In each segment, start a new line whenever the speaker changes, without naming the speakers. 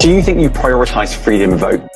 Do you think you prioritize freedom of vote?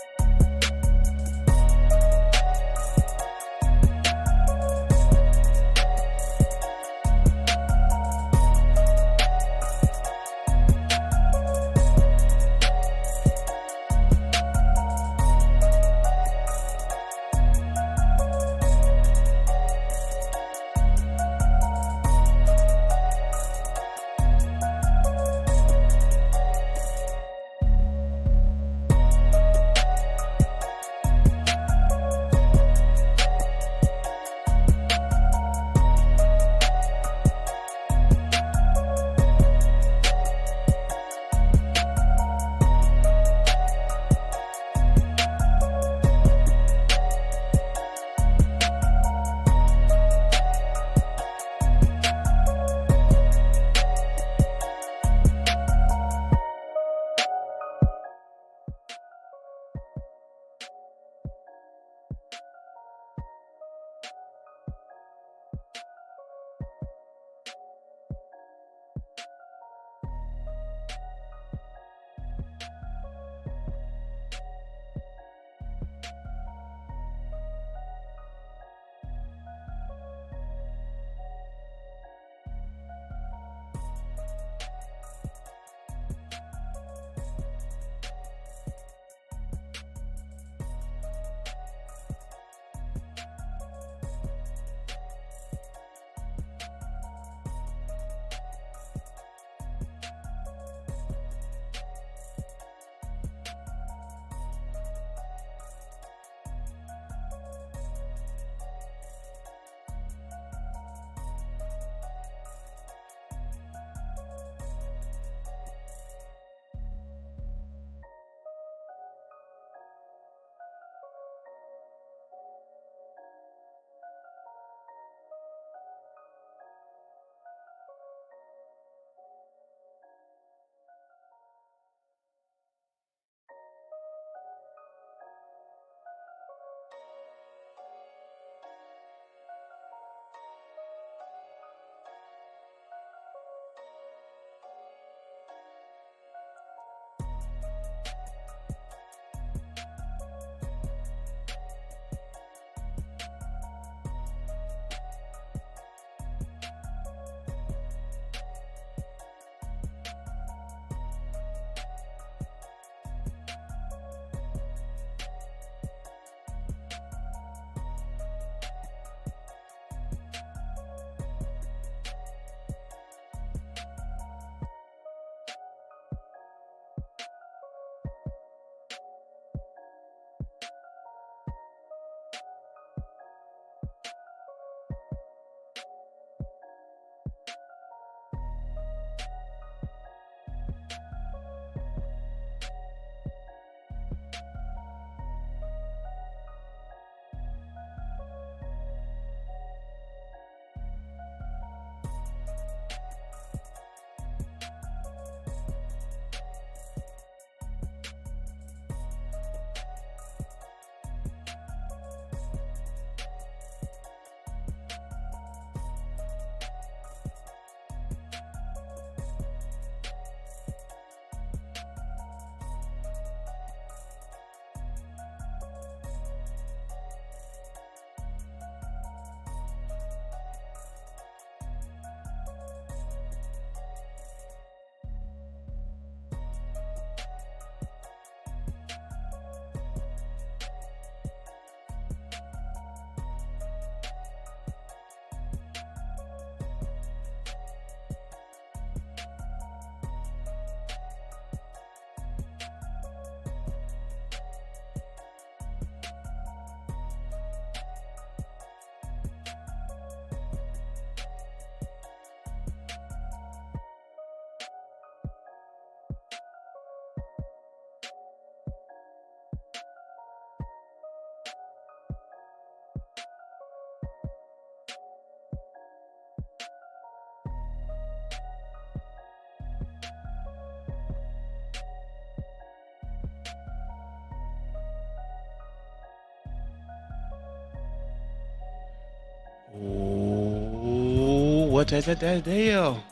What is it deal?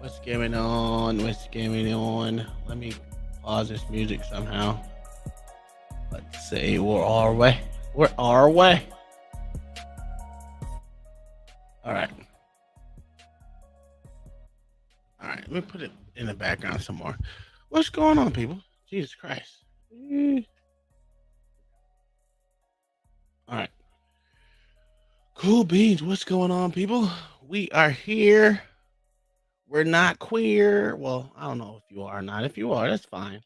What's going on? What's going on? Let me pause this music somehow. Let's see. We're our way. We're our way. All right. All right. Let me put it in the background some more. What's going on, people? Jesus Christ. All right. Cool beans. What's going on, people? We are here. We're not queer. Well, I don't know if you are or not. If you are, that's fine.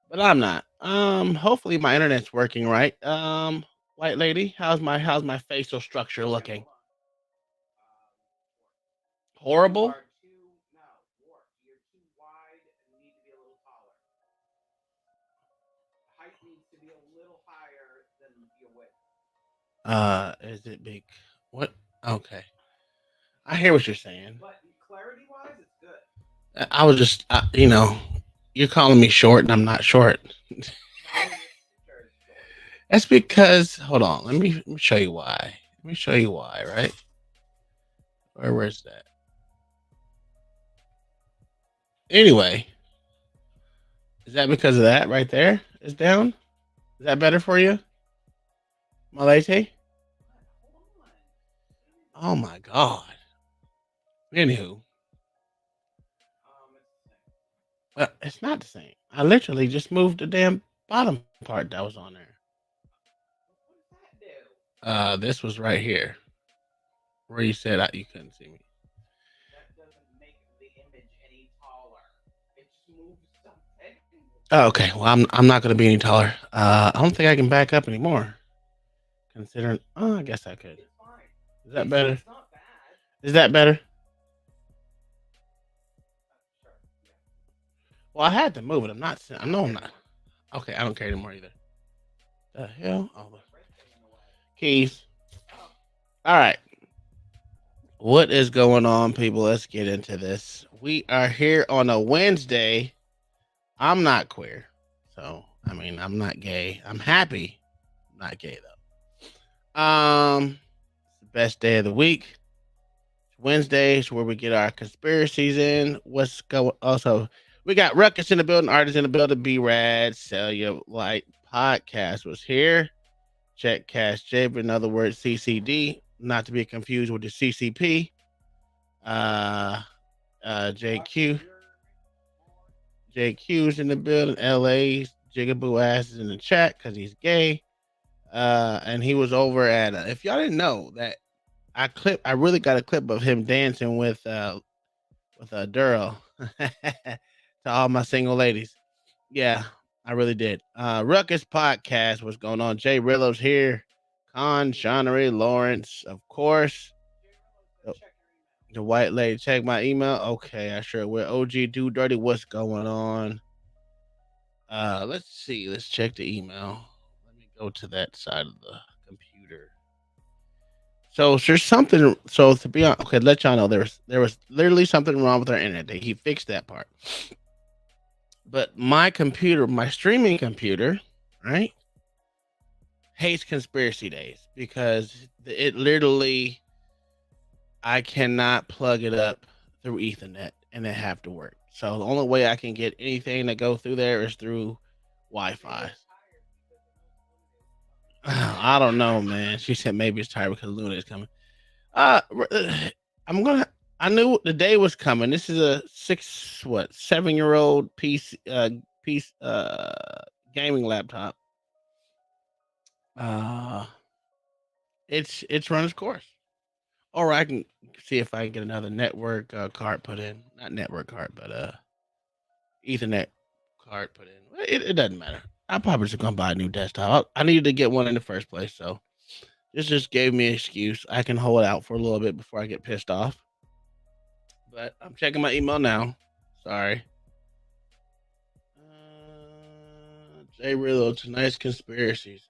But I'm not. Hopefully my internet's working right. White lady, how's my facial structure looking? Horrible? Is it big? What? Okay. I hear what you're saying. I was just, you're calling me short and I'm not short. That's because, hold on, let me show you why. Let me show you why, right? Where's that? Anyway, is that because of that right there? Is down? Is that better for you, my lady? Oh my god. Anywho, well, it's not the same. I literally just moved the damn bottom part that was on there. This was right here where you said you couldn't see me. Oh, okay. Well, I'm not going to be any taller. I don't think I can back up anymore. Considering, I guess I could. Is that better? Is that better? Well, I had to move it. I'm not. I know I'm not. Okay, I don't care anymore either. The hell? Oh, keys. All right. What is going on, people? Let's get into this. We are here on a Wednesday. I'm not queer. So, I mean, I'm not gay. I'm happy. I'm not gay, though. It's the best day of the week. Wednesdays where we get our conspiracies in. What's going? Also, we got Ruckus in the building, artists in the building. B Rad, Cellulite Podcast was here. Check Cash Jab, in other words, CCD, not to be confused with the CCP. JQ. JQ's in the building. LA's Jigaboo ass is in the chat because he's gay. And he was over at. If y'all didn't know that, I really got a clip of him dancing with a Duro to all my single ladies. Yeah, I really did. Ruckus Podcast, what's going on? Jay Rillo's here. Con, Shaunery, Lawrence, of course. The white lady, check my email. Okay, I sure will. OG Do Dirty, what's going on? Let's see. Let's check the email. Let me go to that side of the computer. So there's something. So to be honest, okay, let y'all know there was literally something wrong with our internet. He fixed that part. But my computer, my streaming computer, right, hates conspiracy days because it literally, I cannot plug it up through Ethernet and it have to work. So the only way I can get anything to go through there is through Wi-Fi. I don't know, man. She said maybe it's tired because Luna is coming. Uh, I'm gonna. I knew the day was coming. This is a 7-year-old piece gaming laptop. It's run its course. Or I can see if I can get another network card put in. Not network card, but Ethernet card put in. It doesn't matter. I'm probably just gonna buy a new desktop. I needed to get one in the first place, so this just gave me an excuse. I can hold out for a little bit before I get pissed off. But I'm checking my email now. Sorry. Jay Rillo, tonight's conspiracies.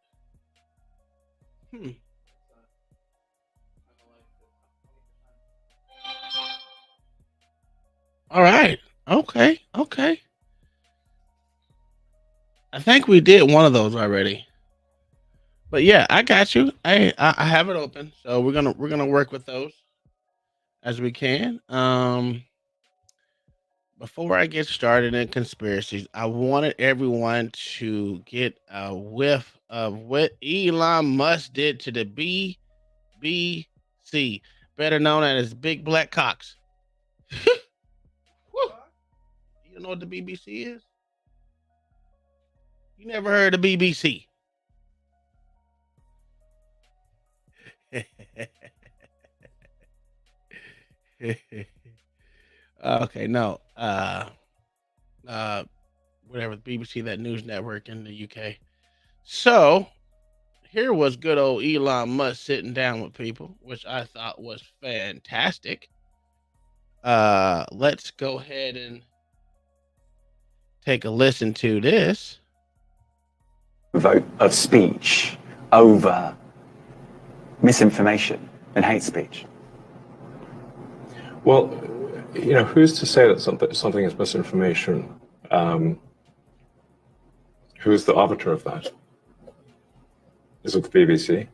All right. Okay. Okay. I think we did one of those already. But yeah, I got you. I have it open, so we're gonna work with those as we can. before I get started in conspiracies, I wanted everyone to get a whiff of what Elon Musk did to the BBC, better known as Big Black Cocks. Woo. You know what the BBC is? You never heard of BBC? Okay, no. Uh, whatever, the BBC, that news network in the UK. So here was good old Elon Musk sitting down with people, which I thought was fantastic. Let's go ahead and take a listen to this.
Vote of speech over misinformation and hate speech.
Well, who's to say that something is misinformation? Who's the arbiter of that? Is it the BBC?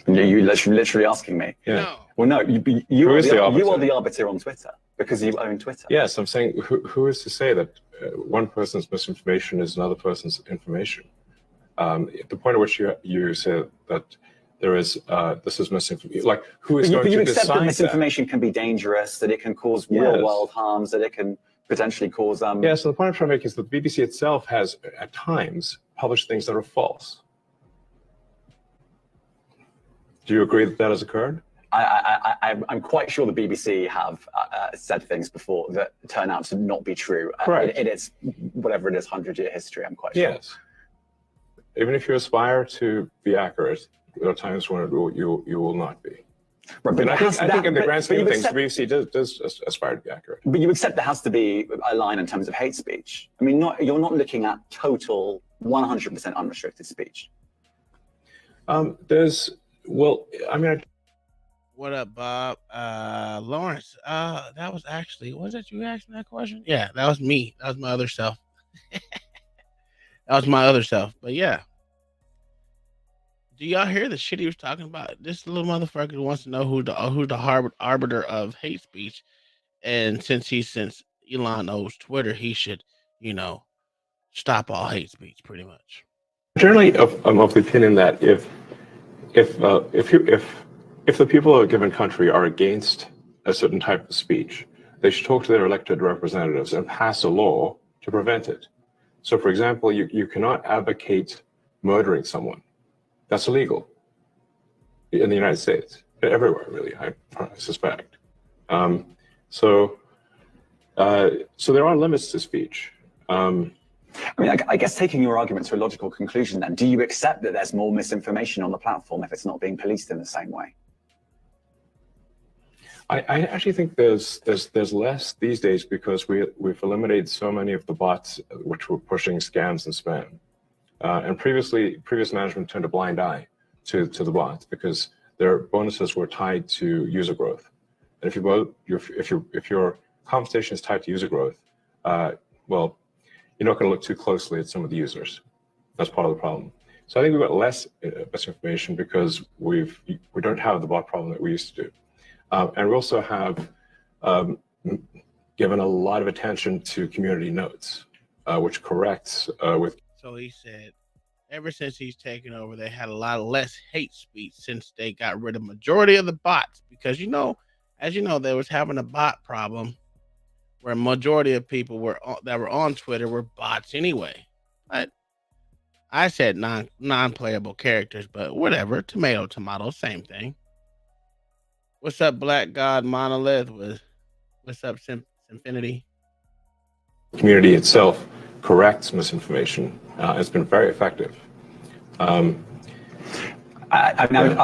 You're literally asking me.
Yeah.
No.
Well, no. You
Who
are
is the arbiter?
You are the arbiter on Twitter because you own Twitter.
Yes, I'm saying who is to say that one person's misinformation is another person's information? The point at which you say that there is this is misinformation, like who is going to decide that?
You accept that misinformation can be dangerous, that it can cause real-world harms, that it can potentially cause.
Yeah. So the point I'm trying to make is that the BBC itself has at times published things that are false. Do you agree that that has occurred?
I'm quite sure the BBC have said things before that turn out to not be true.
Correct.
In its whatever it is, 100-year history, I'm quite sure.
Yes. Even if you aspire to be accurate, there are times when you will not be.
Right, but
I think in the grand scheme of things, the BBC does aspire to be accurate.
But you accept there has to be a line in terms of hate speech. I mean, you're not looking at total 100% unrestricted speech.
What up, Bob? Lawrence. That was actually, was that you asking that question? Yeah, that was me. That was my other self. That was my other self. But yeah. Do y'all hear the shit he was talking about? This little motherfucker wants to know who the arbiter of hate speech, and since Elon owns Twitter, he should, stop all hate speech, pretty much.
Generally, I'm of the opinion that if the people of a given country are against a certain type of speech, they should talk to their elected representatives and pass a law to prevent it. So, for example, you cannot advocate murdering someone. That's illegal in the United States, everywhere, really, I suspect. So there are limits to speech.
I guess taking your argument to a logical conclusion then, do you accept that there's more misinformation on the platform if it's not being policed in the same way?
I actually think there's less these days because we've eliminated so many of the bots which were pushing scams and spam. And previous management turned a blind eye to the bots because their bonuses were tied to user growth. And if your compensation is tied to user growth, well, you're not going to look too closely at some of the users. That's part of the problem. So I think we've got less misinformation because we don't have the bot problem that we used to do. And we also have given a lot of attention to community notes, which corrects with.
So he said, ever since he's taken over, they had a lot less hate speech since they got rid of majority of the bots. Because as you know, they was having a bot problem where majority of people that were on Twitter were bots anyway. But I said non-playable characters, but whatever. Tomato, same thing. What's up, Black God Monolith? What's up, Symfinity?
Community itself corrects misinformation. It's been very effective.
I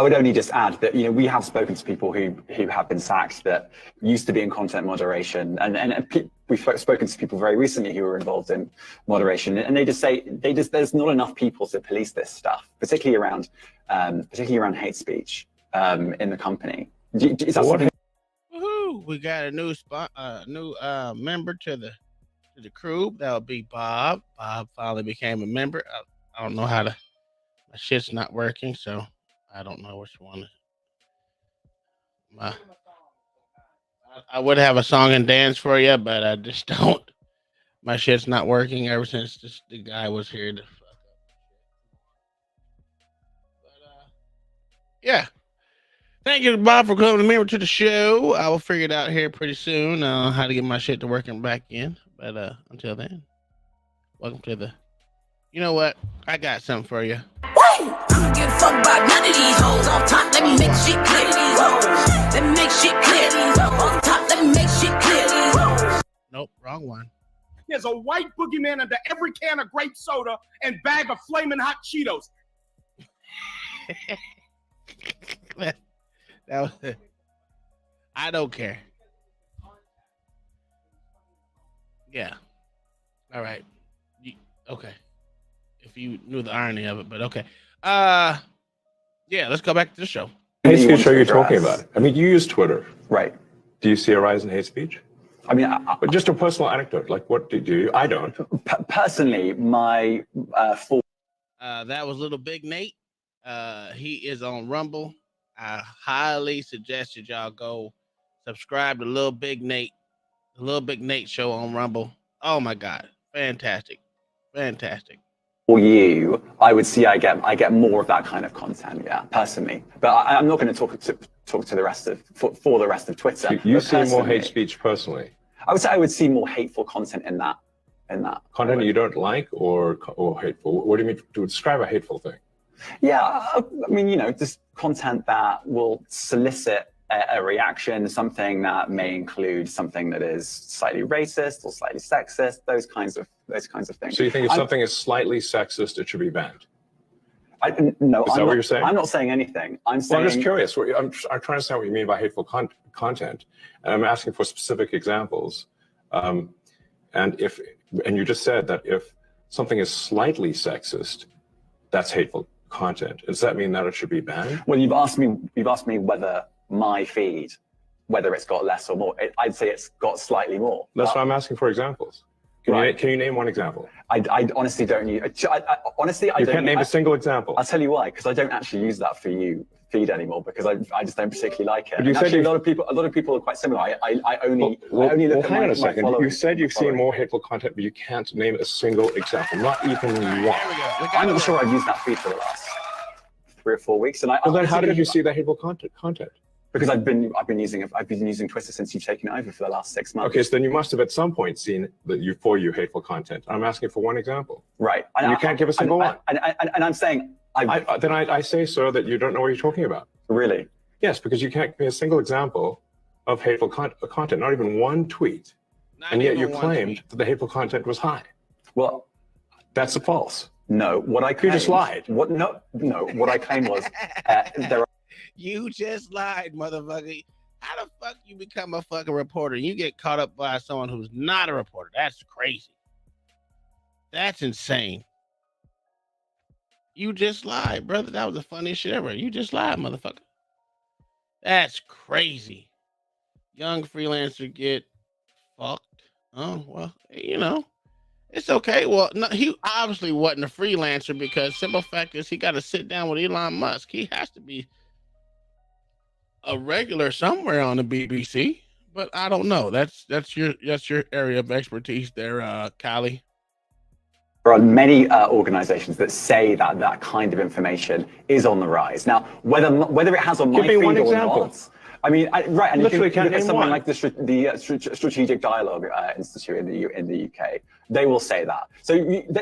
would only just add that we have spoken to people who have been sacked that used to be in content moderation, and we've spoken to people very recently who were involved in moderation, and they just say there's not enough people to police this stuff, particularly around hate speech in the company. Is that something?
Woohoo! We got a new member to the crew. That'll be Bob. Bob finally became a member. I don't know how to. My shit's not working, so I don't know which one. I would have a song and dance for you, but I just don't. My shit's not working ever since the guy was here to fuck up. But yeah. Thank you, Bob, for coming over to the show. I will figure it out here pretty soon how to get my shit to working back in. But until then, welcome to the. You know what? I got something for you.
Woo! I don't give a fuck about none of these hoes. On top, let me make shit clear. These hoes. Let me make shit clear. These hoes. On top, let me make shit clear. These hoes.
Nope, wrong one.
There's a white boogeyman under every can of grape soda and bag of flaming hot Cheetos.
That was it. I don't care. Yeah. All right. Okay. If you knew the irony of it, but okay. Yeah, let's go back to the show.
Hate speech are you talking about? I mean, you use Twitter.
Right.
Do you see a rise in hate speech?
I mean,
But just a personal anecdote. Like, what do you? I don't.
Personally, my full.
That was Little Big Nate. He is on Rumble. I highly suggest that y'all go subscribe to Little Big Nate, the Little Big Nate show on Rumble. Oh my God, fantastic.
For you, I would see I get more of that kind of content, yeah, personally. But I'm not going to talk to the rest of for the rest of Twitter.
You see more hate speech personally.
I would say I would see more hateful content in that.
Content you don't like or hateful. What do you mean to describe a hateful thing?
Yeah, I mean, just content that will solicit a reaction, something that may include something that is slightly racist or slightly sexist, those kinds of things.
So you think if something is slightly sexist, it should be banned?
No,
is that what you're saying?
I'm not saying anything. I'm saying.
Well, I'm just curious. I'm trying to understand what you mean by hateful content, and I'm asking for specific examples. And you just said that if something is slightly sexist, that's hateful content. Does that mean that it should be banned?
Well, you've asked me whether my feed, whether it's got less or more. I'd say it's got slightly more.
That's why I'm asking for examples. Can you name one example?
I honestly don't need. Honestly, I
you
don't.
Can't name a single example.
I'll tell you why. Because I don't actually use that for you feed anymore because I just don't particularly like it.
But you said
actually, a lot of people are quite similar. I only look at
hang on
my
a second.
following.
You said you've seen more hateful content, but you can't name a single example, not even one.
I'm not sure I've used that feed for the last 3 or 4 weeks. And
well, then how did you see the hateful content?
Because I've been using Twitter since you've taken it over for the last 6 months.
Okay, so then you must have at some point seen you hateful content. I'm asking for one example.
Right.
And you can't give a single one.
And I'm saying
I say, sir, that you don't know what you're talking about.
Really?
Yes, because you can't give me a single example of hateful content, not even one tweet. And yet you claimed that the hateful content was high.
Well,
that's false.
No, what I claimed,
you just lied.
What I claimed was there are.
You just lied, motherfucker. How the fuck you become a fucking reporter and you get caught up by someone who's not a reporter? That's crazy. That's insane. You just lied, brother. That was the funniest shit ever. You just lied, motherfucker. That's crazy. Young freelancer get fucked. Oh, well, it's okay. Well, no, he obviously wasn't a freelancer because simple fact is he got to sit down with Elon Musk. He has to be a regular somewhere on the BBC, but I don't know. That's your area of expertise there, Kylie.
There are many organizations that say that kind of information is on the rise. Now, whether it has on my feed or not, I mean, right, and
literally
you can look at someone like the Strategic Dialogue Institute in the UK. They will say that. So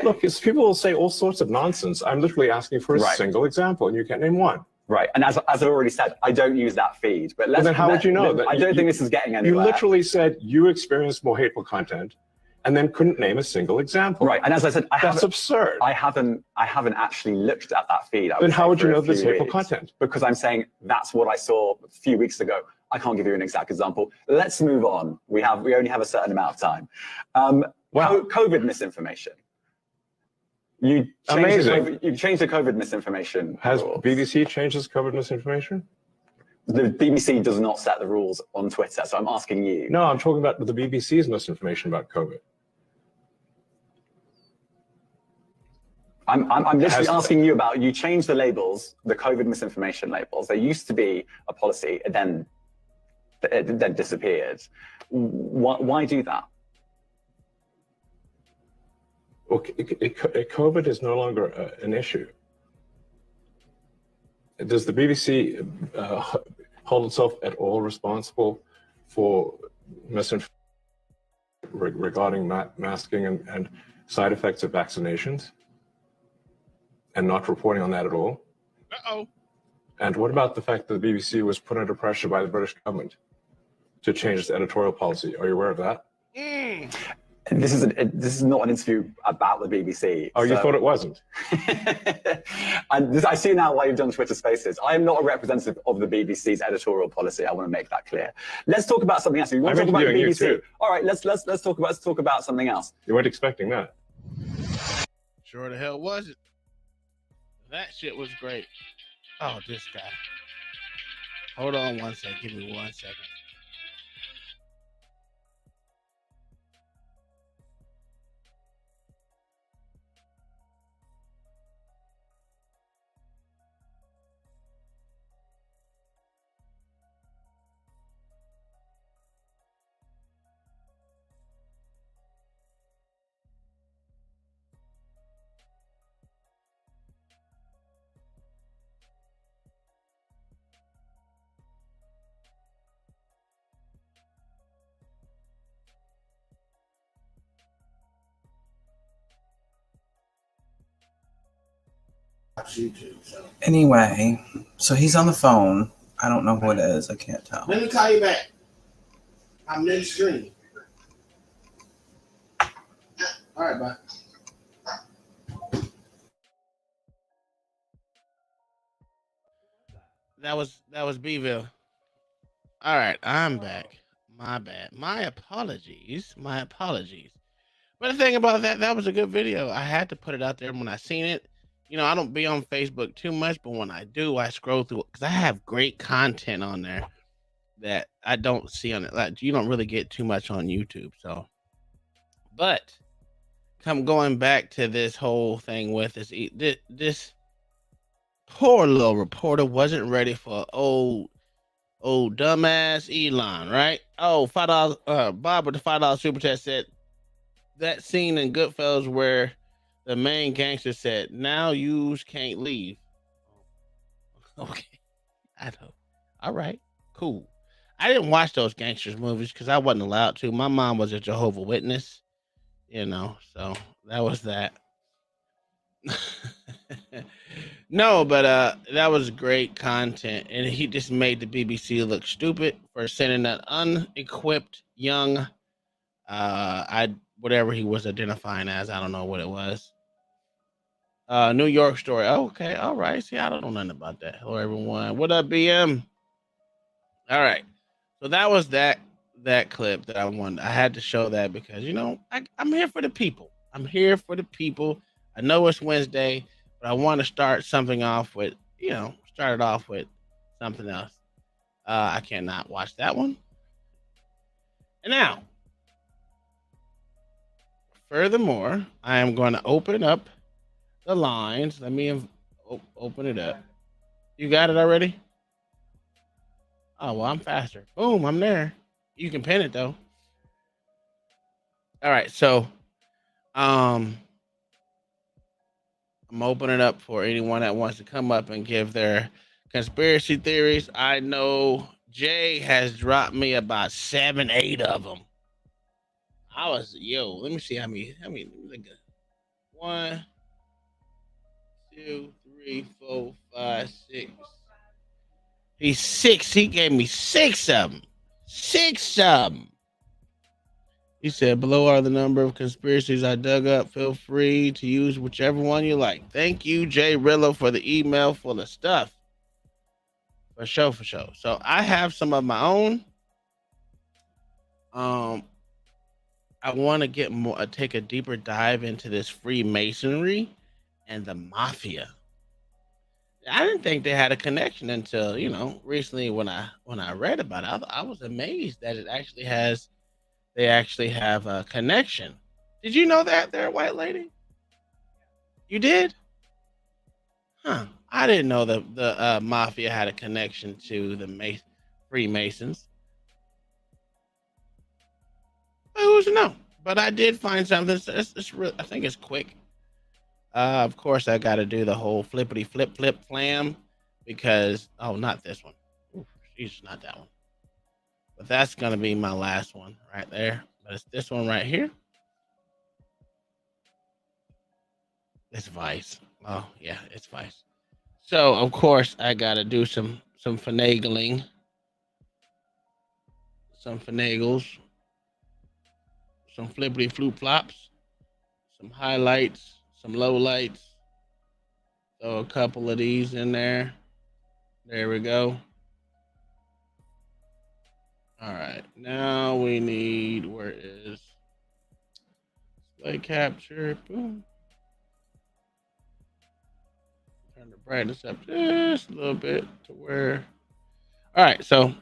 look, people will say all sorts of nonsense. I'm literally asking for a single example, and you can't name one.
Right, and as I've already said, I don't use that feed. But
then how would you know?
I don't think this is getting anywhere.
You literally said you experienced more hateful content, and then couldn't name a single example.
Right, and as I said,
that's absurd.
I haven't actually looked at that feed.
Then how would you know this hateful content?
Because I'm saying that's what I saw a few weeks ago. I can't give you an exact example. Let's move on. We only have a certain amount of time. COVID misinformation. You changed the COVID misinformation.
Has
rules.
BBC changed its COVID misinformation?
The BBC does not set the rules on Twitter, so I'm asking you.
No, I'm talking about the BBC's misinformation about COVID.
I'm literally asking you about, you changed the labels, the COVID misinformation labels. There used to be a policy, and then it then disappeared. Why do that?
Well, COVID is no longer an issue. Does the BBC hold itself at all responsible for misinformation regarding masking and side effects of vaccinations, and not reporting on that at all?
Uh-oh.
And what about the fact that the BBC was put under pressure by the British government to change its editorial policy? Are you aware of that?
This is not an interview about the BBC.
Oh, you thought it wasn't?
I see now why you've done Twitter Spaces. I am not a representative of the BBC's editorial policy. I want to make that clear. Let's talk about something else. You want to talk about the BBC?
You too.
All right, let's talk about something else.
You weren't expecting that.
Sure the hell wasn't. That shit was great. Oh, this guy. Hold on one second. Give me 1 second.
Anyway, so he's on the phone. I don't know who it is. I can't tell.
Let me call you back. I'm midstream. All right, bye. That was Bville. All right, I'm back. My bad. My apologies. But the thing about that was a good video. I had to put it out there when I seen it. You know, I don't be on Facebook too much, but when I do, I scroll through it because I have great content on there that I don't see on it. Like, you don't really get too much on YouTube. So, but going back to this whole thing with this poor little reporter wasn't ready for old dumbass Elon, right? Oh, $5. Bob with the $5 super chat said that scene in Goodfellas where the main gangster said, "Now yous can't leave." Okay, I know. All right, cool. I didn't watch those gangsters movies because I wasn't allowed to. My mom was a Jehovah's Witness, you know, so that was that. No, but that was great content, and he just made the BBC look stupid for sending that unequipped young, whatever he was identifying as. I don't know what it was. New York story. Okay, all right. See, I don't know nothing about that. Hello, everyone. What up, BM? All right. So that was that clip that I wanted. I had to show that because, you know, I'm here for the people. I'm here for the people. I know it's Wednesday, but I want to start it off with something else. I cannot watch that one. And now, furthermore, I am going to open up the lines. Let me open it up. You got it already? Oh, well, I'm faster. Boom, I'm there. You can pin it, though. All right, so I'm opening up for anyone that wants to come up and give their conspiracy theories. I know Jay has dropped me about 7, 8 of them. Let me see how many. 1, 2, 3, 4, 5, 6. He's 6. He gave me 6 of them. 6 of them. He said, below are the number of conspiracies I dug up. Feel free to use whichever one you like. Thank you, Jay Rillo, for the email full of stuff. For sure. So I have some of my own. I want to take a deeper dive into this Freemasonry and the mafia. I didn't think they had a connection until, you know, recently when I read about it. I was amazed that they actually have a connection. Did you know that there, white lady? You did? Huh. I didn't know the mafia had a connection to the Freemasons. Who's to know? But I did find something. It's real. I think it's quick. Of course, I got to do the whole flippity flip flam because not this one. Ooh, she's not that one. But that's gonna be my last one right there. But it's this one right here. It's Vice. Oh yeah, it's Vice. So of course I gotta do some finagling, some finagles, some flippity floop flops, some highlights, some lowlights. Throw a couple of these in there. There we go. All right, now we need, where is display capture? Boom. Turn the brightness up just a little bit to where. All right, so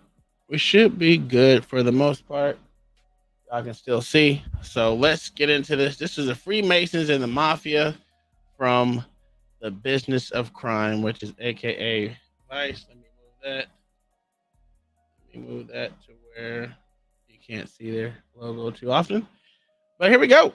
we should be good for the most part. I can still see. So let's get into this. This is the Freemasons and the Mafia from the Business of Crime, which is AKA Vice. Let me move that. Let me move that to where you can't see their logo too often. But here we go.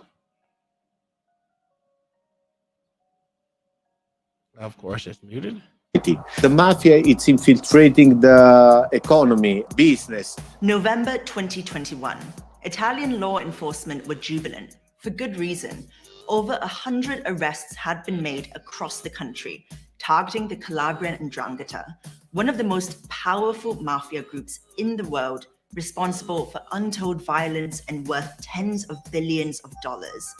Of course, it's muted.
The mafia is infiltrating the economy, business.
November 2021. Italian law enforcement were jubilant, for good reason. Over 100 arrests had been made across the country, targeting the Calabrian 'Ndrangheta, one of the most powerful mafia groups in the world, responsible for untold violence and worth tens of billions of dollars.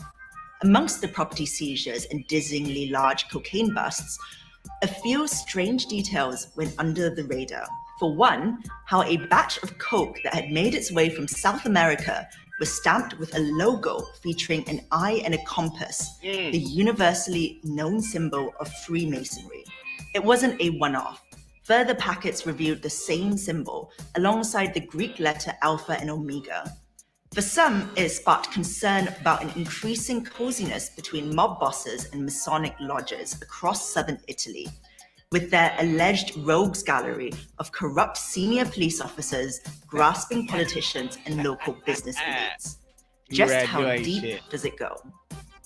Amongst the property seizures and dizzyingly large cocaine busts, a few strange details went under the radar. For one, how a batch of coke that had made its way from South America was stamped with a logo featuring an eye and a compass, the universally known symbol of Freemasonry. It wasn't a one-off. Further packets revealed the same symbol alongside the Greek letter Alpha and Omega. For some, it sparked concern about an increasing coziness between mob bosses and Masonic lodges across southern Italy, with their alleged rogues gallery of corrupt senior police officers, grasping politicians, and local business elites. Just how deep does it go?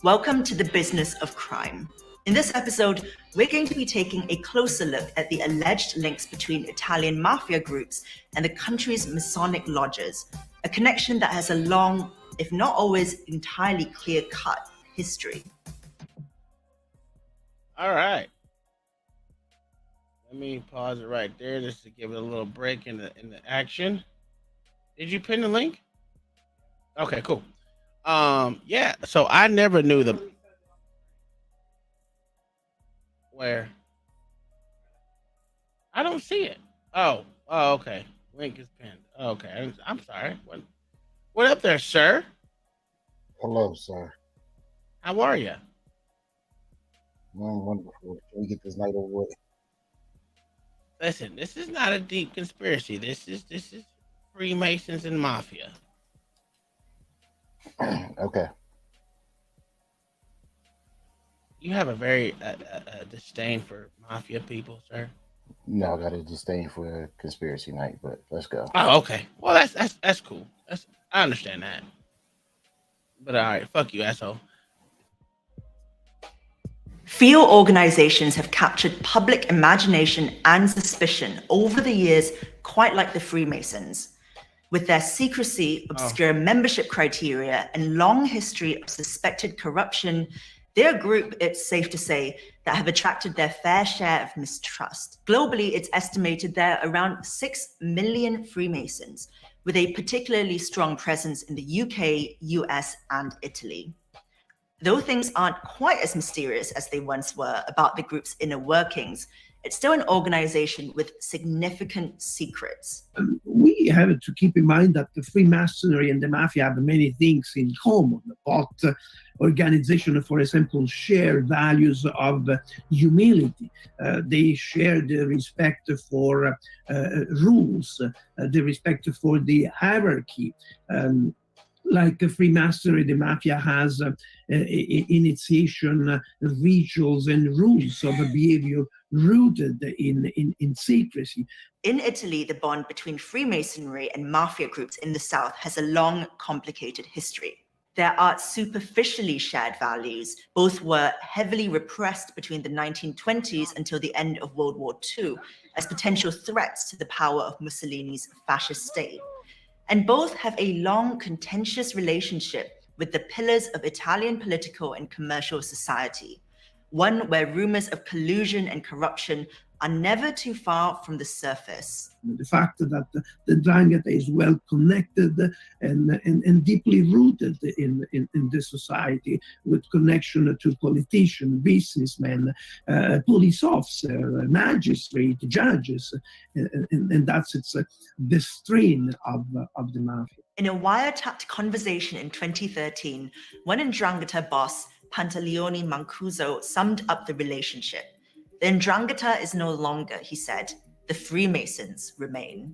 Welcome to the Business of Crime. In this episode, we're going to be taking a closer look at the alleged links between Italian mafia groups and the country's Masonic lodges, a connection that has a long, if not always entirely clear-cut, history.
All right. Let me pause it right there just to give it a little break in the action. Did you pin the link? Okay, cool. Yeah, so I never knew where. I don't see it. Oh, okay. Link is pinned. Okay, I'm sorry. What up there, sir?
Hello, sir.
How are you?
I'm wonderful. Can we get this night over with?
Listen, this is not a deep conspiracy. This is Freemasons and Mafia.
Okay.
You have a very disdain for Mafia people, sir.
No, I got a disdain for conspiracy night, but let's go.
Oh, okay. Well, that's cool. I understand that. But all right, fuck you, asshole.
Few organizations have captured public imagination and suspicion over the years, quite like the Freemasons. With their secrecy, obscure membership criteria, and long history of suspected corruption, they're a group, it's safe to say, that have attracted their fair share of mistrust. Globally, it's estimated there are around 6 million Freemasons, with a particularly strong presence in the UK, US, and Italy. Though things aren't quite as mysterious as they once were about the group's inner workings, it's still an organization with significant secrets.
We have to keep in mind that the Freemasonry and the Mafia have many things in common. Both organizations, for example, share values of humility. They share the respect for rules, the respect for the hierarchy. like Freemasonry, the mafia has initiation rituals and rules of behavior rooted in secrecy.
In Italy, the bond between Freemasonry and mafia groups in the South has a long, complicated history. There are superficially shared values. Both were heavily repressed between the 1920s until the end of World War II as potential threats to the power of Mussolini's fascist state. And both have a long, contentious relationship with the pillars of Italian political and commercial society, one where rumors of collusion and corruption are never too far from the surface.
The fact that the 'Ndrangheta is well connected and deeply rooted in this society, with connection to politicians, businessmen, police officers, magistrates, judges, and that's the strain of the mafia.
In a wiretapped conversation in 2013, one 'Ndrangheta boss, Pantaleone Mancuso, summed up the relationship. The 'Ndrangheta is no longer, he said, the Freemasons remain.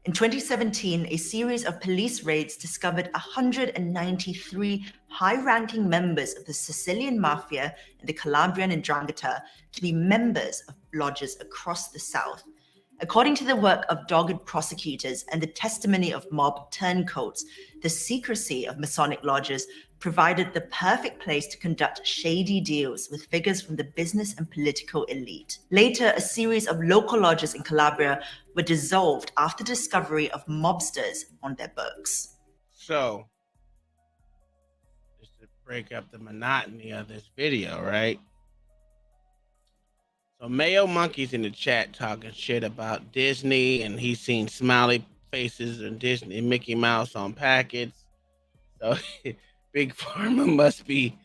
In 2017, a series of police raids discovered 193 high-ranking members of the Sicilian Mafia and the Calabrian 'Ndrangheta to be members of lodges across the South. According to the work of dogged prosecutors and the testimony of mob turncoats, the secrecy of Masonic lodges provided the perfect place to conduct shady deals with figures from the business and political elite. Later, a series of local lodges in Calabria were dissolved after discovery of mobsters on their books.
So, just to break up the monotony of this video, right? So Mayo Monkey's in the chat talking shit about Disney, and he's seen smiley faces and Disney and Mickey Mouse on packets. So Big Pharma must be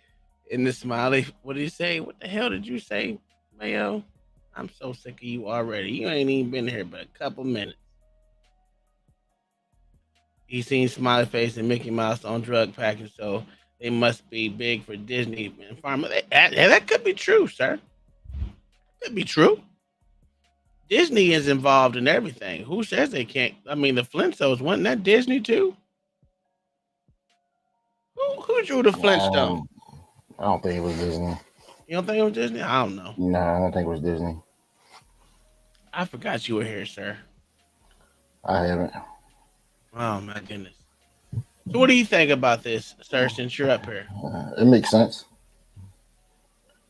in the smiley. What did he say? What the hell did you say, Mayo? I'm so sick of you already. You ain't even been here but a couple minutes. He's seen smiley face and Mickey Mouse on drug packets, so they must be big for Disney and Pharma. That could be true, sir. Could be true. Disney is involved in everything. Who says they can't? I mean, the Flintstones, wasn't that Disney too? Who drew the Flintstones?
I don't think it was Disney.
You don't think it was Disney? I don't know.
No, I don't think it was Disney.
I forgot you were here, sir.
I haven't.
Oh my goodness. So what do you think about this, sir, since you're up here?
It makes sense.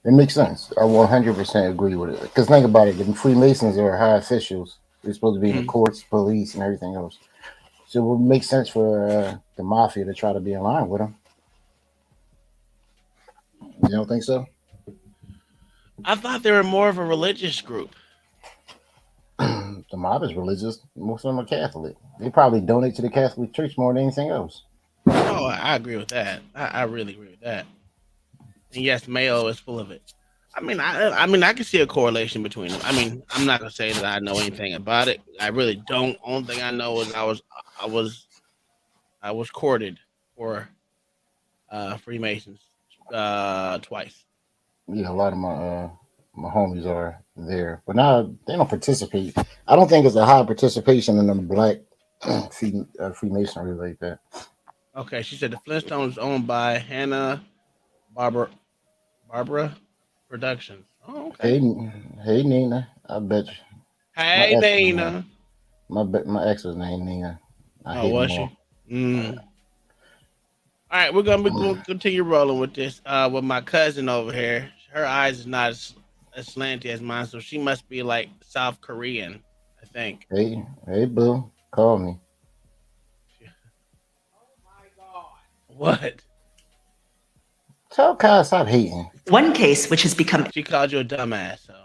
It makes sense. I 100% agree with it. Because think about it, the Freemasons are high officials. They're supposed to be in the courts, police, and everything else. So it would make sense for the mafia to try to be in line with them. You don't think so?
I thought they were more of a religious group.
The mob is religious. Most of them are Catholic. They probably donate to the Catholic Church more than anything else.
Oh, I agree with that. I really agree with that. And yes, Mayo is full of it. I mean, I can see a correlation between them. I mean, I'm not gonna say that I know anything about it. I really don't. Only thing I know is I was courted for Freemasons twice.
Yeah, a lot of my homies are there, but now they don't participate. I don't think it's a high participation in the black Freemasonry like that.
Okay, she said the Flintstones is owned by Hanna-Barbera Productions. Oh, okay.
Hey Nina, I bet you.
Hey Nina.
My ex was named Nina.
Was she? All right, we're gonna continue rolling with this. With my cousin over here, her eyes is not as slanty as mine, so she must be like South Korean, I think.
Hey, boo, call me.
Oh my God! What?
Tell Kyle stop hating.
One case which has become...
She called you a dumbass, so...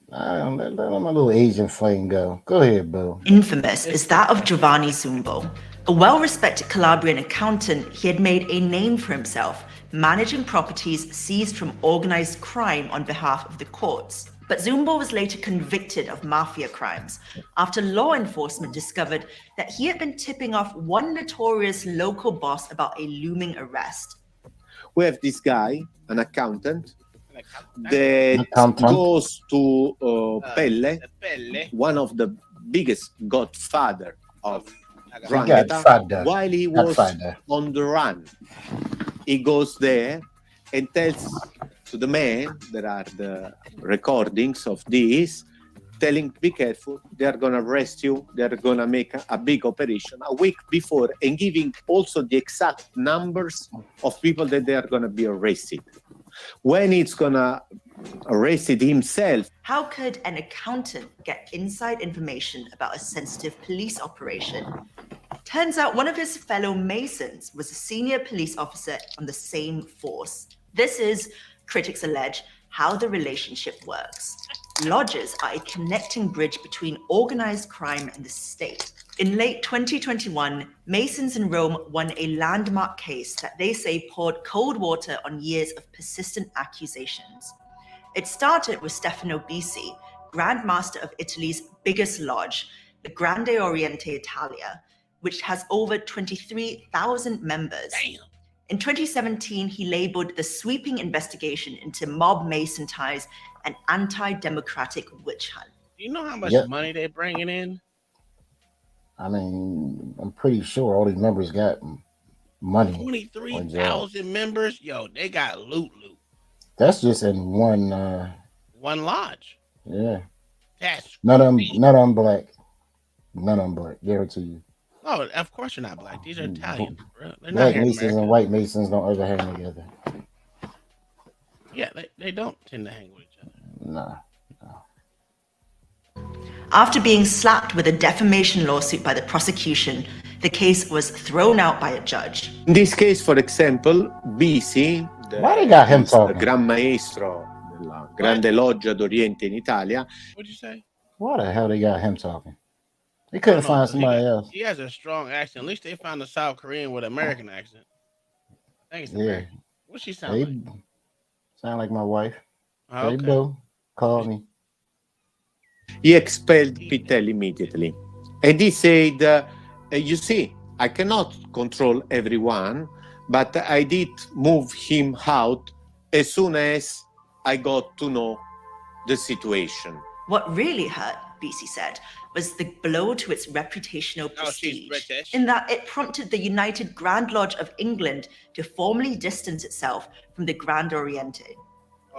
Let my little Asian flame go. Go ahead, boo.
...infamous is that of Giovanni Zumbo. A well-respected Calabrian accountant, he had made a name for himself, managing properties seized from organized crime on behalf of the courts. But Zumbo was later convicted of mafia crimes after law enforcement discovered that he had been tipping off one notorious local boss about a looming arrest.
We have this guy, an accountant, that goes to Pelle, one of the biggest godfather of Drangheta while he was on the run. He goes there and tells to the men, there are the recordings of this, telling, be careful, they're going to arrest you, they're going to make a big operation a week before, and giving also the exact numbers of people that they are going to be arrested. When it's going to arrest himself.
How could an accountant get inside information about a sensitive police operation? Turns out one of his fellow Masons was a senior police officer on the same force. This is, critics allege, how the relationship works. Lodges are a connecting bridge between organized crime and the state. In late 2021, Masons in Rome won a landmark case that they say poured cold water on years of persistent accusations. It started with Stefano Bisi, Grand Master of Italy's biggest lodge, the Grande Oriente Italia, which has over 23,000 members. Damn. In 2017, he labeled the sweeping investigation into mob Mason ties an anti-democratic witch hunt.
Do you know how much money they're bringing in?
I mean, I'm pretty sure all these members got money.
23,000 members? Yo, they got loot.
That's just in one
lodge.
Yeah.
That's
none of them black. None of them black, guarantee you.
Oh, of course you're not black. These are Italians, bro.
Black Masons and white Masons don't ever hang together.
Yeah, they don't tend to hang with each other.
No.
After being slapped with a defamation lawsuit by the prosecution, the case was thrown out by a judge.
In this case, for example, Bisi,
why they got him talking?
The Gran Maestro della Grande Loggia d'Oriente in Italia.
What'd you say?
Why the hell they got him talking? They couldn't find somebody else.
He has a strong accent. At least they found a South Korean with an American accent. I think it's American. What's she sound like?
Sound like my wife.
Oh, okay.
Hey, Bill, call me.
He expelled Pittel immediately. And he said, you see, I cannot control everyone, but I did move him out as soon as I got to know the situation.
What really hurt, Bisi said, was the blow to its reputational prestige, in that it prompted the United Grand Lodge of England to formally distance itself from the Grand Oriente.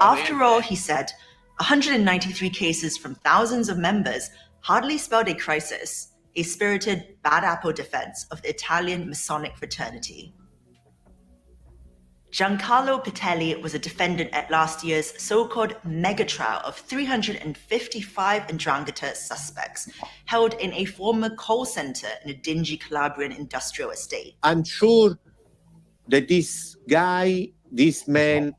After all, he said, 193 cases from thousands of members hardly spelled a crisis, a spirited bad apple defense of the Italian Masonic fraternity. Giancarlo Pitelli was a defendant at last year's so-called mega trial of 355 Ndrangheta suspects held in a former coal center in a dingy Calabrian industrial estate.
I'm sure that this man,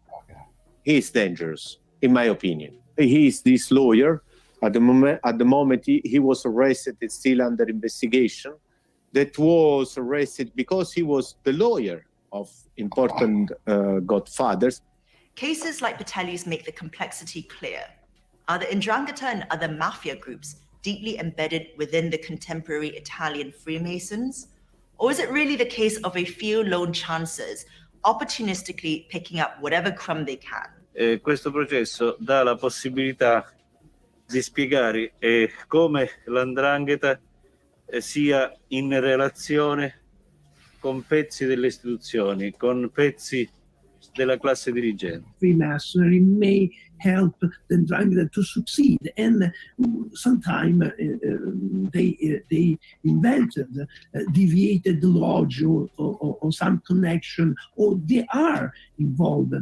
he's dangerous, in my opinion. He is this lawyer. At the moment he was arrested, it's still under investigation. That was arrested because he was the lawyer of important godfathers.
Cases like Pitelli's make the complexity clear. Are the Ndrangheta and other mafia groups deeply embedded within the contemporary Italian Freemasons? Or is it really the case of a few lone chancers opportunistically picking up whatever crumb they can?
Questo processo dà la possibilità di spiegare come l''ndrangheta sia in relazione con pezzi delle istituzioni, con pezzi della classe dirigente.
Freemasonry may help the Ndrangheta to succeed, and sometimes they invented deviated lodge or some connection, or they are involved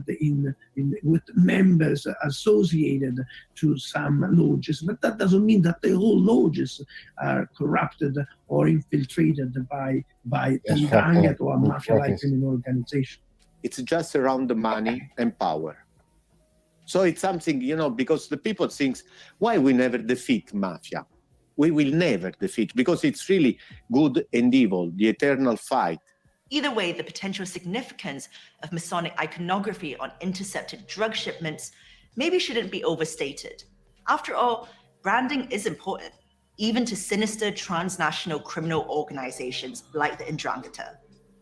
with members associated to some lodges. But that doesn't mean that the whole lodges are corrupted or infiltrated by Ndrangheta or a mafia-like criminal organization.
It's just around the money and power. So it's something, because the people think, why we never defeat mafia? We will never defeat, because it's really good and evil, the eternal fight.
Either way, the potential significance of Masonic iconography on intercepted drug shipments maybe shouldn't be overstated. After all, branding is important, even to sinister transnational criminal organizations like the Ndrangheta.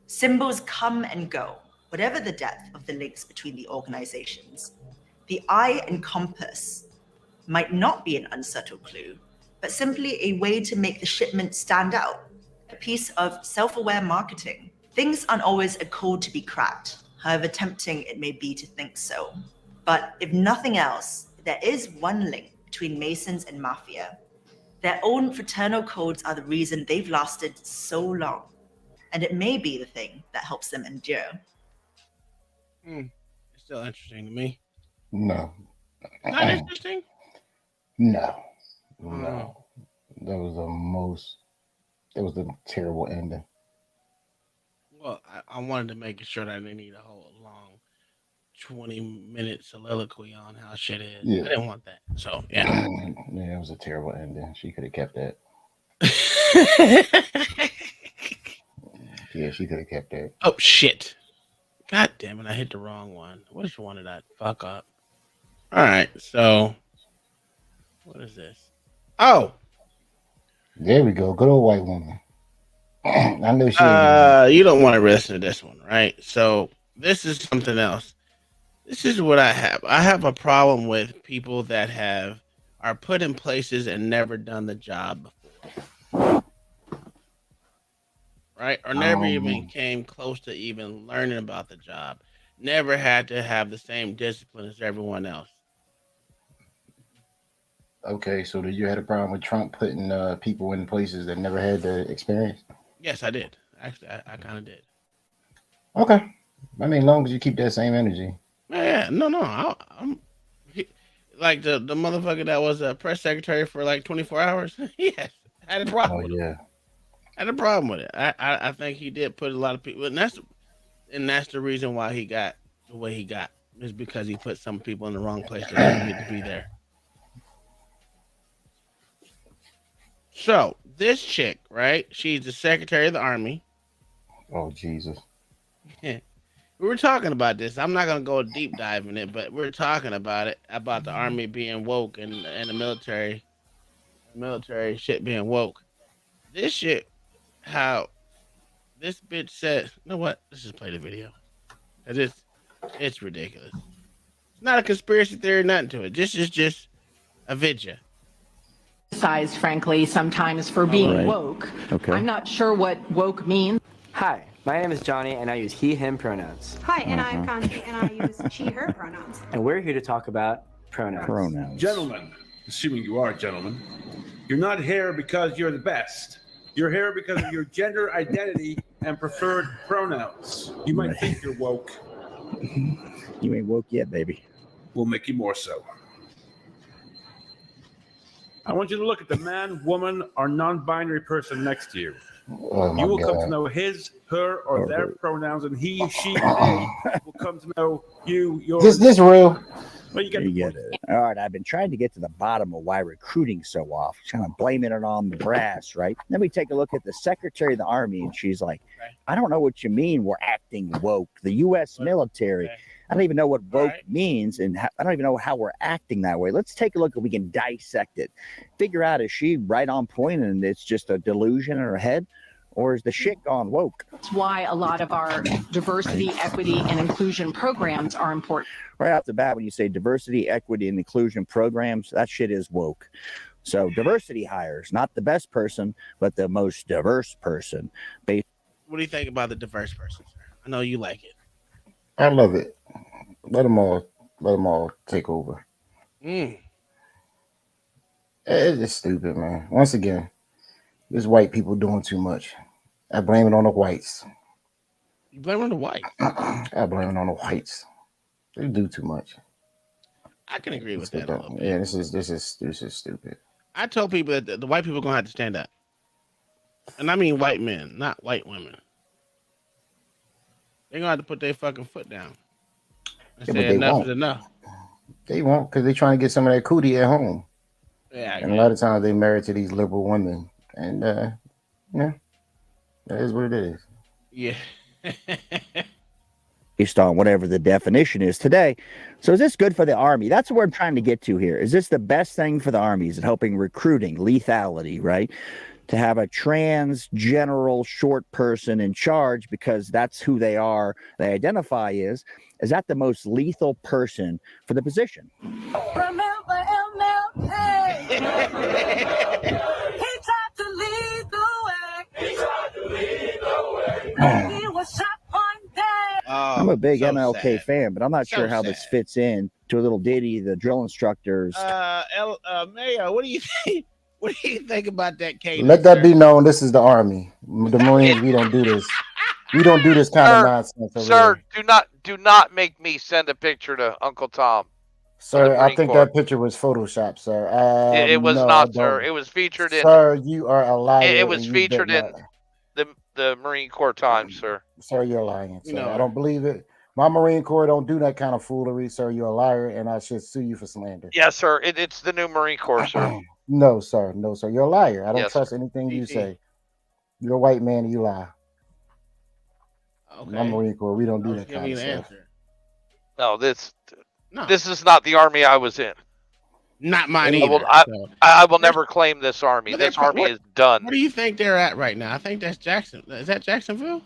Symbols come and go, whatever the depth of the links between the organizations. The eye and compass might not be an unsubtle clue, but simply a way to make the shipment stand out. a piece of self-aware marketing. Things aren't always a code to be cracked, however tempting it may be to think so. But if nothing else, there is one link between Masons and Mafia. Their own fraternal codes are the reason they've lasted so long. And it may be the thing that helps them endure.
It's still interesting to me.
No.
Not interesting?
No. That was a terrible ending.
Well, I wanted to make sure that I didn't need a whole long 20-minute soliloquy on how shit is.
Yeah.
I didn't want that. So, yeah.
Yeah, it was a terrible ending. She could have kept that. Yeah, she could have kept that.
Oh, shit. God damn it. I hit the wrong one. Which one did I fuck up? All right. So, what is this? Oh.
There we go. Good old white woman. I know she.
You don't want to listen to this one, right? So, this is something else. This is what I have. I have a problem with people that are put in places and never done the job before. Right? Or never even came close to even learning about the job. Never had to have the same discipline as everyone else.
Okay, so did you have a problem with Trump putting people in places that never had the experience?
Yes, I did. Actually, I kind of did.
Okay. I mean, as long as you keep that same energy.
Yeah, no. I'm like the motherfucker that was a press secretary for like 24 hours. Yes, I had a problem with it. I had a problem with it. I think he did put a lot of people, and that's the reason why he got the way he got, is because he put some people in the wrong place that didn't need to be there. So this chick, right? She's the Secretary of the Army.
Oh, Jesus.
We were talking about this. I'm not gonna go deep dive in it, but we're talking about it, about the Army being woke and the military shit being woke. This shit, how this bitch said, you know what? Let's just play the video. Cause it's ridiculous. It's not a conspiracy theory, nothing to it. This is just a video.
Size, frankly, sometimes for being woke.
Okay.
I'm not sure what woke means.
Hi, my name is Johnny, and I use he, him pronouns.
Hi, and I'm Kanti, and I use she, her pronouns.
And we're here to talk about pronouns.
Gentlemen, assuming you are gentlemen, you're not here because you're the best. You're here because of your gender identity and preferred pronouns. You might think you're woke.
You ain't woke yet, baby.
We'll make you more so. I want you to look at the man, woman, or non-binary person next to you.
Oh,
you will come to know his, her, or their pronouns, and he, she, they will come to know you, yours.
This real.
Well, you
get it. All right, I've been trying to get to the bottom of why recruiting's so off. Kind of blaming it on the brass, right? Then we take a look at the Secretary of the Army, and she's like, I don't know what you mean we're acting woke. The U.S. military, I don't even know what woke means, and I don't even know how we're acting that way. Let's take a look if we can dissect it. Figure out, is she right on point and it's just a delusion in her head? Or is the shit gone woke?
That's why a lot of our diversity, equity, and inclusion programs are important.
Right off the bat, when you say diversity, equity, and inclusion programs, that shit is woke. So diversity hires, not the best person, but the most diverse person.
What do you think about the diverse person, sir? I know you like it.
I love it. Let them all take over. It's just stupid, man. Once again, this white people doing too much. I blame it on the whites.
You blame it on the whites?
I blame it on the whites. They do too much.
I can agree with that a little bit.
Yeah, this is stupid.
I tell people that the white people are gonna have to stand up, and I mean white men, not white women. They're gonna have to put their fucking foot down and say enough is enough.
They won't, because they're trying to get some of that cootie at home.
Yeah,
and a lot of times they married to these liberal women, and yeah, that is what it is.
Yeah.
Based on whatever the definition is today. So is this good for the Army? That's what I'm trying to get to here. Is this the best thing for the Army? Is it helping recruiting, lethality, right? To have a trans general short person in charge because that's who they are, they identify is that the most lethal person for the position?
Remember MLK. He tried to lead the way.
a big
So
MLK
sad.
fan, but I'm not
So
sure how
sad.
this fits in to a little ditty the drill instructors.
Mayo, what do you think? What do you think about that cadence?
Let that be known. This is the Army, the Marines. We don't do this. We don't do this kind of nonsense over
Sir,
here.
do not make me send a picture to Uncle Tom.
Sir, I think that picture was Photoshopped, sir.
It was
No,
not,
I
sir.
don't.
It was featured in.
Sir, you are a liar.
It was
and you
featured
bet
in
not.
the Marine Corps Times, sir.
Sir, you're lying. Sir.
No.
I don't believe it. My Marine Corps don't do that kind of foolery, sir. You're a liar, and I should sue you for slander.
Yes, sir. It's the new Marine Corps, sir.
No, sir. No, sir. You're a liar. I don't
Yes,
trust
sir.
anything you say. You're a white man and you lie.
Okay.
My Marine Corps, we don't do that
Give
kind
me
of
an
stuff.
answer.
No,
No.
this is not the Army I was in.
Not mine
I
either.
will, I will never claim this Army.
But
This
they're-
Army
what-
is done.
What do you think they're at right now? I think that's Jackson. Is that Jacksonville?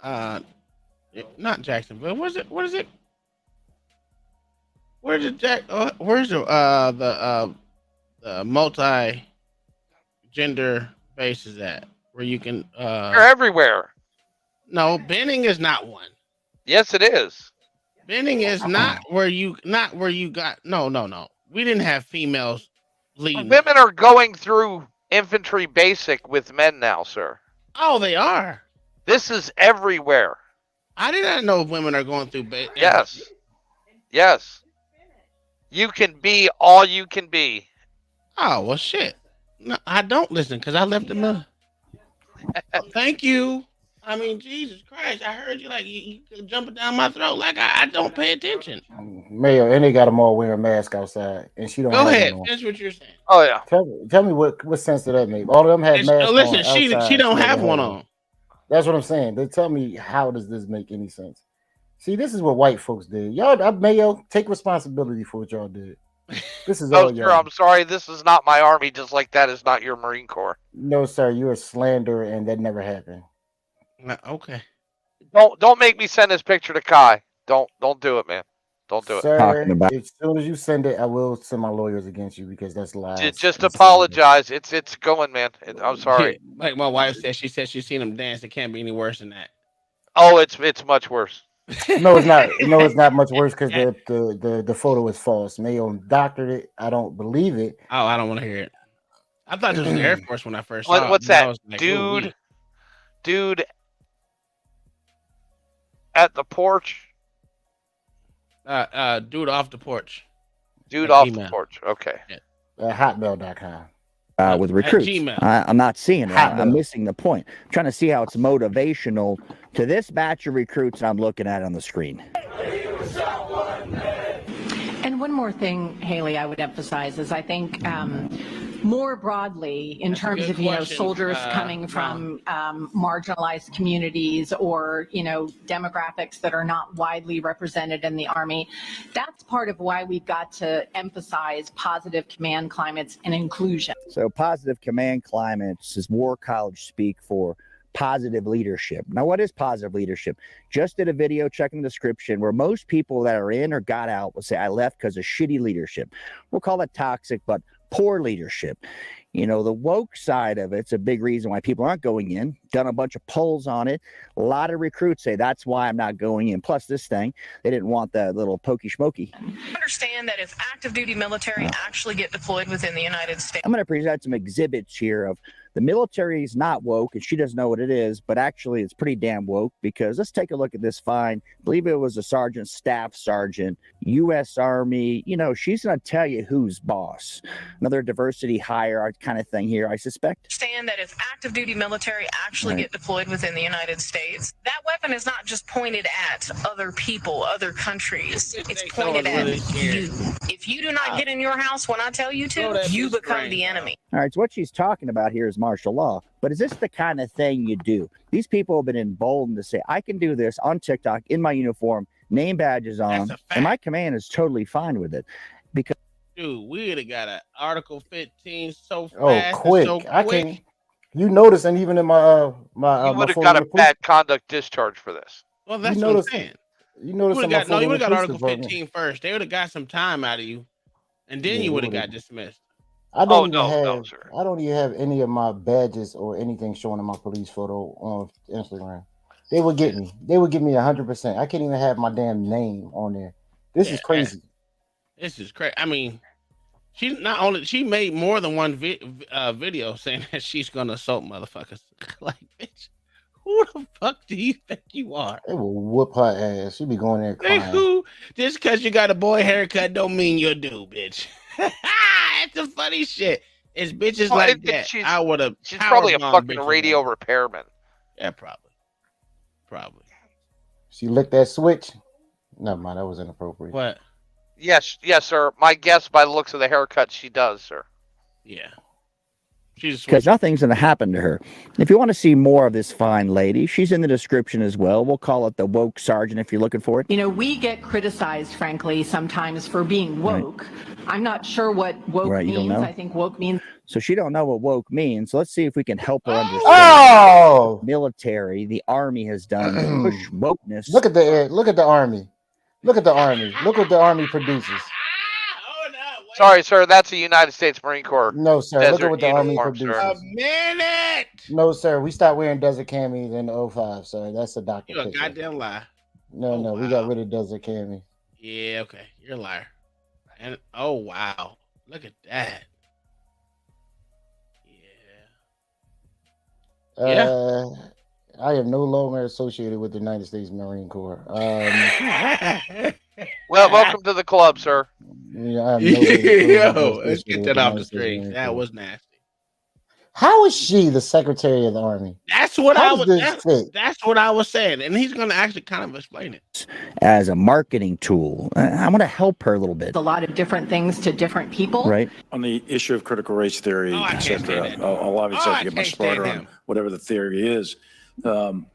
Not Jacksonville. What is it? Where's the where's the multi-gender bases at? Where you can
They're everywhere.
No, Benning is not one.
Yes, it is.
Benning is not where you got no. We didn't have females leading.
Women are going through infantry basic with men now, sir.
Oh, they are.
This is everywhere.
I did not know women are going through
Yes. Yes. You can be all you can be.
Oh, well, shit. No, I don't listen because I left the middle. Thank you. I mean, Jesus Christ. I heard you like you jumping down my throat. Like I don't pay attention.
Mayo, and they got them all wearing masks outside, and she don't.
Go
have
ahead.
one on.
Finish what you're saying.
Oh yeah.
Tell me what sense did that make? All of them had masks
Listen,
on.
she
outside,
don't
never
have
had
one on.
That's what I'm saying. They tell me, how does this make any sense? See, this is what white folks did. Y'all, Mayo, take responsibility for what y'all did. This is
Oh,
all
sir,
y'all.
I'm sorry. This is not my Army, just like that is not your Marine Corps.
No, sir, you're a slanderer, and that never happened.
Okay.
Don't make me send this picture to Kai. Don't do it, man. Don't do it.
Sir, as soon as you send it, I will send my lawyers against you because that's lies.
Just apologize. It's going, man. I'm sorry.
Like my wife said, she said she's seen them dance. It can't be any worse than that.
Oh, it's much worse.
No, it's not. No, it's not much worse because the photo is false. Mayo doctored it. I don't believe it.
Oh, I don't want to hear it. I thought this was the Air Force when I first saw it.
What's
but I
that,
was like, ooh,
dude? At the porch.
Dude off the porch.
Dude off the porch. Okay.
Hotmail.com.
With recruits.
Gmail.
I'm not seeing it. I'm
Hotmail.
missing the point. I'm trying to see how it's motivational to this batch of recruits I'm looking at on the screen.
And one more thing, Haley, I would emphasize is I think more broadly in
That's a
terms
good
of,
question,
soldiers coming from marginalized communities or, demographics that are not widely represented in the Army, that's part of why we've got to emphasize positive command climates and inclusion.
So positive command climates is war college speak for positive leadership. Now, what is positive leadership? Just did a video, checking the description, where most people that are in or got out will say, I left because of shitty leadership. We'll call it toxic, but poor leadership. The woke side of it's a big reason why people aren't going in. Done a bunch of polls on it. A lot of recruits say that's why I'm not going in. Plus this thing, they didn't want that little pokey schmokey.
Understand that if active duty military actually get deployed within the United States.
I'm going to present some exhibits here of the military is not woke, and she doesn't know what it is, but actually it's pretty damn woke because let's take a look at this find. I believe it was a sergeant, staff sergeant, U.S. Army. She's going to tell you who's boss. Another diversity hire kind of thing here, I suspect.
Understand that if active duty military actually get deployed within the United States, that weapon is not just pointed at other people, other countries. It's pointed at you. If you do not get in your house when I tell you to, you become the enemy.
All right, so what she's talking about here is martial law, but is this the kind of thing you do? These people have been emboldened to say, I can do this on TikTok in my uniform, name badges on, and my command is totally fine with it. Because
dude, we would have got an Article 15 so fast.
Oh, quick!
So
I
quick.
can. You notice, and even in my my
You would have
photo
got a
in the police-
bad conduct discharge for this.
Well, that's
You
what I'm
notice-
saying.
You notice
You
in
would
my
have got, no,
photo
you
in
would
the
have got
police
Article
department-
15 first. They would have got some time out of you, and then you would have got dismissed.
I don't even have.
no, sir.
I don't even have any of my badges or anything showing in my police photo on Instagram. They would get me. They would give me 100%. I can't even have my damn name on there. This is crazy.
This is crazy. I mean, she made more than one video saying that she's gonna assault motherfuckers. Like, bitch, who the fuck do you think you are?
They will whoop her ass. She be going there
Hey,
crying.
who? Just because you got a boy haircut don't mean you're due, bitch. It's the funny shit. It's bitches like that. I would have.
She's probably a fucking radio repairman.
Yeah, probably.
She licked that switch. Never mind, that was inappropriate.
What?
Yes, sir. My guess by the looks of the haircut, she does, sir.
Yeah.
Because nothing's going to happen to her. If you want to see more of this fine lady, she's in the description as well. We'll call it the woke sergeant if you're looking for it.
You know, we get criticized, frankly, sometimes for being woke. Right. I'm not sure what woke means. I think woke means.
So she don't know what woke means. So let's see if we can help her understand.
Oh!
Military, the army has done to push wokeness.
Look at the army. Look at the army. Look what the army produces.
Sorry, sir. That's a United States Marine Corps.
No, sir. Look at what the army produces.
A minute.
No, sir. We stopped wearing desert camis in 05, sir. That's a doctor.
You're a goddamn lie.
No, we got rid of desert cami.
Yeah, okay. You're a liar. And oh wow, look at that.
Yeah. I am no longer associated with the United States Marine Corps.
Well, welcome to the club, sir.
Yeah,
Yo, let's get that off the street. That was nasty.
How is she the Secretary of the Army?
That's what that's what I was saying, and he's going to actually kind of explain it
as a marketing tool. I want to help her a little bit.
A lot of different things to different people.
Right.
On the issue of critical race theory, etc. I'll obviously have to get much smarter on whatever the theory is. But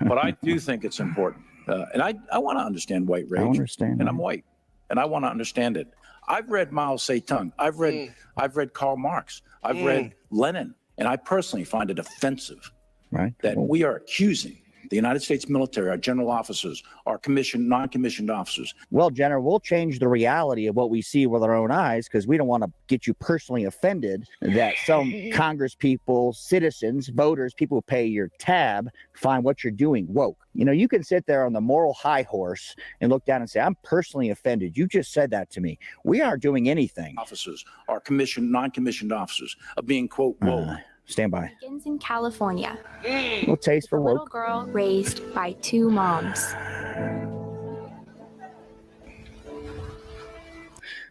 I do think it's important. And I want to understand white rage. And I'm white. And I want to understand it. I've read Mao Zedong. I've read Karl Marx. I've read Lenin. And I personally find it offensive that we are accusing the United States military, our general officers, our commissioned, non-commissioned officers.
Well, Jenner, we'll change the reality of what we see with our own eyes because we don't want to get you personally offended that some Congress people, citizens, voters, people who pay your tab find what you're doing woke. You know, you can sit there on the moral high horse and look down and say, I'm personally offended. You just said that to me. We aren't doing anything.
Officers, our commissioned, non-commissioned officers are being, quote, woke.
Stand by.
Begins in California.
Little taste for woke.
Little girl raised by two moms.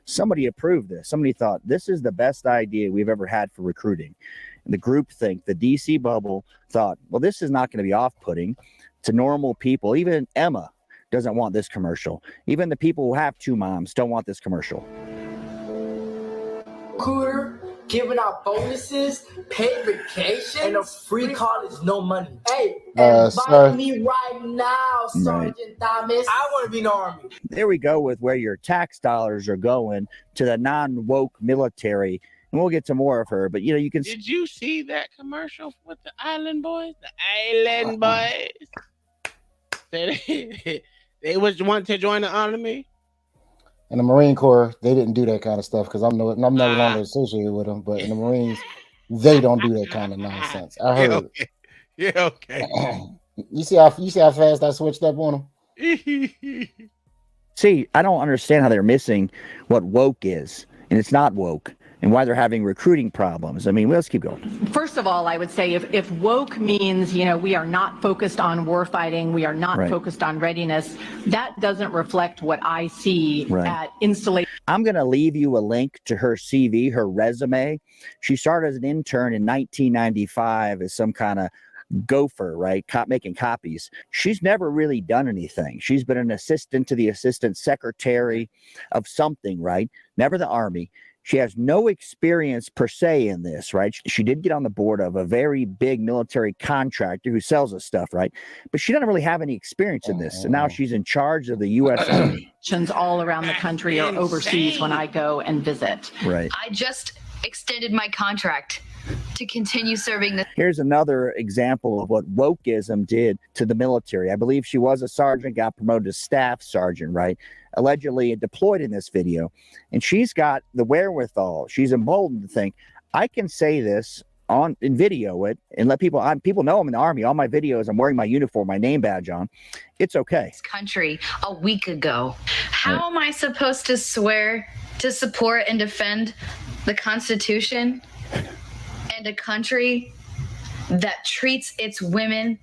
Somebody approved this. Somebody thought this is the best idea we've ever had for recruiting. And the groupthink, the DC bubble, thought, well, this is not going to be off-putting to normal people. Even Emma doesn't want this commercial. Even the people who have two moms don't want this commercial.
Recruiter, giving out bonuses, paid vacation, and a free college, no money. Hey, invite me right now, Sergeant Thomas. I want to be in the Army.
There we go with where your tax dollars are going to the non-woke military. And we'll get to more of her, but you know, you can.
Did you see that commercial with the Island Boys? The Island Boys. They was wanting to join the army.
In the Marine Corps, they didn't do that kind of stuff because I'm no longer associated with them. But in the Marines, they don't do that kind of nonsense. I heard.
Yeah, okay.
You see how fast I switched up on them?
See, I don't understand how they're missing what woke is, and it's not woke, and why they're having recruiting problems. I mean, let's keep going.
First of all, I would say if woke means, you know, we are not focused on war fighting, we are not focused on readiness, that doesn't reflect what I see at installation.
I'm going to leave you a link to her CV, her resume. She started as an intern in 1995 as some kind of gopher, right? Making copies. She's never really done anything. She's been an assistant to the assistant secretary of something, right? Never the Army. She has no experience per se in this, right? She did get on the board of a very big military contractor who sells us stuff, right? But she doesn't really have any experience in this. And now she's in charge of the U.S. Army.
All around the country or overseas when I go and visit.
Right.
I just extended my contract to continue serving the.
Here's another example of what wokeism did to the military. I believe she was a sergeant, got promoted to staff sergeant, right? Allegedly deployed in this video. And she's got the wherewithal. She's emboldened to think, I can say this in video it and let people know I'm in the Army. All my videos, I'm wearing my uniform, my name badge on. It's okay.
Country a week ago. How am I supposed to swear to support and defend the Constitution and a country that treats its women?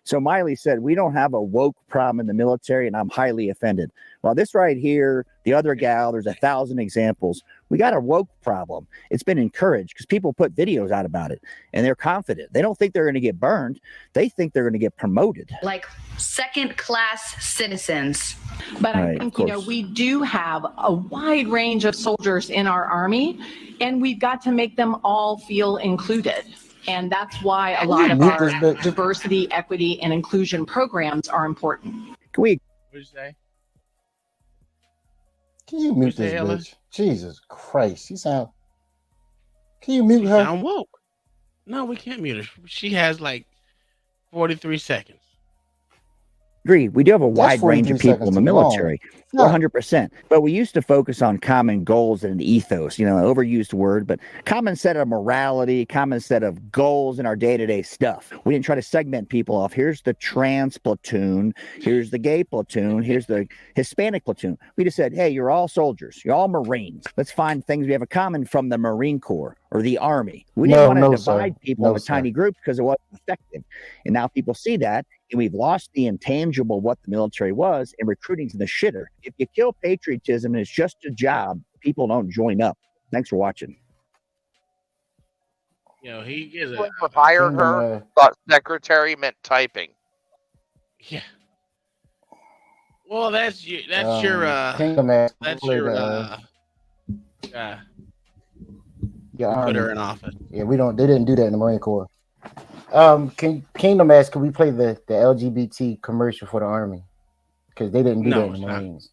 So Miley said, we don't have a woke problem in the military, and I'm highly offended. Well, this right here, the other gal, there's 1,000 examples. We got a woke problem. It's been encouraged because people put videos out about it, and they're confident. They don't think they're going to get burned. They think they're going to get promoted.
Like second-class citizens.
But
Right,
I think,
of
we do have a wide range of soldiers in our Army, and we've got to make them all feel included. And that's why a lot of our diversity, equity, and inclusion programs are important.
Can we?
What'd you say?
Can you mute this bitch? Jesus Christ. Can you mute her?
I'm woke. No, we can't mute her. She has like 43 seconds.
Agree. We do have a wide range of people in the military, 100%. But we used to focus on common goals and ethos, overused word, but common set of morality, common set of goals in our day-to-day stuff. We didn't try to segment people off. Here's the trans platoon. Here's the gay platoon. Here's the Hispanic platoon. We just said, hey, you're all soldiers. You're all Marines. Let's find things we have in common from the Marine Corps or the Army. We didn't want to divide people into tiny groups because it wasn't effective. And now people see that. And we've lost the intangible of what the military was, and recruiting's in the shitter. If you kill patriotism and it's just a job, people don't join up. Thanks for watching.
He gives it.
Whoever hired her thought secretary meant typing.
Yeah. Well, that's your put her in office.
Yeah, they didn't do that in the Marine Corps. Kingdom asked, can we play the LGBT commercial for the Army? Because they didn't do that in the Marines.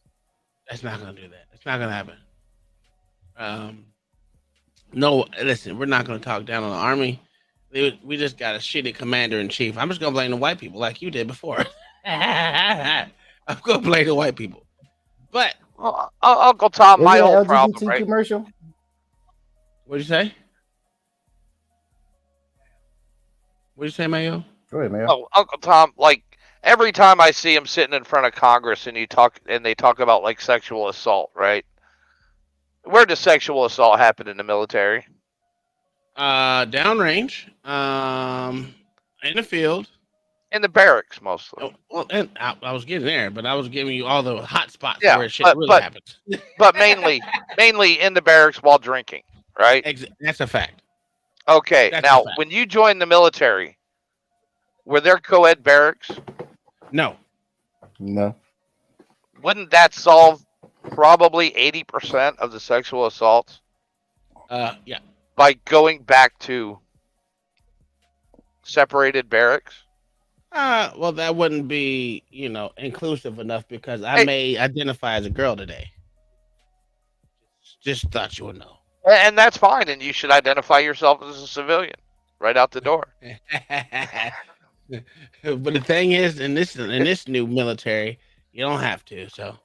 That's not gonna do that. It's not gonna happen. No, listen, we're not gonna talk down on the Army. We just got a shitty commander in chief. I'm just gonna blame the white people like you did before. I'm gonna blame the white people. But
Uncle Tom, my whole problem, right?
Commercial?
What'd you say? What'd you say, Mayo?
Go ahead, Mayo.
Oh, Uncle Tom, like every time I see him sitting in front of Congress and they talk about like sexual assault, right? Where does sexual assault happen in the military?
Downrange, in the field,
in the barracks mostly.
Oh, well, and I was getting there, but I was giving you all the hot spots where shit really happens.
But mainly in the barracks while drinking, right?
That's a fact.
Okay, now when you joined the military, were there co-ed barracks?
No.
Wouldn't that solve probably 80% of the sexual assaults?
Yeah.
By going back to separated barracks?
Well, that wouldn't be, inclusive enough because I may identify as a girl today. Just thought you would know.
And that's fine, and you should identify yourself as a civilian right out the door.
But the thing is, in this new military, you don't have to. So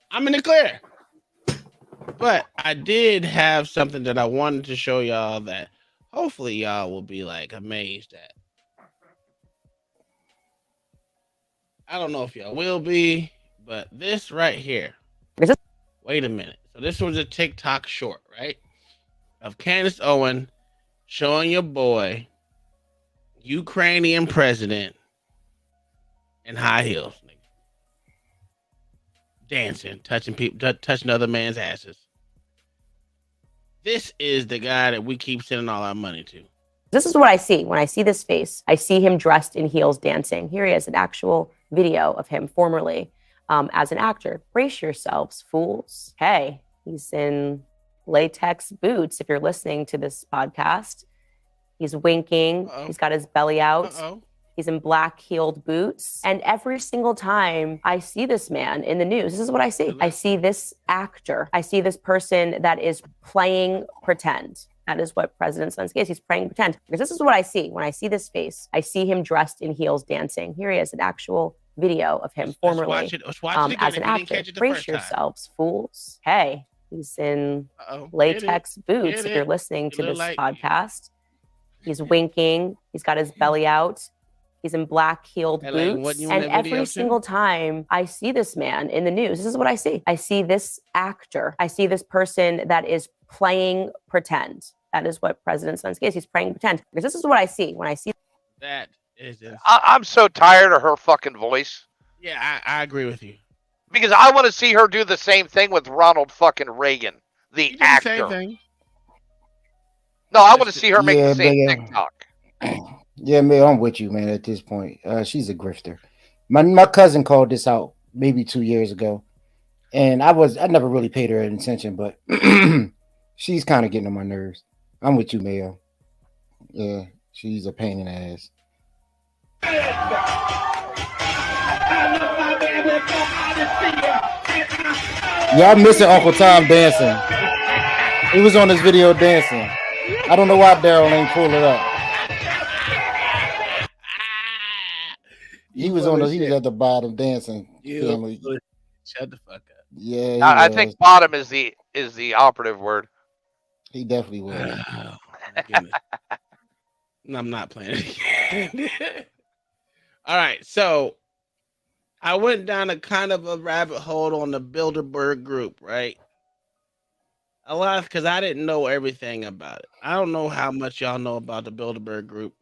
I'm in the clear. But I did have something that I wanted to show y'all that hopefully y'all will be like amazed at. I don't know if y'all will be, but this right here. Wait a minute. So this was a TikTok short, right? Of Candace Owen showing your boy, Ukrainian president, in high heels, dancing, touching people, touching other man's asses. This is the guy that we keep sending all our money to.
This is what I see when I see this face. I see him dressed in heels dancing. Here he is, an actual video of him formerly as an actor. Brace yourselves, fools. Hey, he's in latex boots. If you're listening to this podcast, he's winking. He's got his belly out. He's in black heeled boots. And every single time I see this man in the news, this is what I see. I see this actor. I see this person that is playing pretend. That is what President Zelensky is. He's praying pretend. Because this is what I see. When I see this face, I see him dressed in heels dancing. Here he is, an actual video of him formerly as an actor. Brace yourselves, fools. Hey, he's in latex boots if you're listening to this podcast. He's winking. He's got his belly out. He's in black heeled boots. And every single time I see this man in the news, this is what I see. I see this actor. I see this person that is playing pretend. That is what President Zelensky is. He's playing pretend. Because this is what I see when I see
that. Is
I'm so tired of her fucking voice.
Yeah, I agree with you.
Because I want to see her do the same thing with Ronald fucking Reagan, the actor.
Same thing.
No, I want to see her make the same TikTok.
Yeah, man, I'm with you, man. At this point, she's a grifter. My cousin called this out maybe 2 years ago, and I never really paid her attention, but she's kind of getting on my nerves. I'm with you, Mayo. Yeah, she's a pain in the ass. Y'all missing Uncle Tom dancing. He was on this video dancing. I don't know why Daryl ain't pulled it up. He was at the bottom dancing. Family.
Shut the fuck up.
Yeah,
I think bottom is the operative word.
He definitely was.
Oh, my goodness. I'm not playing it. All right, so I went down a kind of a rabbit hole on the Bilderberg group, right? A lot, because I didn't know everything about it. I don't know how much y'all know about the Bilderberg group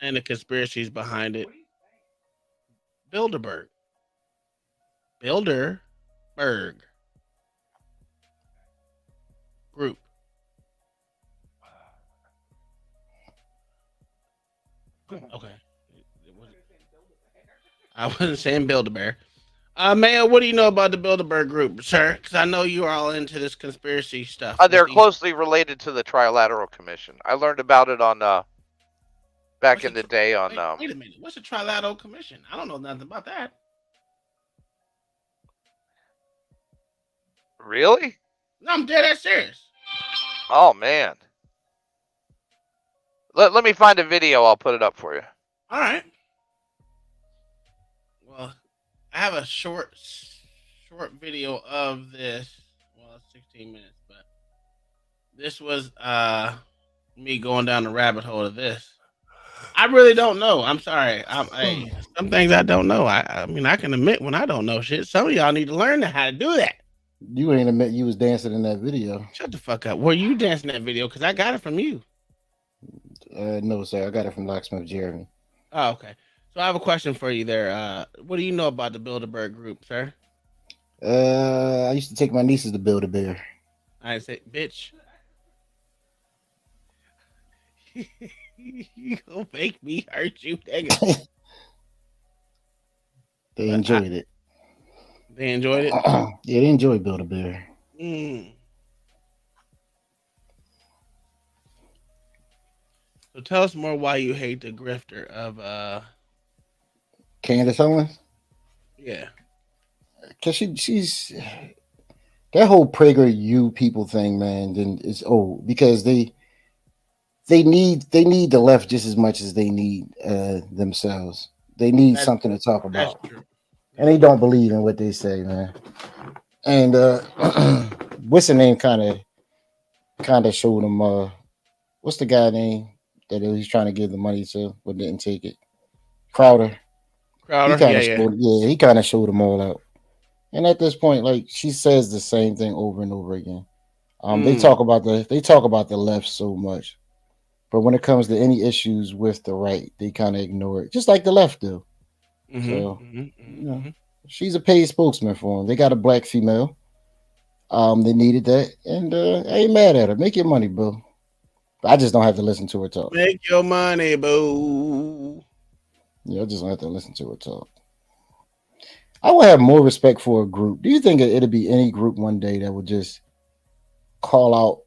and the conspiracies behind it. Bilderberg group. Okay. I wasn't saying Build-A-Bear. Mayo, what do you know about the Bilderberg group, sir? Because I know you are all into this conspiracy stuff.
They're closely related to the Trilateral Commission. I learned about it on back in the day on.
Wait a minute. What's the Trilateral Commission? I don't know nothing about that.
Really?
No, I'm dead ass serious.
Oh man. Let me find a video. I'll put it up for you.
All right. Well, I have a short video of this. Well, it's 16 minutes, but this was me going down the rabbit hole of this. I really don't know. I'm sorry. Some things I don't know. I mean, I can admit when I don't know shit. Some of y'all need to learn how to do that.
You ain't admit you was dancing in that video.
Shut the fuck up. Were you dancing in that video? Because I got it from you.
No, sir. I got it from Locksmith Jeremy.
Oh, okay. So I have a question for you there. What do you know about the Bilderberg group, sir?
I used to take my nieces to Build-A-Bear.
I say, bitch. You gonna make me hurt you, nigga.
They enjoyed it.
They enjoyed it?
Yeah, they enjoyed Build-A-Bear.
So tell us more why you hate the grifter of
Candace Owens?
Yeah.
Cause she's that whole PragerU people thing, man, then it's old because they need the left just as much as they need themselves. They need something to talk about. And they don't believe in what they say, man. And what's the name kind of showed them what's the guy name that he's trying to give the money to but didn't take it? Crowder. He kind of showed them all out. And at this point, like she says the same thing over and over again. They talk about the left so much. But when it comes to any issues with the right, they kind of ignore it, just like the left do. So, you know, she's a paid spokesman for them. They got a black female. They needed that, and I ain't mad at her. Make your money, boo. I just don't have to listen to her talk.
Make your money, boo.
Yeah, I just don't have to listen to her talk. I would have more respect for a group. Do you think it'll be any group one day that would just call out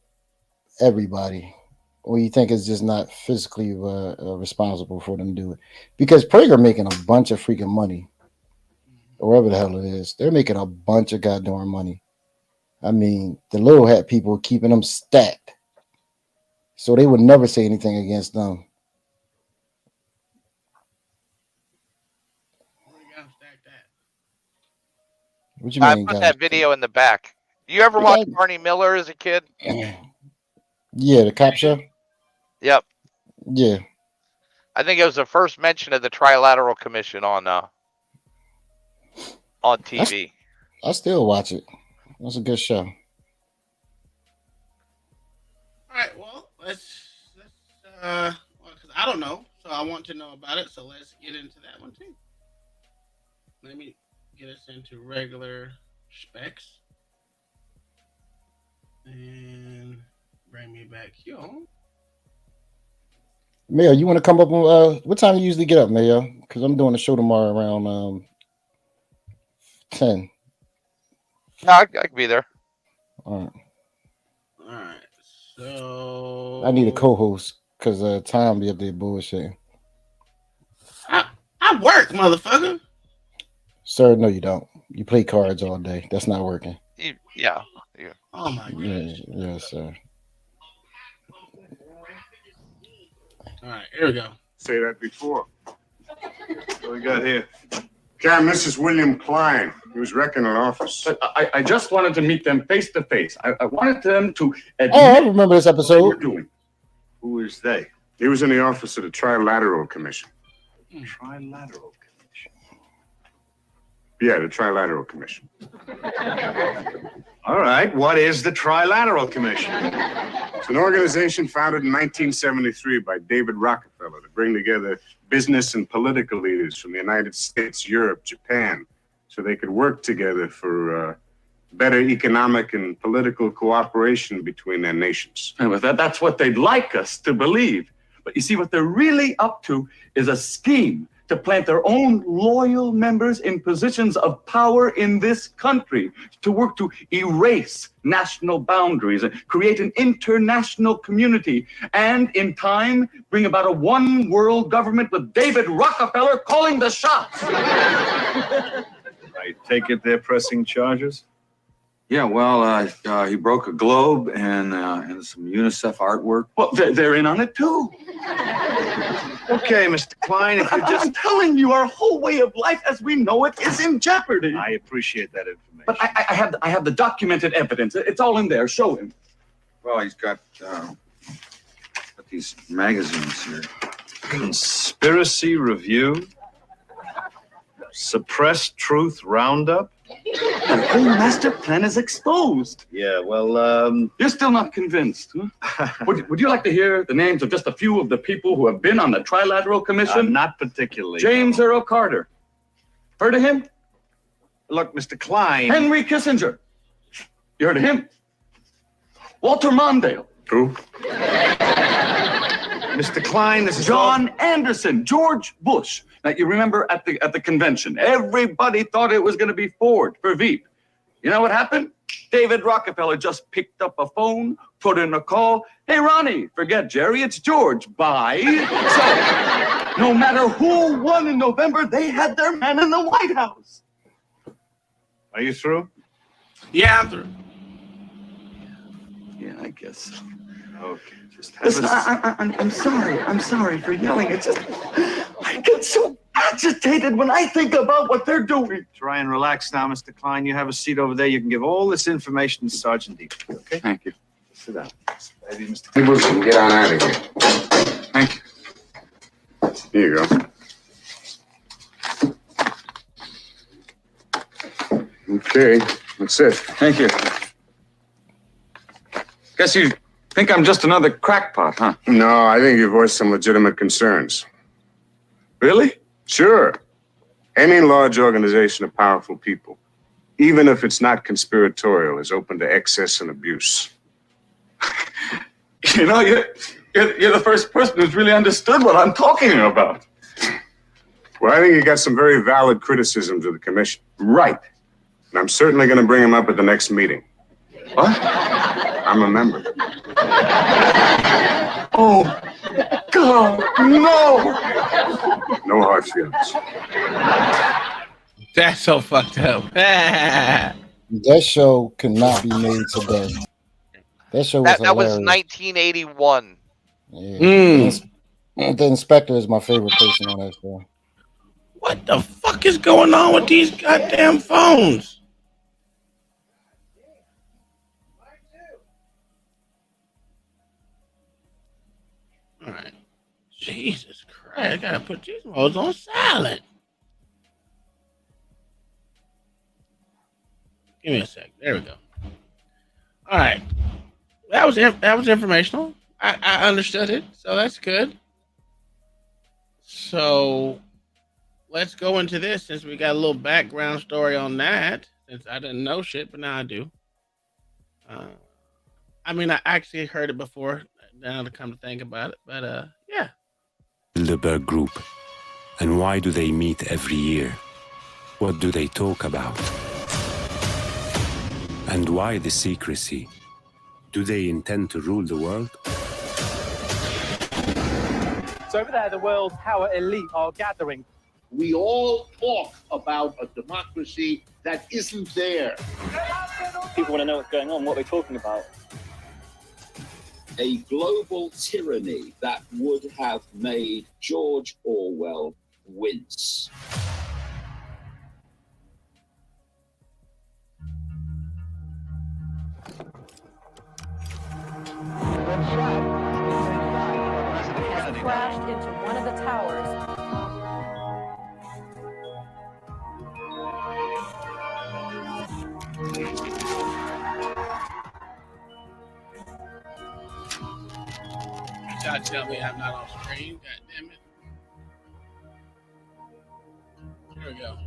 everybody? Or you think it's just not physically responsible for them to do it? Because Prager making a bunch of freaking money, or whatever the hell it is. They're making a bunch of goddamn money. I mean, the little hat people keeping them stacked. So they would never say anything against them. What you
I
mean,
put
guys?
that video in the back. You ever watch Barney Miller as a kid?
Yeah, the cop show.
Yep.
Yeah.
I think it was the first mention of the Trilateral Commission on TV.
I still watch it. That's a good show.
All right, well, let's because I don't know, so I want to know about it. So let's get into that one too. Let me get us into regular specs and bring me back here.
Mayo, you want to come up? What time you usually get up, Mayo? Because I'm doing a show tomorrow around 10.
No, I can be there.
All right.
All right. So
I need a co-host because Tom be up there bullshitting.
I work, motherfucker.
Sir, no, you don't. You play cards all day. That's not working.
Yeah.
Oh my goodness.
Yes, sir.
All right, here we go.
Say that before. What we got here? Cam, this is William Klein. He was wrecking an office.
But I just wanted to meet them face to face. I wanted them to admit
Oh, I remember this episode.
what they were doing.
Who is they? He was in the office of the Trilateral Commission.
Trilateral.
Yeah, the Trilateral Commission.
All right, what is the Trilateral Commission?
It's an organization founded in 1973 by David Rockefeller to bring together business and political leaders from the United States, Europe, Japan, so they could work together for better economic and political cooperation between their nations.
And with that's what they'd like us to believe. But you see, what they're really up to is a scheme to plant their own loyal members in positions of power in this country, to work to erase national boundaries and create an international community, and in time bring about a one world government with David Rockefeller calling the shots.
I take it they're pressing charges? Yeah, well, he broke a globe and some UNICEF artwork.
Well, they're in on it too.
Okay, Mr. Klein, if you're just...
I'm telling you, our whole way of life as we know it is in jeopardy.
I appreciate that information.
But I have the documented evidence. It's all in there. Show him.
Well, he's got these magazines here. Conspiracy Review, Suppressed Truth Roundup.
The whole master plan is exposed.
Yeah, well,
You're still not convinced, huh? Would you like to hear the names of just a few of the people who have been on the Trilateral Commission?
Not particularly.
James Earl Carter. Heard of him?
Look, Mr. Klein.
Henry Kissinger. You heard of him? Walter Mondale.
Who?
Mr. Klein, this is
John Anderson, George Bush. Now, you remember at the convention, everybody thought it was going to be Ford for Veep. You know what happened? David Rockefeller just picked up a phone, put in a call. Hey, Ronnie, forget Jerry, it's George. Bye. So, no matter who won in November, they had their man in the White House.
Are you through?
Yeah, I'm through.
Yeah, I guess so.
Okay, just have
Listen,
a...
I'm sorry. I'm sorry for yelling. It's just, I get so agitated when I think about what they're doing.
Try and relax now, Mr. Klein. You have a seat over there. You can give all this information to Sergeant Deep. Okay?
Thank you.
Sit down. Maybe Mr.
Hey, Wilson, get on out of here.
Thank you.
Here you go. Okay, that's it.
Thank you. Guess you think I'm just another crackpot, huh?
No, I think you voiced some legitimate concerns.
Really?
Sure. Any large organization of powerful people, even if it's not conspiratorial, is open to excess and abuse.
You know, you're the first person who's really understood what I'm talking about.
Well, I think you got some very valid criticisms of the commission.
Right.
And I'm certainly going to bring them up at the next meeting.
What?
I'm a member.
Oh, God, no!
No hard feelings.
That's so fucked up.
That show could not be made today. That show was
That was
hilarious.
1981.
Yeah. The inspector is my favorite person on that show.
What the fuck is going on with these goddamn phones? All right. Jesus Christ, I gotta put these modes on silent. Give me a sec. There we go. All right. That was informational. I understood it, so that's good. So let's go into this since we got a little background story on that. Since I didn't know shit, but now I do. I mean, I actually heard it before. Now to come to think about it, but yeah.
Bilderberg Group, and why do they meet every year? What do they talk about? And why the secrecy? Do they intend to rule the world?
So over there, the world's power elite are gathering.
We all talk about a democracy that isn't there.
People want to know what's going on, what we're talking about.
A global tyranny that would have made George Orwell wince.
Crashed into one of the towers.
You gotta tell me I'm not on screen. God damn it. Here we go.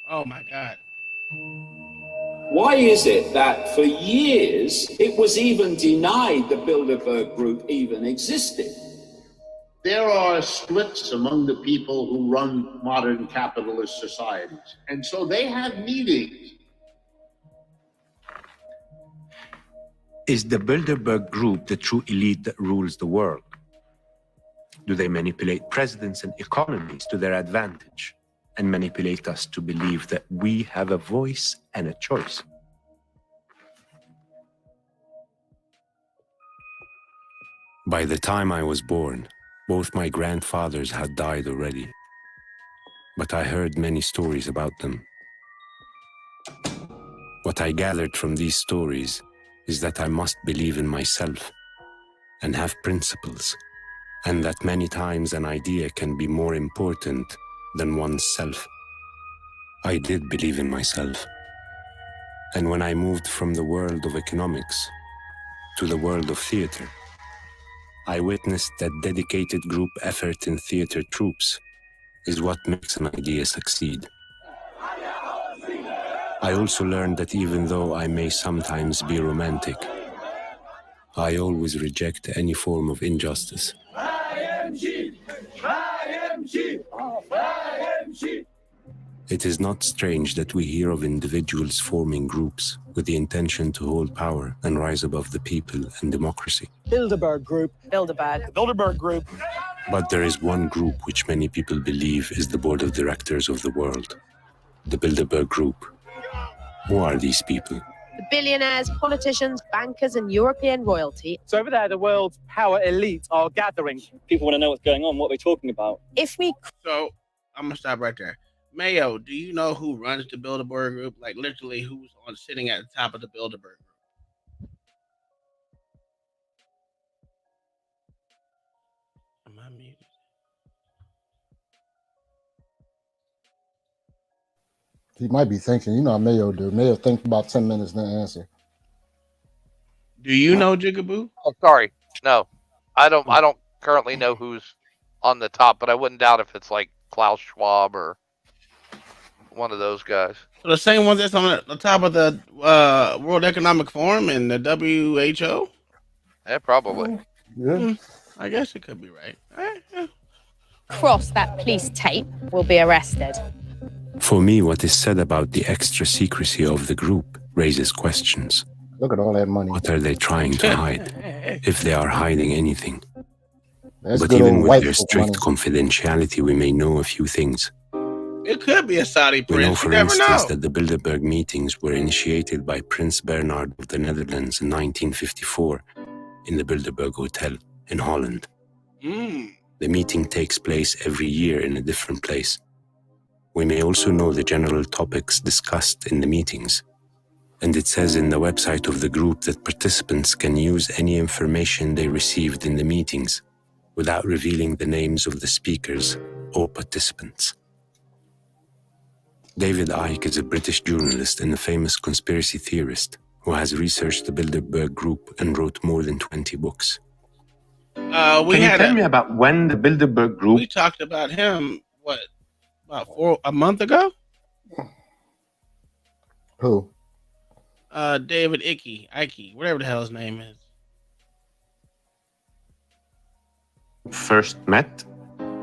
Oh my God.
Why is it that for years it was even denied the Bilderberg Group even existed? There are splits among the people who run modern capitalist societies, and so they have meetings.
Is the Bilderberg Group the true elite that rules the world? Do they manipulate presidents and economies to their advantage and manipulate us to believe that we have a voice and a choice? By the time I was born, both my grandfathers had died already, but I heard many stories about them. What I gathered from these stories is that I must believe in myself and have principles, and that many times an idea can be more important than one's self. I did believe in myself. And when I moved from the world of economics to the world of theater, I witnessed that dedicated group effort in theater troupes is what makes an idea succeed. I also learned that even though I may sometimes be romantic, I always reject any form of injustice. It is not strange that we hear of individuals forming groups with the intention to hold power and rise above the people and democracy.
Bilderberg Group.
Bilderberg.
Bilderberg Group.
But there is one group which many people believe is the board of directors of the world, the Bilderberg Group. Who are these people?
The billionaires, politicians, bankers, and European royalty.
So over there, the world's power elite are gathering. People want to know what's going on, what we're talking about.
So I'm gonna stop right there. Mayo, do you know who runs the Bilderberg Group? Like literally, who's sitting at the top of the Bilderberg Group? Am I muted?
He might be thinking, you know how Mayo do. Mayo think about 10 minutes then answer.
Do you know Jigaboo?
Oh, sorry. No. I don't currently know who's on the top, but I wouldn't doubt if it's like Klaus Schwab or one of those guys.
So the same one that's on the top of the World Economic Forum and the WHO?
Yeah, probably.
Yeah.
I guess it could be right.
Cross that police tape will be arrested.
For me, what is said about the extra secrecy of the group raises questions.
Look at all that money.
What are they trying to hide, if they are hiding anything?
That's
But
good
even
old
with
white
their
folk
strict
money.
confidentiality, we may know a few things.
It could be a Saudi
We know,
prince. You
for
never
instance,
know.
that the Bilderberg meetings were initiated by Prince Bernhard of the Netherlands in 1954 in the Bilderberg Hotel in Holland. The meeting takes place every year in a different place. We may also know the general topics discussed in the meetings. And it says in the website of the group that participants can use any information they received in the meetings without revealing the names of the speakers or participants. David Icke is a British journalist and a famous conspiracy theorist who has researched the Bilderberg Group and wrote more than 20 books.
Can
you tell me about when the Bilderberg Group...
We talked about him, about a month ago?
Who?
David Icke, whatever the hell his name is.
First met?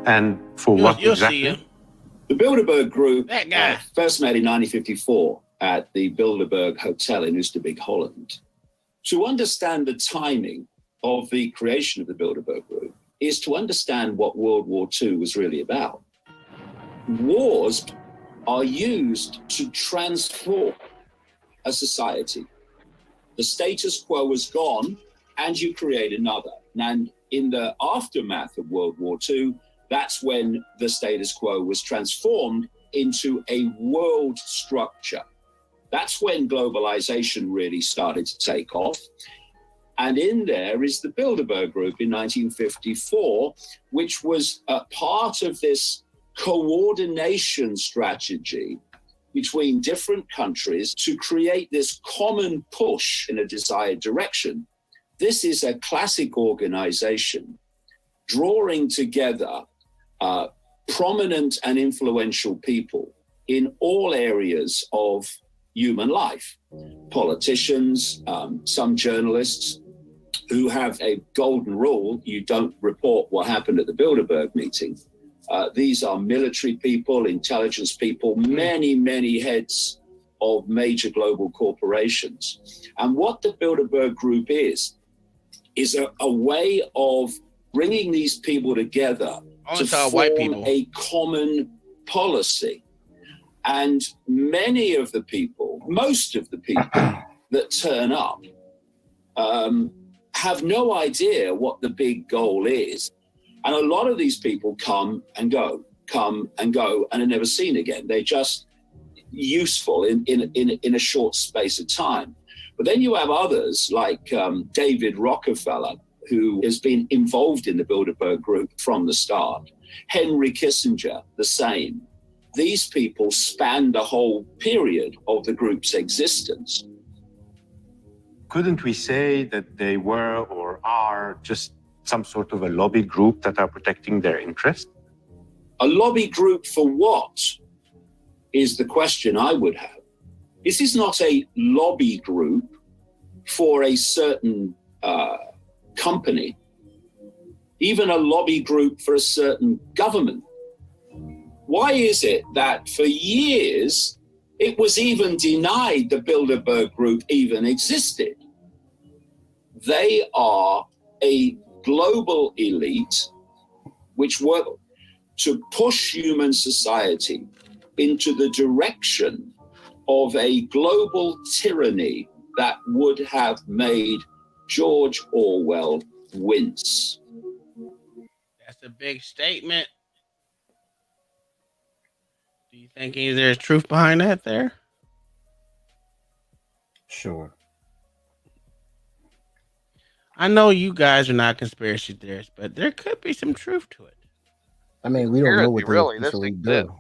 And for
You'll see him.
The Bilderberg Group
That guy.
first met in 1954 at the Bilderberg Hotel in Oosterbeek, Holland. To understand the timing of the creation of the Bilderberg Group is to understand what World War II was really about. Wars are used to transform a society. The status quo is gone and you create another. And in the aftermath of World War II, that's when the status quo was transformed into a world structure. That's when globalization really started to take off. And in there is the Bilderberg Group in 1954, which was a part of this coordination strategy between different countries to create this common push in a desired direction. This is a classic organization drawing together prominent and influential people in all areas of human life. Politicians, some journalists who have a golden rule: you don't report what happened at the Bilderberg meeting. These are military people, intelligence people, many, many heads of major global corporations. And what the Bilderberg Group is a way of bringing these people together to form a common policy. And many of the people, most of the people that turn up have no idea what the big goal is. And a lot of these people come and go, and are never seen again. They're just useful in a short space of time. But then you have others like David Rockefeller, who has been involved in the Bilderberg Group from the start. Henry Kissinger, the same. These people span the whole period of the group's existence.
Couldn't we say that they were or are just some sort of a lobby group that are protecting their interest?
A lobby group for what is the question I would have. This is not a lobby group for a certain company, even a lobby group for a certain government. Why is it that for years it was even denied the Bilderberg Group even existed? They are a global elite which work to push human society into the direction of a global tyranny that would have made George Orwell wince.
That's a big statement. Do you think there's truth behind that there?
Sure.
I know you guys are not conspiracy theorists, but there could be some truth to it.
I mean, we don't know what they officially do.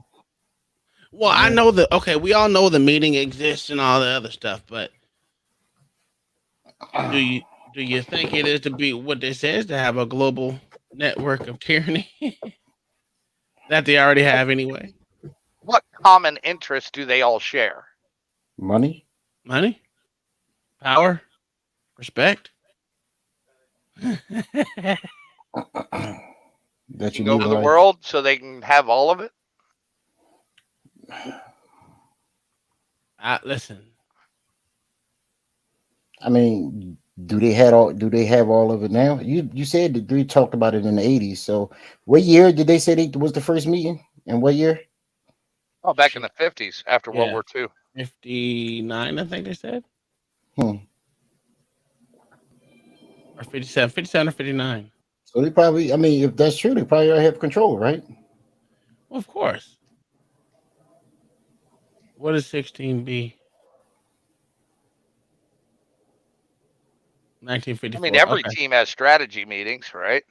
Well, I know we all know the meeting exists and all the other stuff, but do you think it is to be what this says, to have a global network of tyranny that they already have anyway?
What common interests do they all share?
Money?
Power? Respect?
That you
Go
need
over the
like,
world so they can have all of it?
Listen.
I mean, do they have all of it now? You said that they talked about it in the 80s. So what year did they say was the first meeting? And what year?
Oh, back in the 50s after World War II.
59, I think they said.
Or
57 or 59.
So they probably, I mean, if that's true, they probably already have control, right?
Well, of course. What is 16B? 1954.
I mean, every
okay.
team has strategy meetings, right?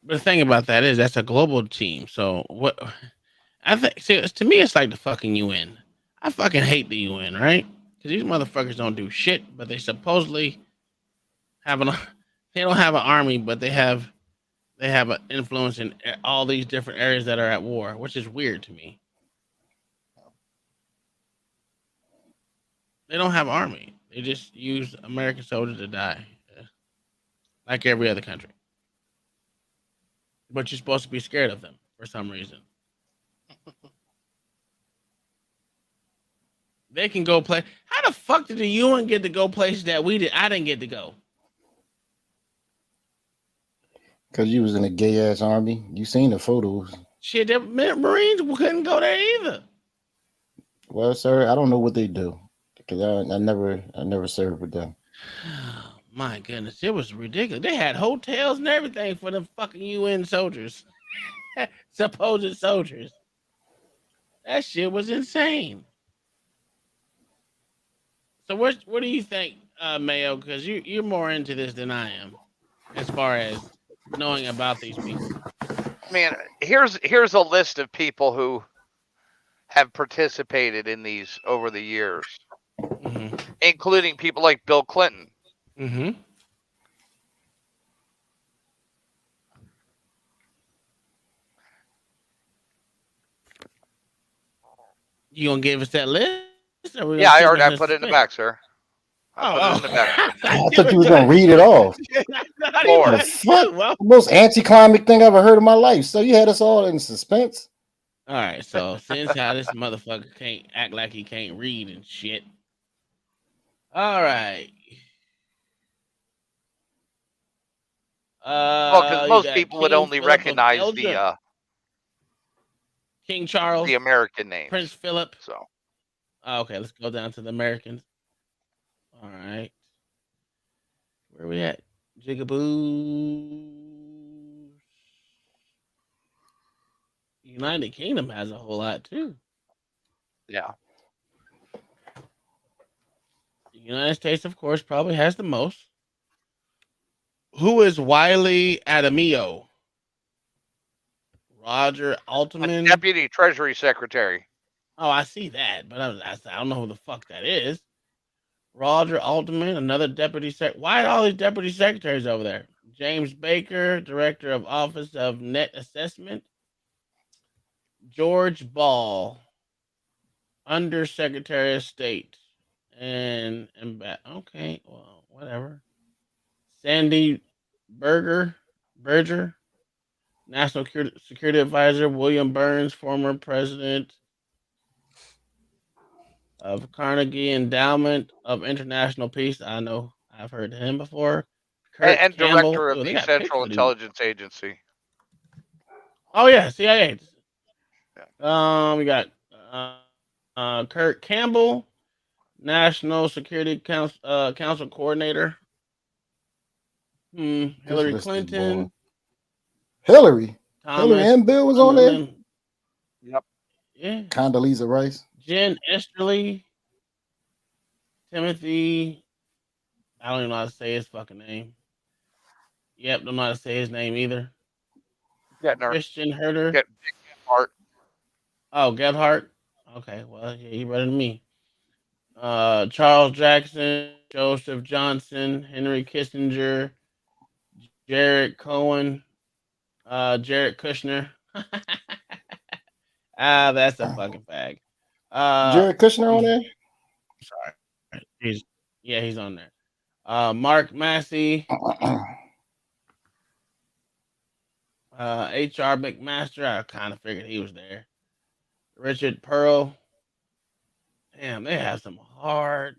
But the thing about that is that's a global team. So what I think, see, to me, it's like the fucking UN. I fucking hate the UN, right? Because these motherfuckers don't do shit, but they supposedly have an. They don't have an army, but they have an influence in all these different areas that are at war, which is weird to me. They don't have army. They just use American soldiers to die, like every other country. But you're supposed to be scared of them for some reason. They can go play. How the fuck did the UN get to go places that we did? I didn't get to go.
Because you was in a gay ass army. You seen the photos.
Shit, the Marines couldn't go there either.
Well, sir, I don't know what they do because I never served with them.
My goodness, it was ridiculous. They had hotels and everything for the fucking UN soldiers, supposed soldiers. That shit was insane. So what do you think, Mayo? Because you're more into this than I am, as far as knowing about these people.
Man, here's a list of people who have participated in these over the years, including people like Bill Clinton.
Mm-hmm. You gonna give us that list?
Yeah, I put it in the back, sir.
I thought you were gonna read it off.
Lord.
The fuck? Most anticlimactic thing I've ever heard in my life. So you had us all in suspense.
All right, so since how this motherfucker can't act like he can't read and shit. All right.
Well, because most people would only recognize the
King Charles,
the American names,
Prince Philip.
So,
okay, let's go down to the Americans. All right, where we at? Jigaboo. United Kingdom has a whole lot too.
Yeah.
The United States, of course, probably has the most. Who is Wiley Adamio? Roger Altman,
Deputy Treasury Secretary.
Oh, I see that, but I don't know who the fuck that is. Roger Altman, another deputy sec. Why are all these deputy secretaries over there? James Baker, director of Office of Net Assessment. George Ball, Undersecretary of State, and okay, well, whatever. Sandy Berger, National Security Advisor. William Burns, former president of Carnegie Endowment of International Peace. I know I've heard of him before.
And director of the Central Intelligence Agency.
Oh yeah, CIA. We got Kurt Campbell, National Security Council Coordinator. Hillary Clinton.
Hillary
Thomas
and Bill was on there.
Yep.
Yeah.
Condoleezza Rice.
Jen Esterly. Timothy. I don't even know how to say his fucking name. Yep, don't know how to say his name either. Christian Herter.
Gebhardt.
Oh, Gebhardt. Okay, well, yeah, he better than me. Charles Jackson, Joseph Johnson, Henry Kissinger, Jared Cohen, Jared Kushner. That's a fucking fag.
Jared Kushner on there?
Sorry. He's on there. Mark Massey. H.R. McMaster. I kind of figured he was there. Richard Pearl. Damn, they have some hard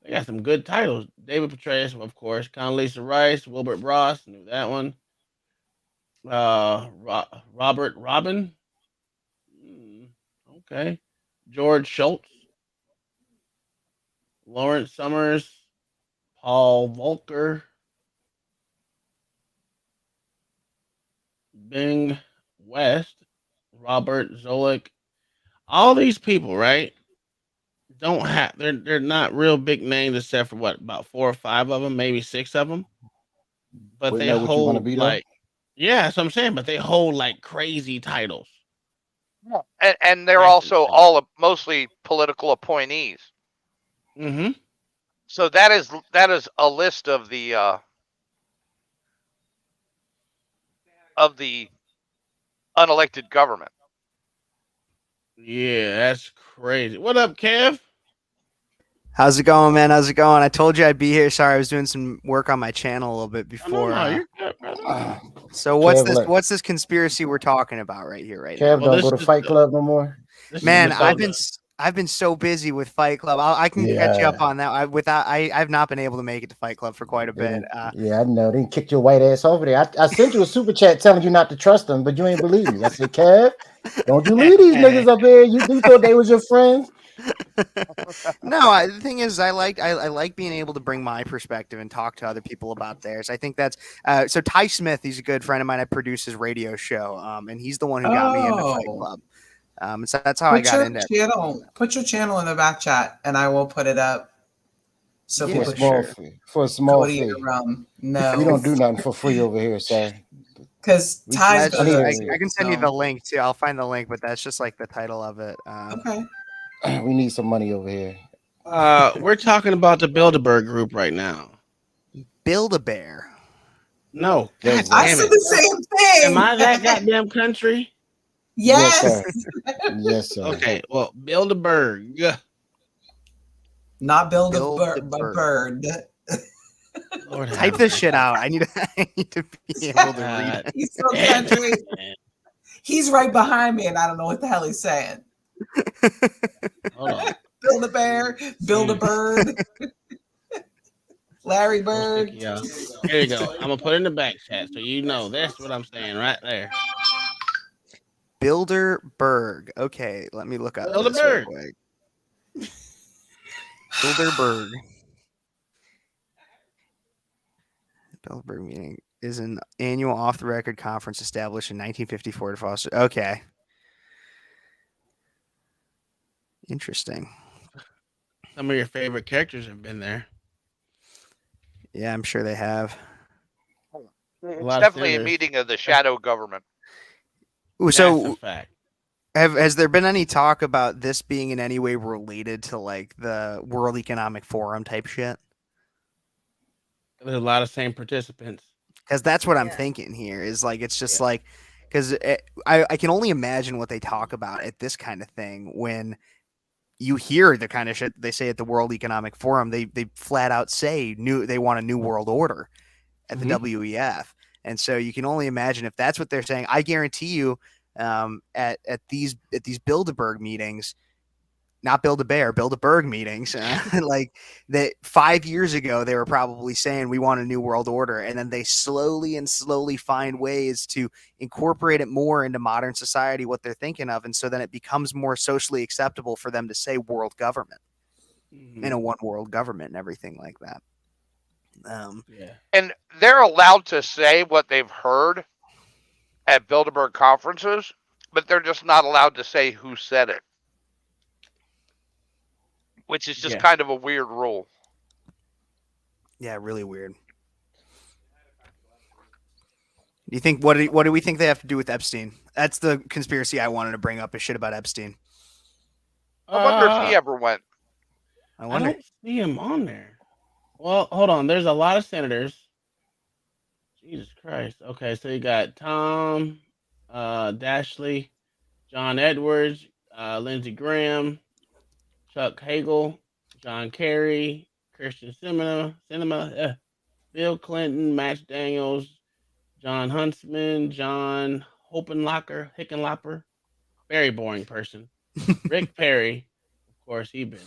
They got some good titles. David Petraeus, of course. Condoleezza Rice, Wilbert Ross, knew that one. Robert Robin. Okay. George Schultz. Lawrence Summers. Paul Volcker. Bing West. Robert Zolik. All these people, right? Don't have they're not real big names except for what, about 4 or 5 of them, maybe 6 of them. But
Wouldn't
they
that what you want to
hold
be though?
like, yeah, that's what I'm saying. But they hold like crazy titles.
And they're also all mostly political appointees.
Mm-hmm.
So that is a list of the unelected government.
Yeah, that's crazy. What up, Kev?
How's it going, man? How's it going? I told you I'd be here. Sorry, I was doing some work on my channel a little bit before.
No, you're good, brother.
So what's
Kev,
this?
look.
What's this conspiracy we're talking about right here, right
Kev,
now?
don't go to Fight Club no more.
Man, I've been so busy with Fight Club. I can catch you up
Yeah.
on that. I've not been able to make it to Fight Club for quite a bit.
Yeah, I know. They kicked your white ass over there. I sent you a super chat telling you not to trust them, but you ain't believe me. I said, Kev, don't you leave these niggas up here. You thought they was your friends?
No, the thing is, I like being able to bring my perspective and talk to other people about theirs. I think that's so. Ty Smith, he's a good friend of mine. I produce his radio show, and he's the one who got me into Fight Club. So that's how I got into it.
Put your channel in the back chat, and I will put it up. So
For
people
a small fee. For a small
Cody
fee.
No,
we don't do nothing for free over here, sir.
Because Ty's
I can send you the link too. I'll find the link, but that's just like the title of it.
Okay.
We need some money over here.
We're talking about the Bilderberg group right now.
Build-A-Bear.
No, God
I
damn
said
it.
the same thing.
Am I that goddamn country?
Yes.
Yes, sir. Yes, sir.
Okay, well, Bilderberg.
Not build a bird.
Lord
Type this shit out. I need to be able to read it.
He's so country. He's right behind me, and I don't know what the hell he's saying.
Hold on.
Build a bear, build a bird. Larry Bird.
Yeah. Here you go. I'm gonna put it in the back chat so you know that's what I'm saying right there.
Bilderberg. Okay, let me look up this
Bilderberg.
real quick. Bilderberg. Bilderberg meeting is an annual off-the-record conference established in 1954 to foster. Okay. Interesting.
Some of your favorite characters have been there.
Yeah, I'm sure they have.
It's definitely a meeting of the shadow government.
Ooh, so
That's a fact.
has there been any talk about this being in any way related to like the World Economic Forum type shit?
There's a lot of same participants.
Because that's what I'm thinking here is like, it's just like, because I can only imagine what they talk about at this kind of thing when you hear the kind of shit they say at the World Economic Forum. They flat out say they want a new world order at the WEF. And so you can only imagine if that's what they're saying. I guarantee you at these Bilderberg meetings, not Build-A-Bear, Bilderberg meetings, like that 5 years ago, they were probably saying we want a new world order. And then they slowly find ways to incorporate it more into modern society, what they're thinking of. And so then it becomes more socially acceptable for them to say world government and a one world government and everything like that.
And they're allowed to say what they've heard at Bilderberg conferences, but they're just not allowed to say who said it. Which is just kind of a weird rule.
Yeah, really weird. Do you think what do we think they have to do with Epstein? That's the conspiracy I wanted to bring up, is shit about Epstein.
I wonder if he ever went.
I don't see him on there. Well, hold on. There's a lot of senators. Jesus Christ. Okay, so you got Tom Dashley, John Edwards, Lindsey Graham, Chuck Hagel, John Kerry, Christian Sinema, Bill Clinton, Matt Daniels, John Huntsman, John Hickenlooper, very boring person. Rick Perry, of course, he been there.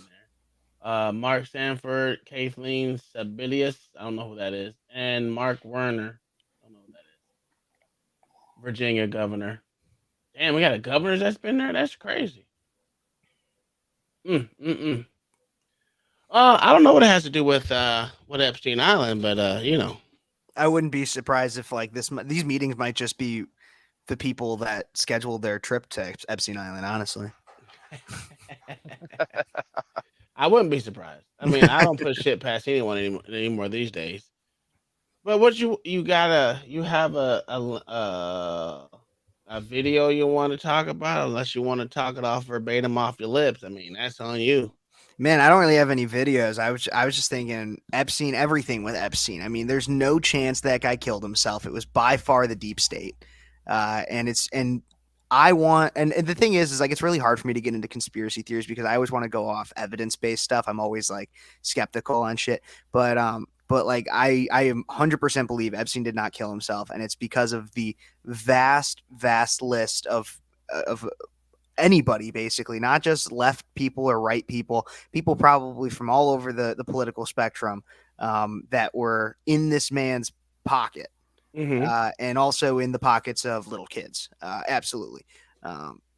Mark Sanford, Kathleen Sebelius, I don't know who that is, and Mark Werner, I don't know who that is, Virginia governor. Damn, we got a governor that's been there? That's crazy. I don't know what it has to do with Epstein Island, but you know.
I wouldn't be surprised if like these meetings might just be the people that scheduled their trip to Epstein Island, honestly.
I wouldn't be surprised. I mean, I don't put shit past anyone anymore these days. But what you have a video you want to talk about, unless you want to talk it off verbatim off your lips. I mean, that's on you.
Man, I don't really have any videos. I was just thinking Epstein, everything with Epstein. I mean, there's no chance that guy killed himself. It was by far the deep state. And I want, and the thing is like, it's really hard for me to get into conspiracy theories because I always want to go off evidence-based stuff. I'm always like skeptical on shit, but like I am 100% believe Epstein did not kill himself. And it's because of the vast list of anybody, basically, not just left people or right people probably from all over the political spectrum that were in this man's pocket. And also in the pockets of little kids. Absolutely.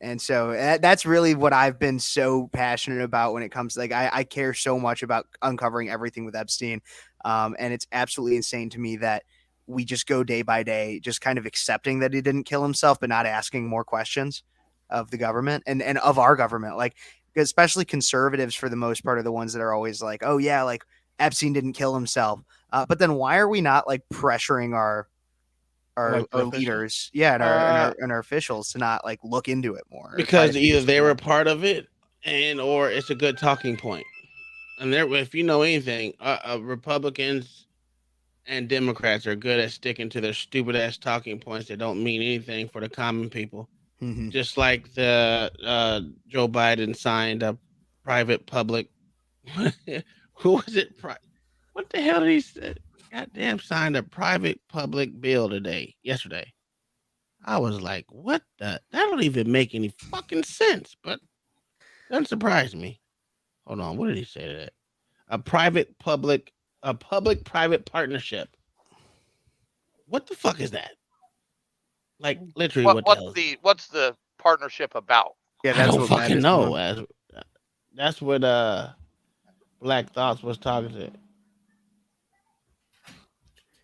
And so that's really what I've been so passionate about when it comes to, like, I care so much about uncovering everything with Epstein. And it's absolutely insane to me that we just go day by day, just kind of accepting that he didn't kill himself, but not asking more questions of the government and of our government. Like, especially conservatives for the most part are the ones that are always like, oh yeah, like Epstein didn't kill himself. But then why are we not like pressuring our leaders, and our officials to not like look into it more?
Because either they were part of it or it's a good talking point. And if you know anything, Republicans and Democrats are good at sticking to their stupid ass talking points that don't mean anything for the common people. Just like the Joe Biden signed a private public. Who was it? What the hell did he say? Goddamn, signed a private public bill yesterday. I was like, what the? That don't even make any fucking sense, but doesn't surprise me. Hold on, what did he say to that? A public-private partnership. What the fuck is that? Like, literally,
what's the partnership about?
Yeah,
I don't fucking know. That's what Black Thoughts was talking to.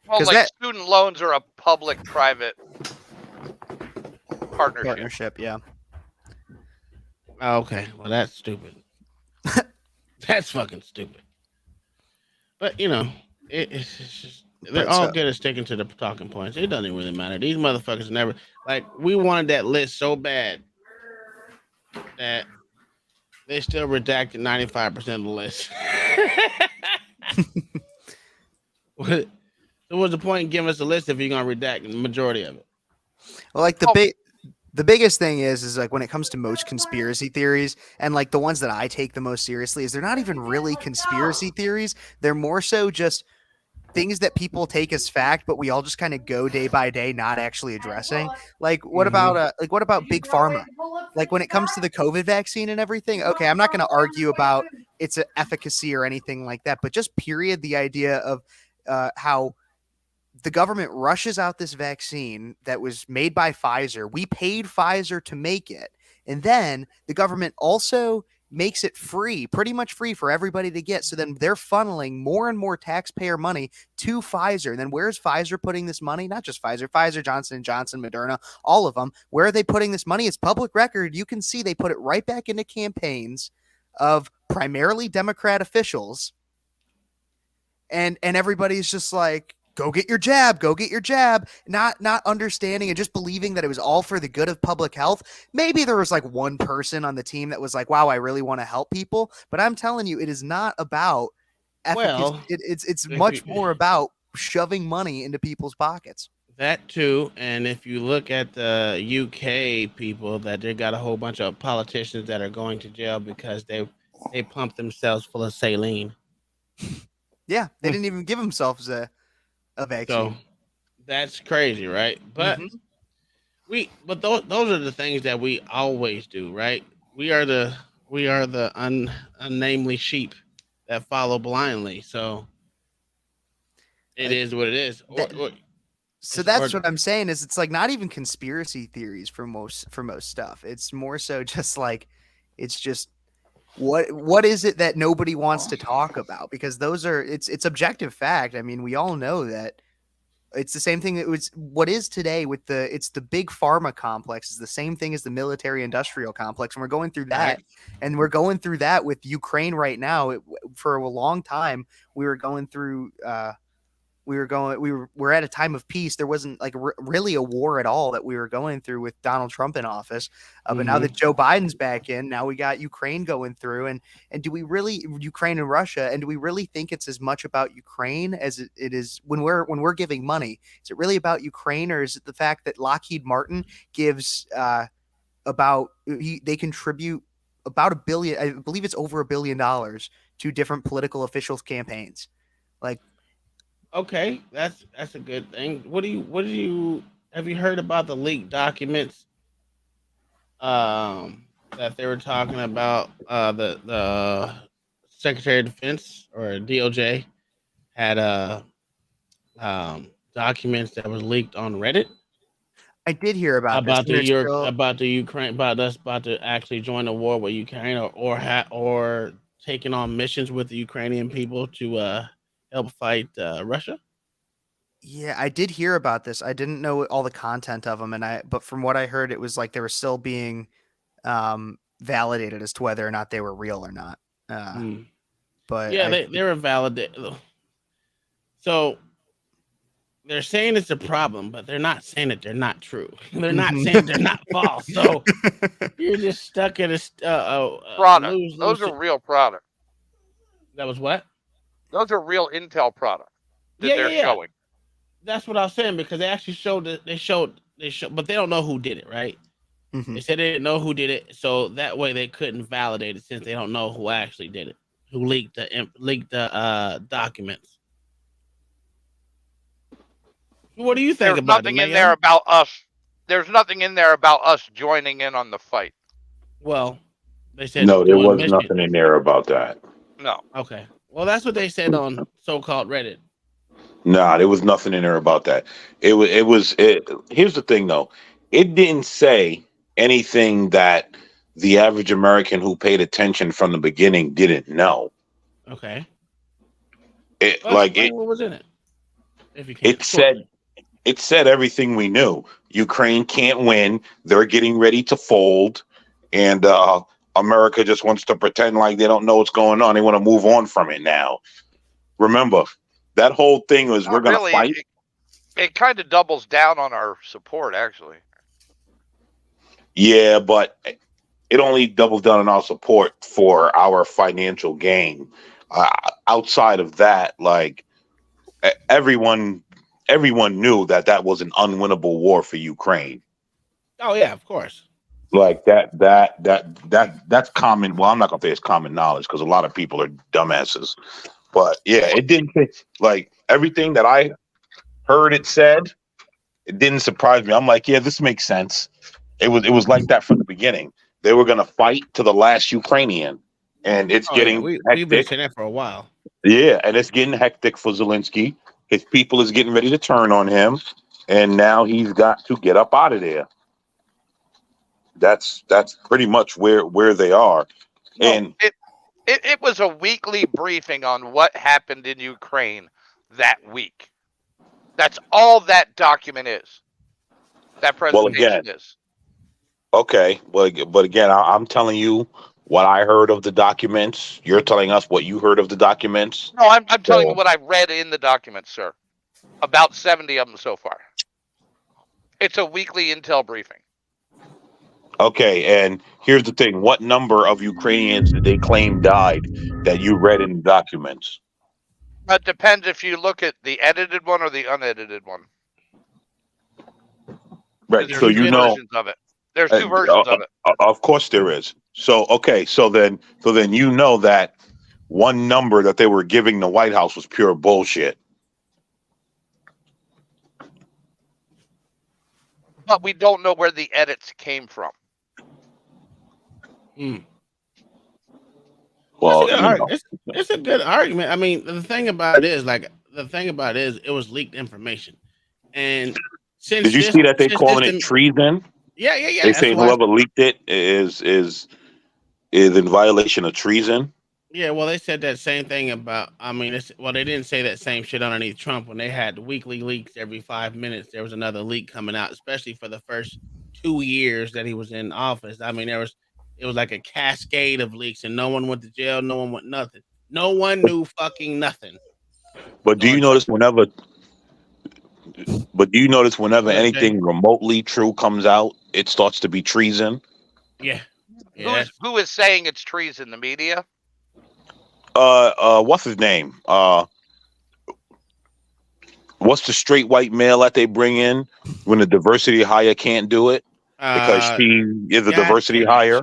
Well, like student loans are a public-private partnership.
Yeah.
Oh, okay. Well, that's stupid. That's fucking stupid. But, you know, it's just, they're all good at sticking to the talking points. It doesn't really matter. These motherfuckers never, like, we wanted that list so bad that they still redacted 95% of the list. So what's the point in giving us a list if you're going to redact the majority of it?
Well, like the biggest thing is like when it comes to most conspiracy theories, and like the ones that I take the most seriously, is they're not even really conspiracy theories. They're more so just things that people take as fact, but we all just kind of go day by day, not actually addressing. Like, what about big pharma? Like when it comes to the COVID vaccine and everything. Okay, I'm not going to argue about its efficacy or anything like that, but just period, the idea of how the government rushes out this vaccine that was made by Pfizer. We paid Pfizer to make it. And then the government also makes it free, pretty much free for everybody to get. So then they're funneling more and more taxpayer money to Pfizer. And then where's Pfizer putting this money? Not just Pfizer, Johnson & Johnson, Moderna, all of them. Where are they putting this money? It's public record. You can see they put it right back into campaigns of primarily Democrat officials. And everybody's just like, go get your jab, not understanding and just believing that it was all for the good of public health. Maybe there was like one person on the team that was like, wow, I really want to help people. But I'm telling you, it is not about efficacy.
Well,
it's much more about shoving money into people's pockets.
That too. And if you look at the UK people, that they got a whole bunch of politicians that are going to jail because they pumped themselves full of saline.
Yeah, they didn't even give themselves a vaccine.
So that's crazy, right? But those are the things that we always do, right? We are the unnamed sheep. that follow blindly. So it is what it is.
So that's what I'm saying is it's like not even conspiracy theories for most stuff. It's more so just like it's just what is it that nobody wants to talk about, because those are it's objective fact. I mean, we all know that it's the same thing that was what is today with the big pharma complex is the same thing as the military industrial complex, and we're going through that, and we're going through that with Ukraine right now. For a long time we were going through we're at a time of peace. There wasn't like really a war at all that we were going through with Donald Trump in office. But now that Joe Biden's back in, now we got Ukraine going through, and do we really Ukraine and Russia? And do we really think it's as much about Ukraine as it is when we're giving money? Is it really about Ukraine, or is it the fact that Lockheed Martin gives they contribute about $1 billion? I believe it's over $1 billion to different political officials' campaigns, like.
Okay, that's a good thing. What do you have you heard about the leaked documents that they were talking about? The Secretary of Defense or DOJ had documents that was leaked on Reddit.
I did hear about
about
this.
about the Ukraine, about us about to actually join a war with Ukraine, or taking on missions with the Ukrainian people to help fight Russia.
Yeah, I did hear about this. I didn't know all the content of them, but from what I heard, it was like they were still being validated as to whether or not they were real or not. But
yeah, they were validated. So they're saying it's a problem, but they're not saying that they're not true. They're not saying they're not false. So you're just stuck in a
product. Those are real product.
That was what?
Those are real Intel product that they're showing.
That's what I was saying, because they actually showed it. They showed, but they don't know who did it, right? They said they didn't know who did it, so that way they couldn't validate it since they don't know who actually did it, who leaked the documents. What do you think about it?
There's nothing in there about us. There's nothing in there about us joining in on the fight.
Well, they said
no. There was nothing in there about that.
No.
Okay. Well, that's what they said on so-called Reddit.
Nah, there was nothing in there about that. Here's the thing, though. It didn't say anything that the average American who paid attention from the beginning didn't know.
Okay.
What
was in it?
It said everything we knew. Ukraine can't win. They're getting ready to fold, and America just wants to pretend like they don't know what's going on. They want to move on from it now. Remember, that whole thing was we're going to fight.
It kind of doubles down on our support, actually.
Yeah, but it only doubles down on our support for our financial gain. Outside of that, like everyone knew that was an unwinnable war for Ukraine.
Oh yeah, of course.
Like that's common. Well, I'm not gonna say it's common knowledge because a lot of people are dumbasses. But yeah, it didn't like everything that I heard it said. It didn't surprise me. I'm like, yeah, this makes sense. It was like that from the beginning. They were gonna fight to the last Ukrainian, and it's getting
we've been
hectic.
saying that for a while.
Yeah, and it's getting hectic for Zelensky. His people is getting ready to turn on him, and now he's got to get up out of there. That's pretty much where they are.
Well,
and
it was a weekly briefing on what happened in Ukraine that week. That's all that document is. That presentation is.
Okay, but again, I'm telling you what I heard of the documents. You're telling us what you heard of the documents.
No, I'm telling you what I read in the documents, sir. About 70 of them so far. It's a weekly intel briefing.
Okay, and here's the thing. What number of Ukrainians did they claim died that you read in the documents?
It depends if you look at the edited one or the unedited one.
Right,
There's
so
two versions of it. There's two versions of it.
Of course there is. So okay, so then you know that one number that they were giving the White House was pure bullshit.
But we don't know where the edits came from.
Well,
it's a good argument. I mean, the thing about it is, it was leaked information, and
did you see that they calling it treason?
Yeah.
They
That's
say
why.
whoever leaked it is in violation of treason.
Yeah, well, they said that same thing about. I mean, they didn't say that same shit underneath Trump when they had weekly leaks every 5 minutes. There was another leak coming out, especially for the first 2 years that he was in office. I mean, it was like a cascade of leaks, and no one went to jail. No one went nothing. No one knew fucking nothing.
But do you notice whenever anything remotely true comes out, it starts to be treason?
Yeah.
Who is saying it's treason? The media?
What's his name? What's the straight white male that they bring in when the diversity hire can't do it because she is a diversity hire?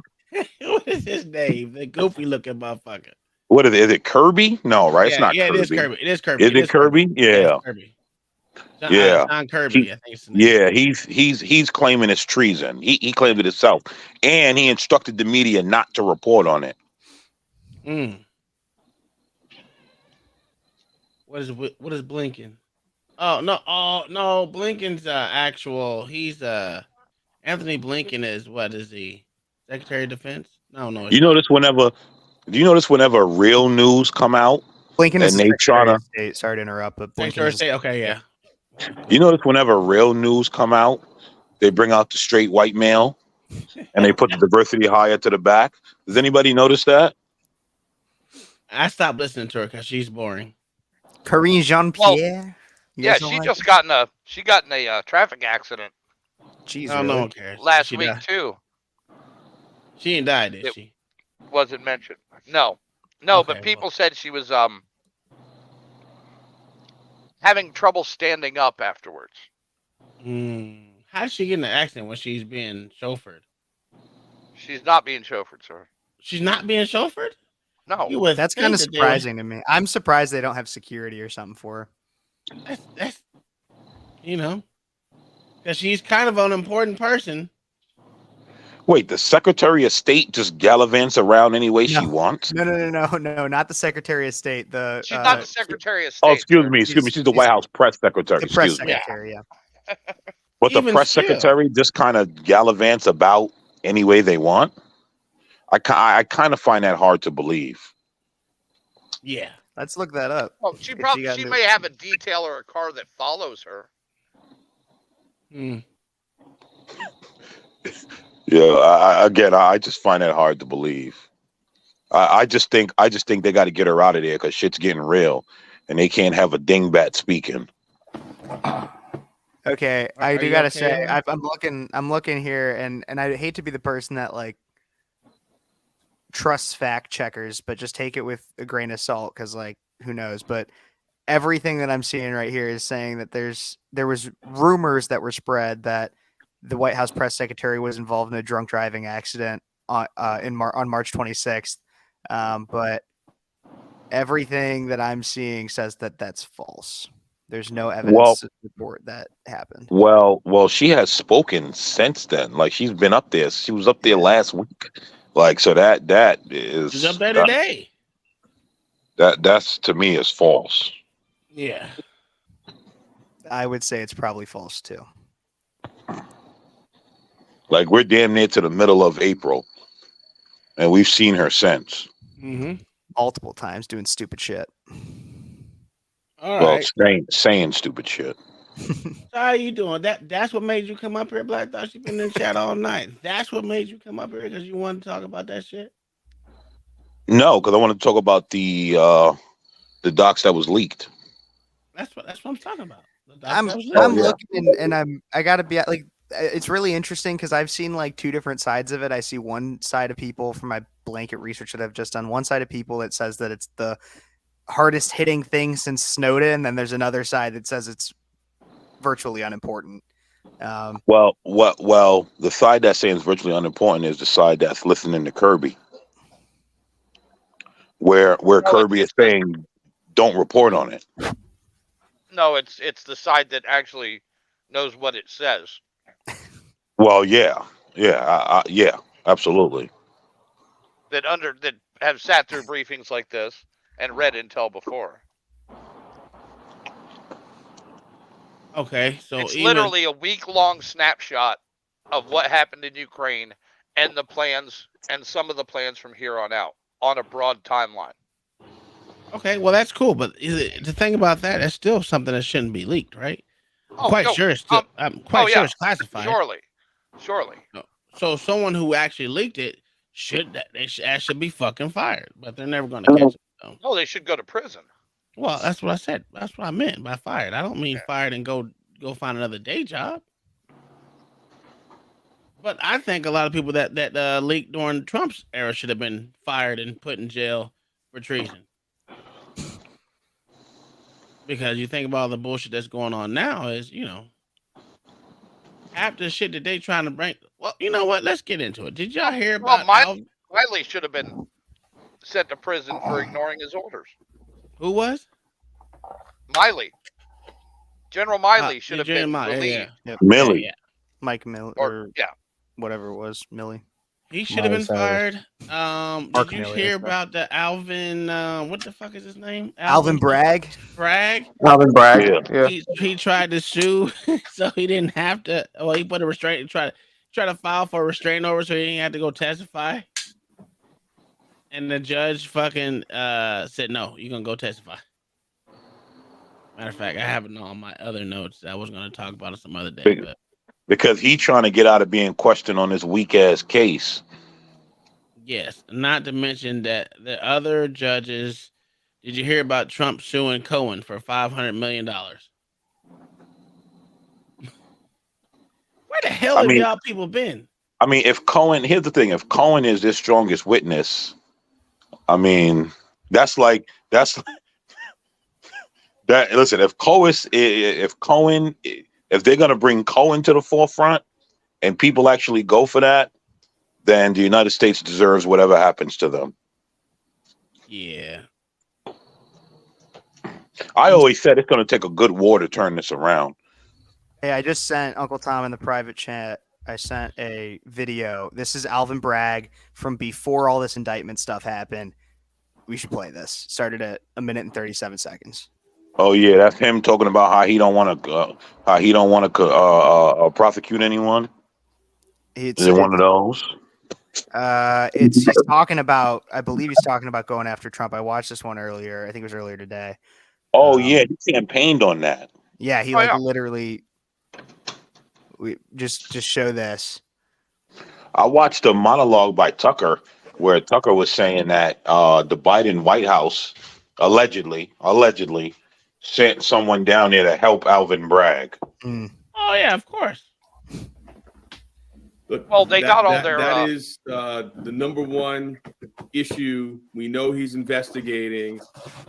What is his name? The goofy looking motherfucker.
What is it? Is it Kirby? No, right? It's not Kirby.
It is Kirby. It is Kirby.
Is it Kirby? Yeah.
Kirby.
John
Kirby, I think it's the name.
Yeah, he's claiming it's treason. He claimed it himself, and he instructed the media not to report on it.
What is Blinken? Oh no, Blinken's actual. He's Anthony Blinken is what is he? Secretary of Defense? No.
Do you notice whenever real news come out?
Blinken is
and they
Secretary of State. Sorry to interrupt, but
Secretary of State. Okay, yeah.
You notice whenever real news come out, they bring out the straight white male, and they put the diversity hire to the back. Does anybody notice that?
I stopped listening to her because she's boring.
Karine Jean-Pierre.
Yeah, she got in a traffic accident.
Jeez,
no one cares.
Last week too.
She didn't die, did she?
Wasn't mentioned. No,
Okay,
but people said she was having trouble standing up afterwards.
How did she get in an accident when she's being chauffeured?
She's not being chauffeured, sir.
She's not being chauffeured?
No.
That's kind of surprising to me. I'm surprised they don't have security or something for her.
That's because she's kind of an important person.
Wait, the Secretary of State just gallivants around any way she wants?
No, not the Secretary of State.
She's not the Secretary of State.
Oh, excuse me. She's the White House press secretary.
The press
Excuse me.
secretary, yeah.
But the press secretary just kind of gallivants about any way they want. I kind of find that hard to believe.
Yeah,
let's look that up.
Well, she may have a detail or a car that follows her.
Yeah, I just find that hard to believe. I just think they got to get her out of there because shit's getting real, and they can't have a dingbat speaking.
Okay, I do gotta say, I'm looking here, and I hate to be the person that like trusts fact checkers, but just take it with a grain of salt because like who knows. But everything that I'm seeing right here is saying that there was rumors that were spread that the White House press secretary was involved in a drunk driving accident on March 26th. But everything that I'm seeing says that that's false. There's no evidence to support that happened.
Well, she has spoken since then. Like she's been up there. She was up there last week. Like so that is
she's up there today.
That's to me is false.
Yeah.
I would say it's probably false too.
Like we're damn near to the middle of April, and we've seen her since.
Multiple times doing stupid shit.
All right.
Saying stupid shit.
So how you doing? That's what made you come up here, Black Thought. You've been in the chat all night. That's what made you come up here because you wanted to talk about that shit.
No, because I want to talk about the docs that was leaked.
That's what I'm talking about.
I'm looking and I gotta be like, it's really interesting because I've seen like two different sides of it. I see one side of people from my blanket research that I've just done. One side of people that says that it's the hardest hitting thing since Snowden. Then there's another side that says it's virtually unimportant.
Well, the side that's saying it's virtually unimportant is the side that's listening to Kirby, where Kirby is saying don't report on it.
No, it's the side that actually knows what it says.
Well, yeah, absolutely.
That have sat through briefings like this and read intel before.
Okay, so
it's
even
literally a week-long snapshot of what happened in Ukraine and the plans and some of the plans from here on out on a broad timeline.
okay, well that's cool, but the thing about that is still something that shouldn't be leaked, right? I'm quite sure it's still. I'm quite sure it's classified.
Surely.
So someone who actually leaked it should be fucking fired, but they're never going to catch it. So.
No, they should go to prison.
Well, that's what I said. That's what I meant by fired. I don't mean fired and go find another day job. But I think a lot of people that leaked during Trump's era should have been fired and put in jail for treason. Because you think about all the bullshit that's going on now is, half the shit that they trying to bring. Well, you know what? Let's get into it. Did y'all hear about
Miley should have been sent to prison for ignoring his orders.
Who was?
Miley. General Miley should have been relieved.
Yep.
Millie.
Yeah. Mike Mill
or
whatever it was, Millie.
He should have been fired. Did you
Millie,
hear about the Alvin? What the fuck is his name?
Alvin Bragg.
Alvin Bragg. Yeah.
He tried to sue, so he didn't have to. Well, he put a restraint. Try to file for a restraining order, so he didn't have to go testify. And the judge fucking said, "No, you're gonna go testify." Matter of fact, I have it on my other notes. I was gonna talk about it some other day, but.
Because he's trying to get out of being questioned on this weak ass case.
Yes, not to mention that the other judges. Did you hear about Trump suing Cohen for $500 million? Where the hell have y'all people been?
I mean, if Cohen, here's the thing: if Cohen is this strongest witness, I mean, that's that. Listen, if they're going to bring Cohen to the forefront and people actually go for that, then the United States deserves whatever happens to them.
Yeah.
I always said it's going to take a good war to turn this around.
Hey, I just sent Uncle Tom in the private chat. I sent a video. This is Alvin Bragg from before all this indictment stuff happened. We should play this. Started at 1 minute and 37 seconds.
Oh yeah, that's him talking about how he don't want to prosecute anyone. Is it one of those?
He's talking about. I believe he's talking about going after Trump. I watched this one earlier. I think it was earlier today.
Oh yeah, he campaigned on that.
Yeah, he literally. We just show this.
I watched a monologue by Tucker where Tucker was saying that the Biden White House allegedly sent someone down there to help Alvin Bragg.
Oh yeah, of course.
Look,
well, they got all their.
That is the number one issue. We know he's investigating,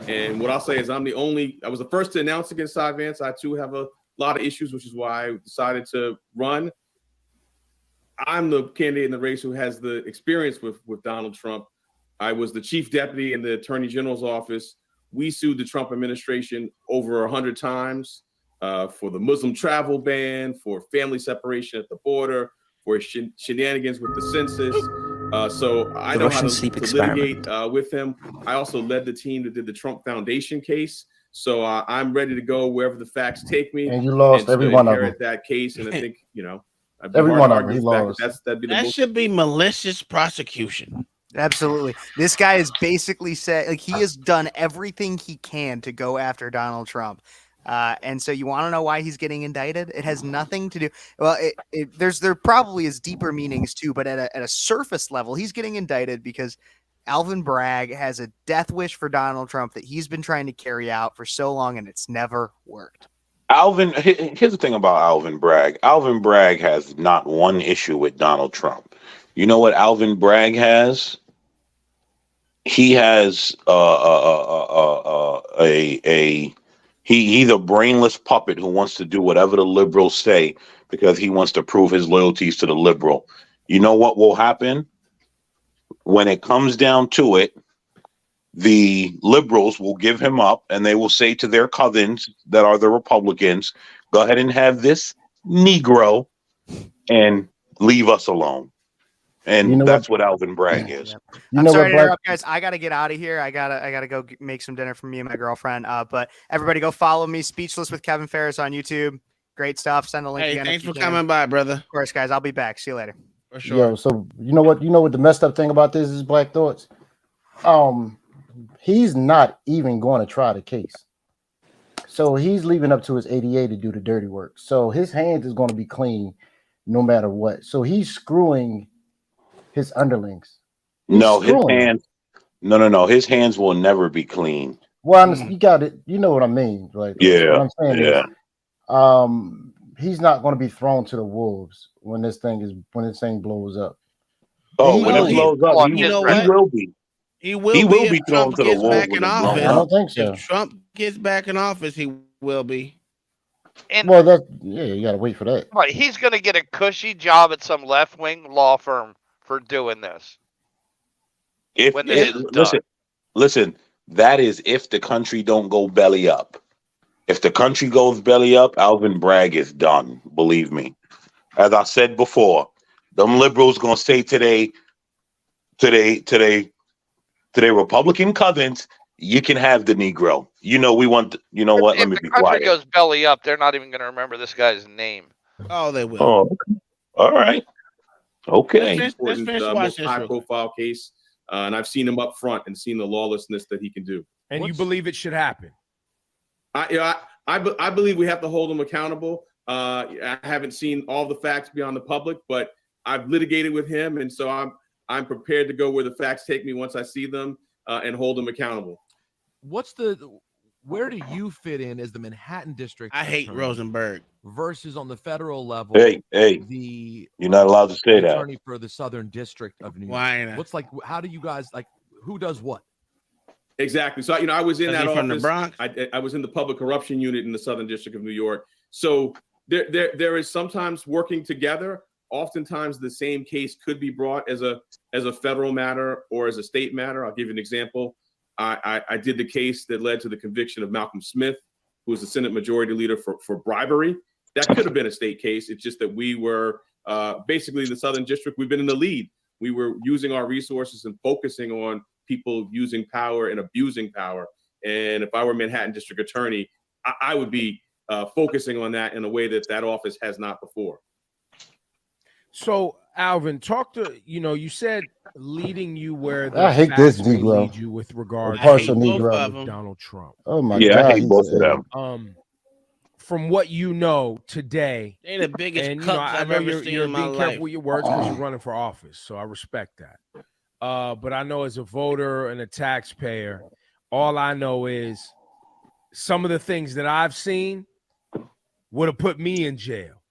and what I'll say is I was the first to announce against Cy Vance. I too have a lot of issues, which is why I decided to run. I'm the candidate in the race who has the experience with Donald Trump. I was the chief deputy in the Attorney General's office. We sued the Trump administration over 100 times for the Muslim travel ban, for family separation at the border, for shenanigans with the census. So I know how to litigate with him. I also led the team that did the Trump Foundation case. So I'm ready to go wherever the facts take me.
And you lost every one of them.
That case, and I think
every one of them he lost.
That should be malicious prosecution.
Absolutely. This guy is basically said he has done everything he can to go after Donald Trump. And so you want to know why he's getting indicted? It has nothing to do. Well, there probably is deeper meanings too, but at a surface level, he's getting indicted because Alvin Bragg has a death wish for Donald Trump that he's been trying to carry out for so long, and it's never worked.
Here's the thing about Alvin Bragg. Alvin Bragg has not one issue with Donald Trump. You know what Alvin Bragg has? He has he's a brainless puppet who wants to do whatever the liberals say because he wants to prove his loyalties to the liberal. You know what will happen? When it comes down to it, the liberals will give him up and they will say to their cousins that are the Republicans, go ahead and have this Negro and leave us alone. And that's what Alvin Bragg is.
I'm sorry to interrupt, guys. I gotta get out of here. I gotta go make some dinner for me and my girlfriend. But everybody, go follow me, Speechless with Kevin Ferris on YouTube. Great stuff. Send the link.
Hey,
again
thanks
if you
for
can.
coming by, brother.
Of course, guys. I'll be back. See you later.
For sure.
Yo, so you know what the messed up thing about this is, Black Thoughts. He's not even going to try the case. So he's leaving up to his ADA to do the dirty work. So his hands is going to be clean no matter what. So he's screwing his underlings.
No, his hands. No. His hands will never be clean.
Well, you got it. You know what I mean, right?
Yeah.
What I'm saying
Yeah.
is, he's not going to be thrown to the wolves when this thing blows up.
Oh, when it blows up, he will be.
He will
be thrown to the wolves when it blows
I
up.
don't think so.
If Trump gets back in office, he will be.
And
Well, you got to wait for that.
right, he's going to get a cushy job at some left-wing law firm for doing this. When this is done.
Listen, that is if the country don't go belly up. If the country goes belly up, Alvin Bragg is done. Believe me. As I said before, them liberals gonna say today, Republican cousins, you can have the Negro. You know we want. You know what? Let me be
If the country
quiet.
goes belly up, they're not even going to remember this guy's name.
Oh, they will.
Oh, okay. All right. Okay.
Important,
let's
most
watch this real quick.
high-profile case, and I've seen him up front and seen the lawlessness that he can do.
And you believe it should happen?
I believe we have to hold him accountable. I haven't seen all the facts beyond the public, but I've litigated with him, and so I'm prepared to go where the facts take me once I see them and hold him accountable.
Where do you fit in as the Manhattan District?
I hate
attorney
Rosenberg
versus on the federal level.
Hey, you're not allowed to say that.
Attorney for the Southern District of New York.
Why not?
What's like? How do you guys like? Who does what?
Exactly. So I was in
Is
that
he
office.
from the Bronx?
I was in the public corruption unit in the Southern District of New York. So there is sometimes working together. Oftentimes the same case could be brought as a federal matter or as a state matter. I'll give you an example. I did the case that led to the conviction of Malcolm Smith, who was the Senate Majority Leader for bribery. That could have been a state case. It's just that we were basically in the Southern District. We've been in the lead. We were using our resources and focusing on people using power and abusing power. And if I were Manhattan District Attorney, I would be focusing on that in a way that office has not before.
So, Alvin, you said leading you where the
I hate this
facts may
Negro.
lead you with regard
Partial
to
Negro.
Donald Trump.
Oh my
Yeah,
God!
I hate both of them.
From what you know today,
they the biggest
and
cucks I've
I know
ever seen
you're
in my
being
life.
careful with your words because you're running for office, so I respect that. But I know as a voter and a taxpayer, all I know is some of the things that I've seen would have put me in jail.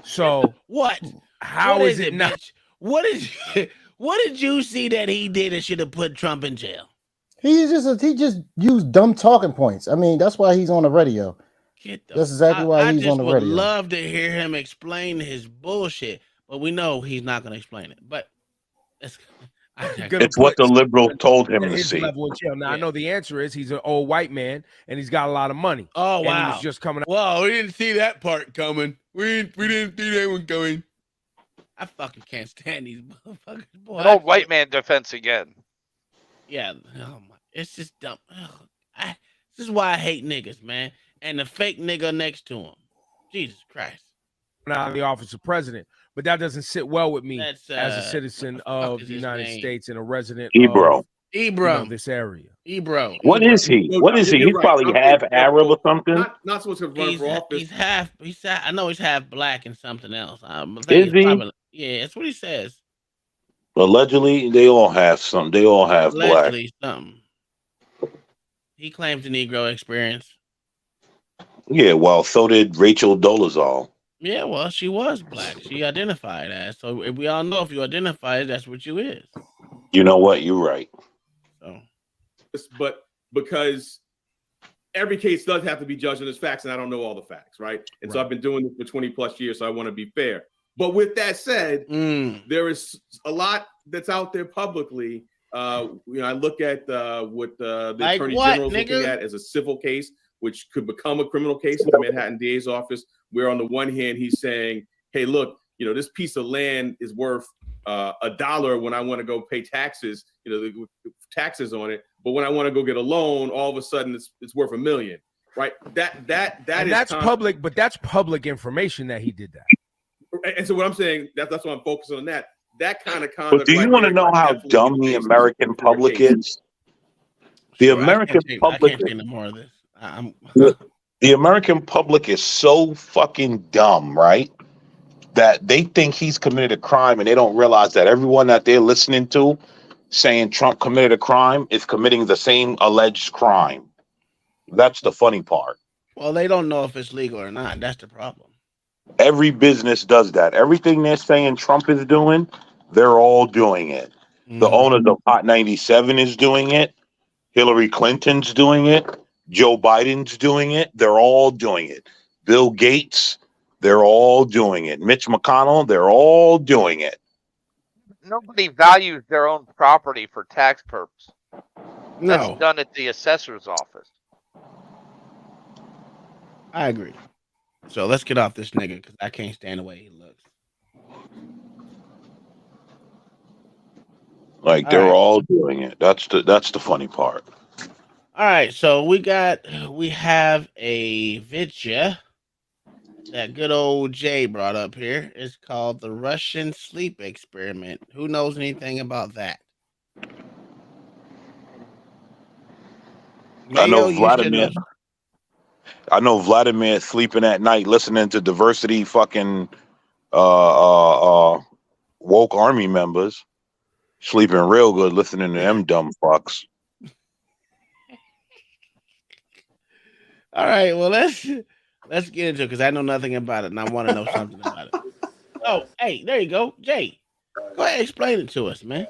So
what?
How is it not?
Bitch? What did you see that he did that should have put Trump in jail?
He just used dumb talking points. I mean, that's why he's on the radio. That's exactly why he's on the
I
radio.
would love to hear him explain his bullshit, but we know he's not going to explain it. But
It's what the liberal told him to see.
Level in jail. Now I know the answer is he's an old white man and he's got a lot of money.
Oh
and
wow!
he was just coming.
Wow, we didn't see that part coming. We didn't see that one coming. I fucking can't stand these motherfuckers, boy.
An old white man defense again.
Yeah, oh my, it's just dumb. This is why I hate niggas, man, and the fake nigga next to him. Jesus Christ.
Out of the office of president, but that doesn't sit well with me
That's,
as a citizen of the United States and a resident
Ebro.
of this area.
Ebro.
What is he? What is he? He's probably half Arab or something.
Not supposed to run for office.
He's half. I know he's half black and something else.
Is he?
Yeah, that's what he says.
Allegedly, they all have something. They all have
Allegedly,
black.
something. He claims the Negro experience.
Yeah, well, so did Rachel Dolezal.
Yeah, well, she was black. She identified as. So we all know if you identify, that's what you is.
You know what? You're right.
So,
but because every case does have to be judged on its facts, and I don't know all the facts, right? And so I've been doing this for 20 plus years, so I want to be fair. But with that said, there is a lot that's out there publicly. I look at what the
like
Attorney
what,
General is looking at as a civil case, which could become a criminal case in the Manhattan DA's office, where on the one hand, he's saying, hey, look, this piece of land is worth $1 when I want to go pay taxes, the taxes on it. But when I want to go get a loan, all of a sudden it's worth $1 million, right? That's
public, but that's public information that he did that.
And so what I'm saying, that's why I'm focusing on that. That kind of conduct.
But do you want to know how dumb the American public is? The American public.
I can't say no more of this.
The American public is so fucking dumb, right? That they think he's committed a crime, and they don't realize that everyone that they're listening to saying Trump committed a crime is committing the same alleged crime. That's the funny part.
Well, they don't know if it's legal or not. That's the problem.
Every business does that. Everything they're saying Trump is doing, they're all doing it. The owners of Hot 97 is doing it. Hillary Clinton's doing it. Joe Biden's doing it. They're all doing it. Bill Gates, they're all doing it. Mitch McConnell, they're all doing it.
Nobody values their own property for tax purposes.
No.
That's done at the assessor's office.
I agree. So let's get off this nigga because I can't stand the way he looks.
Like they're all doing it. That's the funny part.
All right, so we have a video that good old Jay brought up here. It's called the Russian sleep experiment. Who knows anything about that?
I know Vladimir sleeping at night listening to diversity fucking woke army members. Sleeping real good listening to them dumb fucks.
All right, well let's get into it because I know nothing about it and I want to know something about it. Oh, hey, there you go, Jay. Go ahead, explain it to us, man.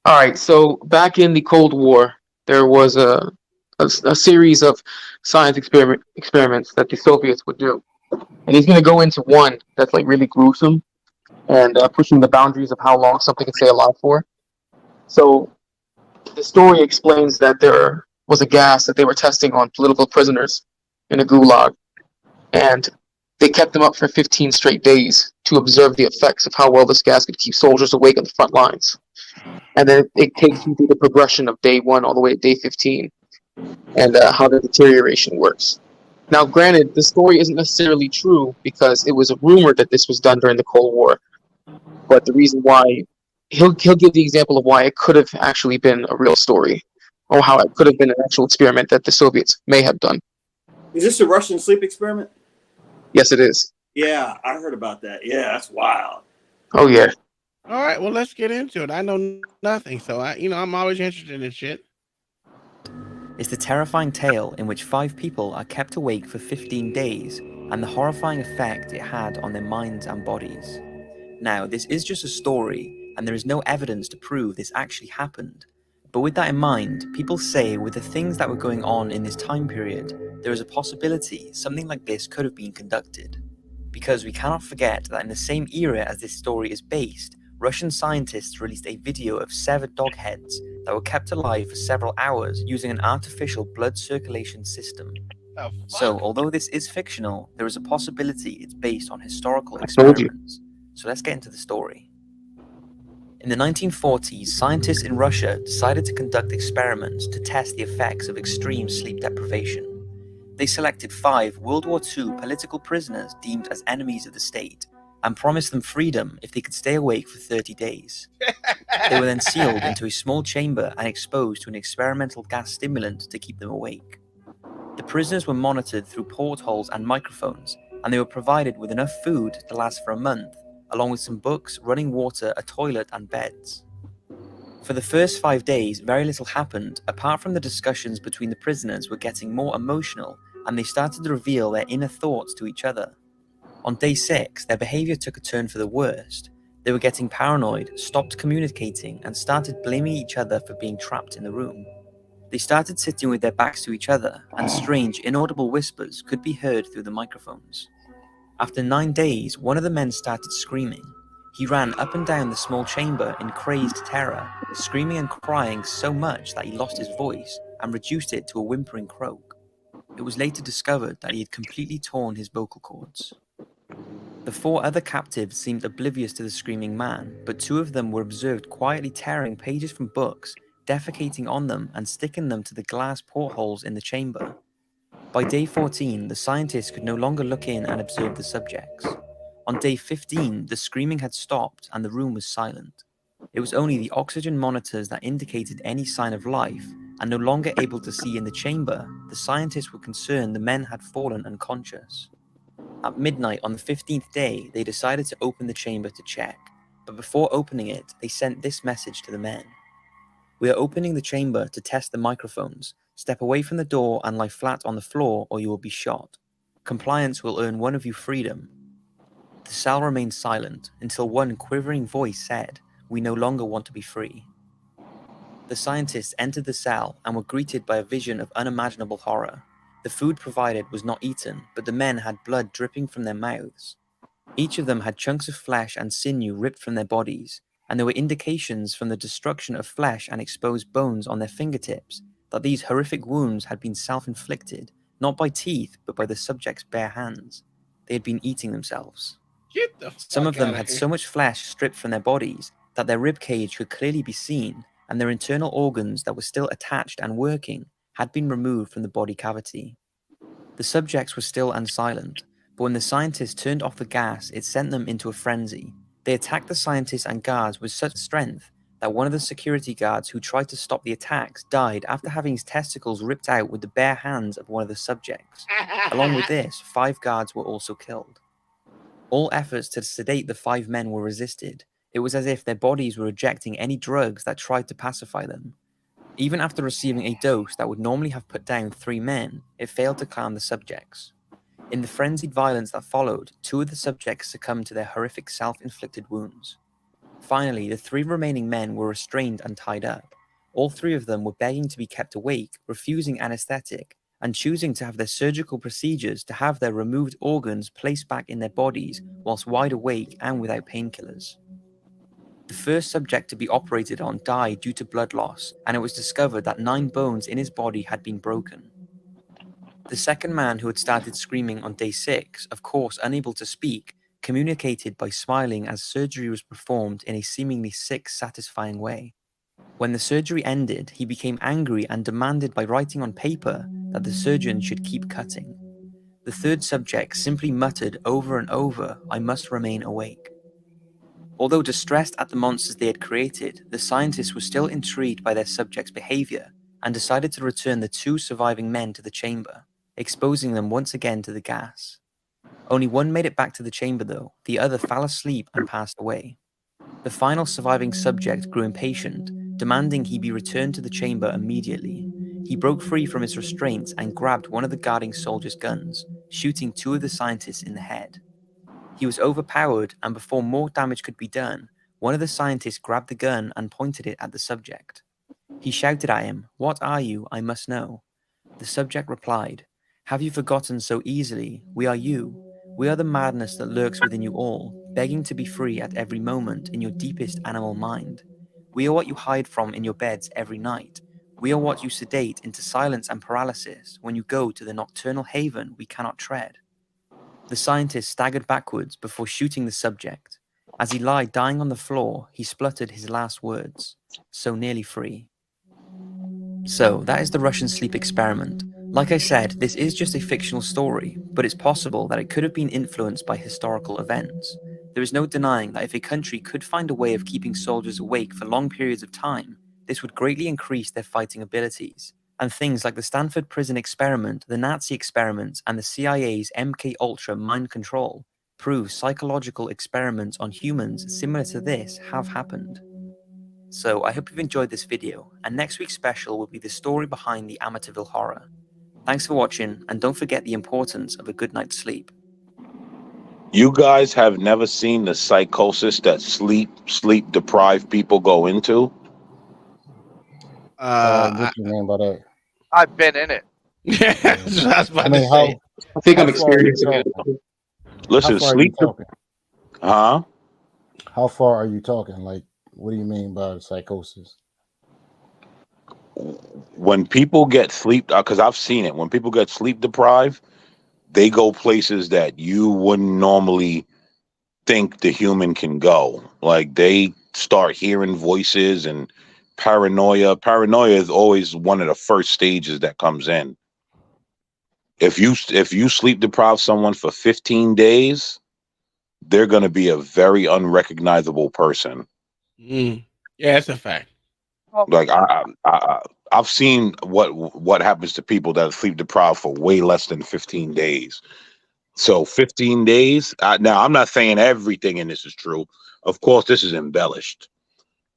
All right, so back in the Cold War, there was a series of science experiments that the Soviets would do, and he's going to go into one that's like really gruesome and pushing the boundaries of how long something can stay alive for. So the story explains that there was a gas that they were testing on political prisoners in a gulag, and they kept them up for 15 straight days to observe the effects of how well this gas could keep soldiers awake on the front lines. And then it takes you through the progression of day 1 all the way to day 15 and how the deterioration works. Now, granted, the story isn't necessarily true because it was a rumor that this was done during the Cold War, but the reason why he'll give the example of why it could have actually been a real story, or how it could have been an actual experiment that the Soviets may have done.
Is this a Russian sleep experiment?
Yes, it is.
Yeah, I heard about that. Yeah, that's wild.
Oh yeah.
All right, well let's get into it. I know nothing, so I'm always interested in shit.
It's the terrifying tale in which 5 people are kept awake for 15 days and the horrifying effect it had on their minds and bodies. Now, this is just a story, and there is no evidence to prove this actually happened. But with that in mind, people say with the things that were going on in this time period, there is a possibility something like this could have been conducted. Because we cannot forget that in the same era as this story is based, Russian scientists released a video of severed dog heads that were kept alive for several hours using an artificial blood circulation system. So, although this is fictional, there is a possibility it's based on historical experiments. So let's get into the story. In the 1940s, scientists in Russia decided to conduct experiments to test the effects of extreme sleep deprivation. They selected 5 World War II political prisoners deemed as enemies of the state and promised them freedom if they could stay awake for 30 days. They were then sealed into a small chamber and exposed to an experimental gas stimulant to keep them awake. The prisoners were monitored through portholes and microphones, and they were provided with enough food to last for a month, along with some books, running water, a toilet, and beds. For the first 5 days, very little happened, apart from the discussions between the prisoners were getting more emotional, and they started to reveal their inner thoughts to each other. On day 6, their behavior took a turn for the worst. They were getting paranoid, stopped communicating, and started blaming each other for being trapped in the room. They started sitting with their backs to each other, and strange, inaudible whispers could be heard through the microphones. After 9 days, one of the men started screaming. He ran up and down the small chamber in crazed terror, screaming and crying so much that he lost his voice and reduced it to a whimpering croak. It was later discovered that he had completely torn his vocal cords. The 4 other captives seemed oblivious to the screaming man, but 2 of them were observed quietly tearing pages from books, defecating on them, and sticking them to the glass portholes in the chamber. By day 14, the scientists could no longer look in and observe the subjects. On day 15, the screaming had stopped and the room was silent. It was only the oxygen monitors that indicated any sign of life, and no longer able to see in the chamber, the scientists were concerned the men had fallen unconscious. At midnight on the 15th day, they decided to open the chamber to check, but before opening it, they sent this message to the men. We are opening the chamber to test the microphones. Step away from the door and lie flat on the floor or you will be shot. Compliance will earn one of you freedom. The cell remained silent until one quivering voice said, "We no longer want to be free." The scientists entered the cell and were greeted by a vision of unimaginable horror. The food provided was not eaten, but the men had blood dripping from their mouths. Each of them had chunks of flesh and sinew ripped from their bodies, and there were indications from the destruction of flesh and exposed bones on their fingertips that these horrific wounds had been self-inflicted, not by teeth, but by the subject's bare hands. They had been eating themselves. Some of them had so much flesh stripped from their bodies that their rib cage could clearly be seen, and their internal organs that were still attached and working had been removed from the body cavity. The subjects were still unsilent, but when the scientists turned off the gas, it sent them into a frenzy. They attacked the scientists and guards with such strength that one of the security guards who tried to stop the attacks died after having his testicles ripped out with the bare hands of one of the subjects. Along with this, 5 guards were also killed. All efforts to sedate the 5 men were resisted. It was as if their bodies were rejecting any drugs that tried to pacify them. Even after receiving a dose that would normally have put down 3 men, it failed to calm the subjects. In the frenzied violence that followed, 2 of the subjects succumbed to their horrific self-inflicted wounds. Finally, the 3 remaining men were restrained and tied up. All 3 of them were begging to be kept awake, refusing anesthetic, and choosing to have their surgical procedures to have their removed organs placed back in their bodies whilst wide awake and without painkillers. The first subject to be operated on died due to blood loss, and it was discovered that 9 bones in his body had been broken. The second man, who had started screaming on day 6, of course unable to speak, communicated by smiling as surgery was performed in a seemingly sick, satisfying way. When the surgery ended, he became angry and demanded by writing on paper that the surgeon should keep cutting. The third subject simply muttered over and over, "I must remain awake." Although distressed at the monsters they had created, the scientists were still intrigued by their subjects' behavior and decided to return the 2 surviving men to the chamber, exposing them once again to the gas. Only one made it back to the chamber though, the other fell asleep and passed away. The final surviving subject grew impatient, demanding he be returned to the chamber immediately. He broke free from his restraints and grabbed one of the guarding soldiers' guns, shooting 2 of the scientists in the head. He was overpowered, and before more damage could be done, one of the scientists grabbed the gun and pointed it at the subject. He shouted at him, "What are you? I must know." The subject replied, "Have you forgotten so easily? We are you. We are the madness that lurks within you all, begging to be free at every moment in your deepest animal mind. We are what you hide from in your beds every night. We are what you sedate into silence and paralysis when you go to the nocturnal haven we cannot tread." The scientist staggered backwards before shooting the subject. As he lay dying on the floor, he spluttered his last words, "So nearly free." So, that is the Russian sleep experiment. Like I said, this is just a fictional story, but it's possible that it could have been influenced by historical events. There is no denying that if a country could find a way of keeping soldiers awake for long periods of time, this would greatly increase their fighting abilities. And things like the Stanford prison experiment, the Nazi experiments, and the CIA's MK-Ultra mind control prove psychological experiments on humans similar to this have happened. So I hope you've enjoyed this video, and next week's special will be the story behind the Amityville Horror. Thanks for watching, and don't forget the importance of a good night's sleep.
You guys have never seen the psychosis that sleep deprived people go into?
What you mean by that?
I've been in it.
I was about
I mean,
to say.
I think I'm
how far are you
experiencing it.
talking?
Listen,
How far are you
sleep.
talking?
Huh?
How far are you talking? Like, what do you mean by psychosis?
When people get sleep, because I've seen it. When people get sleep deprived, they go places that you wouldn't normally think the human can go. Like they start hearing voices and paranoia. Paranoia is always one of the first stages that comes in. If you sleep deprive someone for 15 days, they're going to be a very unrecognizable person.
Yeah, that's a fact.
Like I've seen what happens to people that sleep deprived for way less than 15 days. So 15 days. Now I'm not saying everything in this is true. Of course, this is embellished,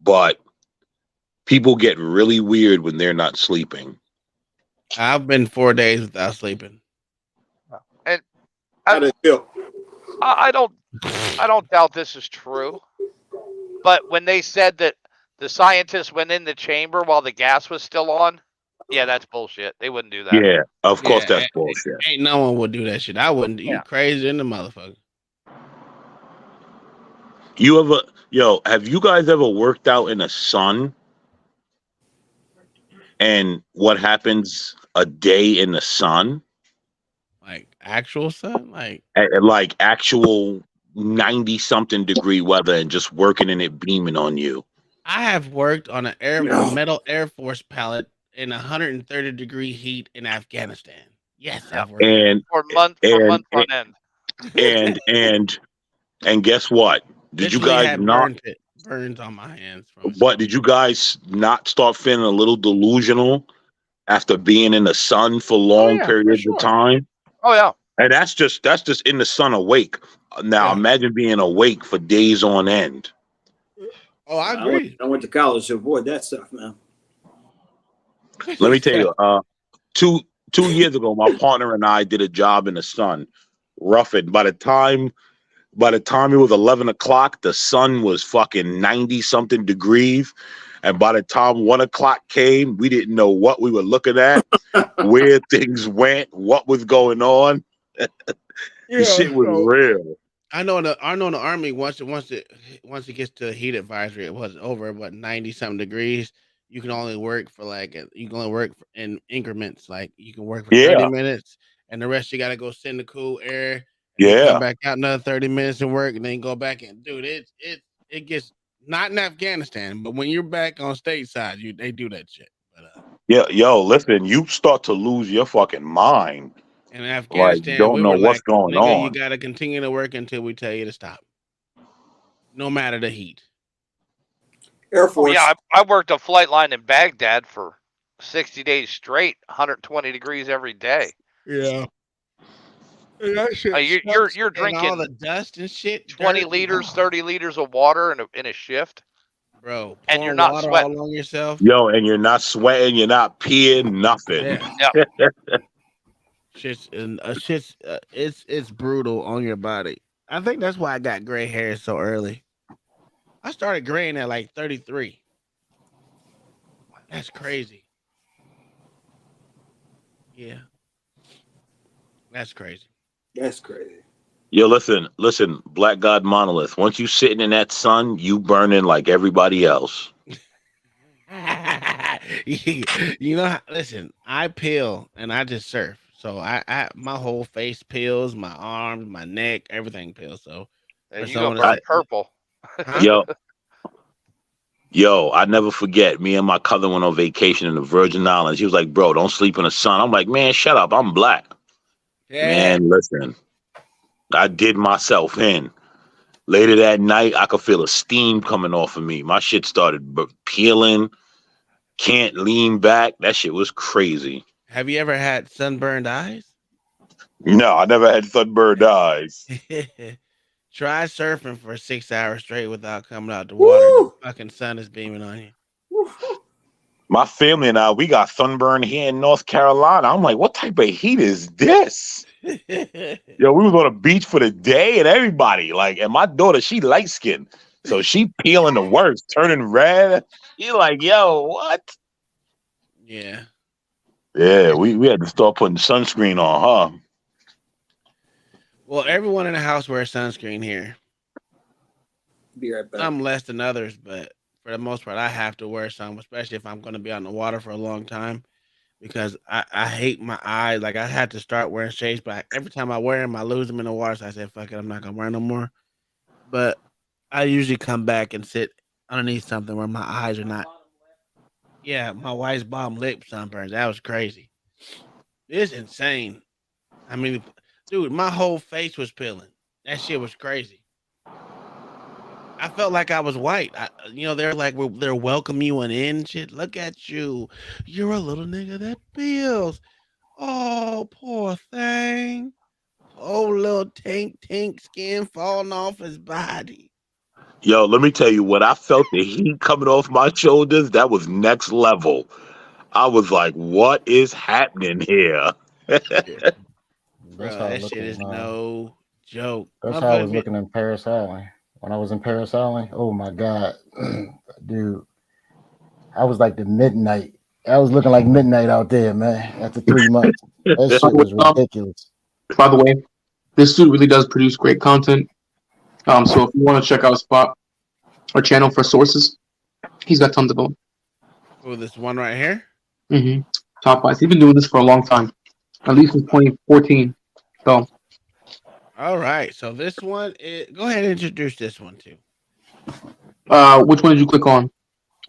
but people get really weird when they're not sleeping.
I've been 4 days without sleeping.
And
How does it feel?
I don't doubt this is true. But when they said that the scientists went in the chamber while the gas was still on, yeah, that's bullshit. They wouldn't do that.
Yeah, of course
Yeah,
that's bullshit.
Ain't no one would do that shit. I wouldn't. You
Yeah.
crazy in the motherfucker.
Have you guys ever worked out in the sun? And what happens a day in the sun?
Like actual sun, like
actual 90 something degree weather and just working in it beaming on you.
I have worked on a metal Air Force pallet in 130-degree heat in Afghanistan. Yes, I've worked
for months on end.
And guess what? Did you
Literally
guys
had
not?
burns on my hands from it.
But did you guys not start feeling a little delusional after being in the sun for long periods of time?
Oh yeah.
And that's just in the sun awake. Now imagine being awake for days on end.
Oh, I agree.
I went to college to avoid that stuff, man.
Let me tell you, two years ago, my partner and I did a job in the sun, roughing. By the time it was 11 o'clock, the sun was fucking 90 something degrees. And by the time 1 o'clock came, we didn't know what we were looking at, where things went, what was going on. The shit was real.
I know in the army once it gets to heat advisory, it was over 90 something degrees. You can only work for in increments. Like you can work for 30 minutes, and the rest you got to go sit in the cool air. And then come back out another 30 minutes and work, and then go back in. Dude, it gets not in Afghanistan, but when you're back on stateside, they do that shit. But,
listen, you start to lose your fucking mind.
in Afghanistan,
don't
we
know
were
what's
like,
going
nigga,
on.
you got to continue to work until we tell you to stop, no matter the heat.
Air Force.
Oh, yeah, I worked a flight line in Baghdad for 60 days straight, 120 degrees every day.
Yeah. That shit
You're drinking
all the dust and shit,
20
dirt.
liters, 30 liters of water in a shift,
bro,
and you're not
water
sweating.
all on yourself.
And you're not sweating, you're not peeing, nothing.
Yeah. It's brutal on your body. I think that's why I got gray hair so early. I started graying at like 33. That's crazy. Yeah. That's crazy.
That's crazy.
Yo, listen, Black God Monolith. Once you sitting in that sun, you burning like everybody else.
Listen, I peel and I just surf. So I my whole face peels, my arms, my neck, everything peels. So
you gonna burn purple.
Huh?
Yo, I never forget. Me and my cousin went on vacation in the Virgin Islands. He was like, "Bro, don't sleep in the sun." I'm like, "Man, shut up. I'm black."
Yeah.
Man, listen. I did myself in. Later that night, I could feel a steam coming off of me. My shit started peeling. Can't lean back. That shit was crazy.
Have you ever had sunburned eyes?
No, I never had sunburned eyes.
Try surfing for 6 hours straight without coming out the water. The fucking sun is beaming on you.
My family and I, we got sunburn here in North Carolina. I'm like, what type of heat is this? Yo, we was on a beach for the day and everybody, and my daughter, she light skinned. So she peeling the worst, turning red. You're like, yo, what?
Yeah.
Yeah, we had to start putting sunscreen on, huh?
Well, everyone in the house wears sunscreen here.
Be right back.
Some less than others, but for the most part, I have to wear some, especially if I'm going to be on the water for a long time, because I hate my eyes. Like, I had to start wearing shades, but every time I wear them, I lose them in the water. So I said, fuck it, I'm not going to wear no more. but I usually come back and sit underneath something where my eyes are not. Yeah, my wife's bottom lip sunburns. That was crazy. It's insane. I mean, dude, my whole face was peeling. That shit was crazy. I felt like I was white. They're like they're welcoming you in and shit. Look at you. You're a little nigga that peels. Oh, poor thing. Oh, little tink skin falling off his body.
Yo, let me tell you, when I felt the heat coming off my shoulders, that was next level. I was like, what is happening here?
Bro,
how I
that
look
shit is
at
no joke.
That's how I was looking in Paris Island. When I was in Paris Island, oh my God, dude, I was like the midnight. I was looking like midnight out there, man. After 3 months, that shit was ridiculous.
By the way, this dude really does produce great content. So if you want to check out Spot or channel for sources, he's got tons of them.
Oh, this one right here?
Mm-hmm. Top five. He's been doing this for a long time, at least since 2014. So.
All right. So this one is. Go ahead and introduce this one too.
Which one did you click on?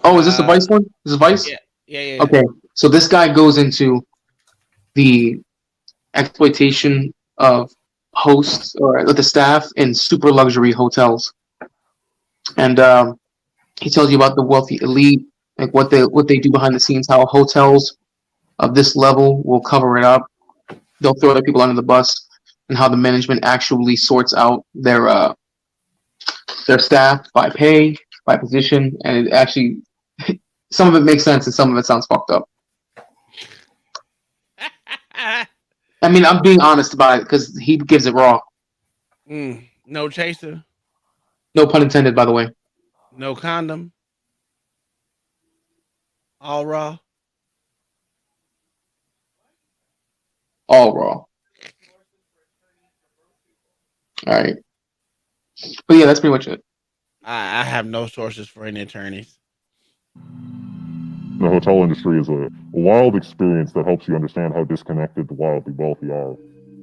Oh, is this the Vice one? Is it Vice?
Yeah.
Okay. So this guy goes into the exploitation of hosts or the staff in super luxury hotels, and he tells you about the wealthy elite, like what they do behind the scenes, how hotels of this level will cover it up. They'll throw other people under the bus, and how the management actually sorts out their staff by pay, by position, and it actually some of it makes sense and some of it sounds fucked up. I mean, I'm being honest about it because he gives it raw.
No chaser.
No pun intended, by the way.
No condom. All raw.
All raw. All right. But yeah, that's pretty much it.
I have no sources for any attorneys.
The hotel industry is a wild experience that helps you understand how disconnected the wildly wealthy are.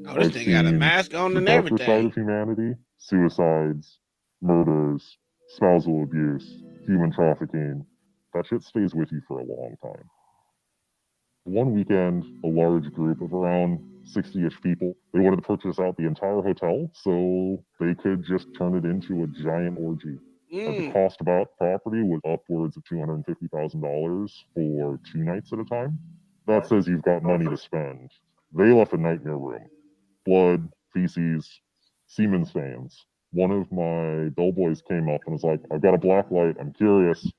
Oh, this thing got a mask on and everything.
The darker side of humanity, suicides, murders, spousal abuse, human trafficking. That shit stays with you for a long time. One weekend, a large group of around 60-ish people, they wanted to purchase out the entire hotel so they could just turn it into a giant orgy. The cost about the property was upwards of $250,000 for 2 nights at a time. That says you've got money to spend. They left a nightmare room. Blood, feces, semen stains. One of my bellboys came up and was like, I've got a black light, I'm curious.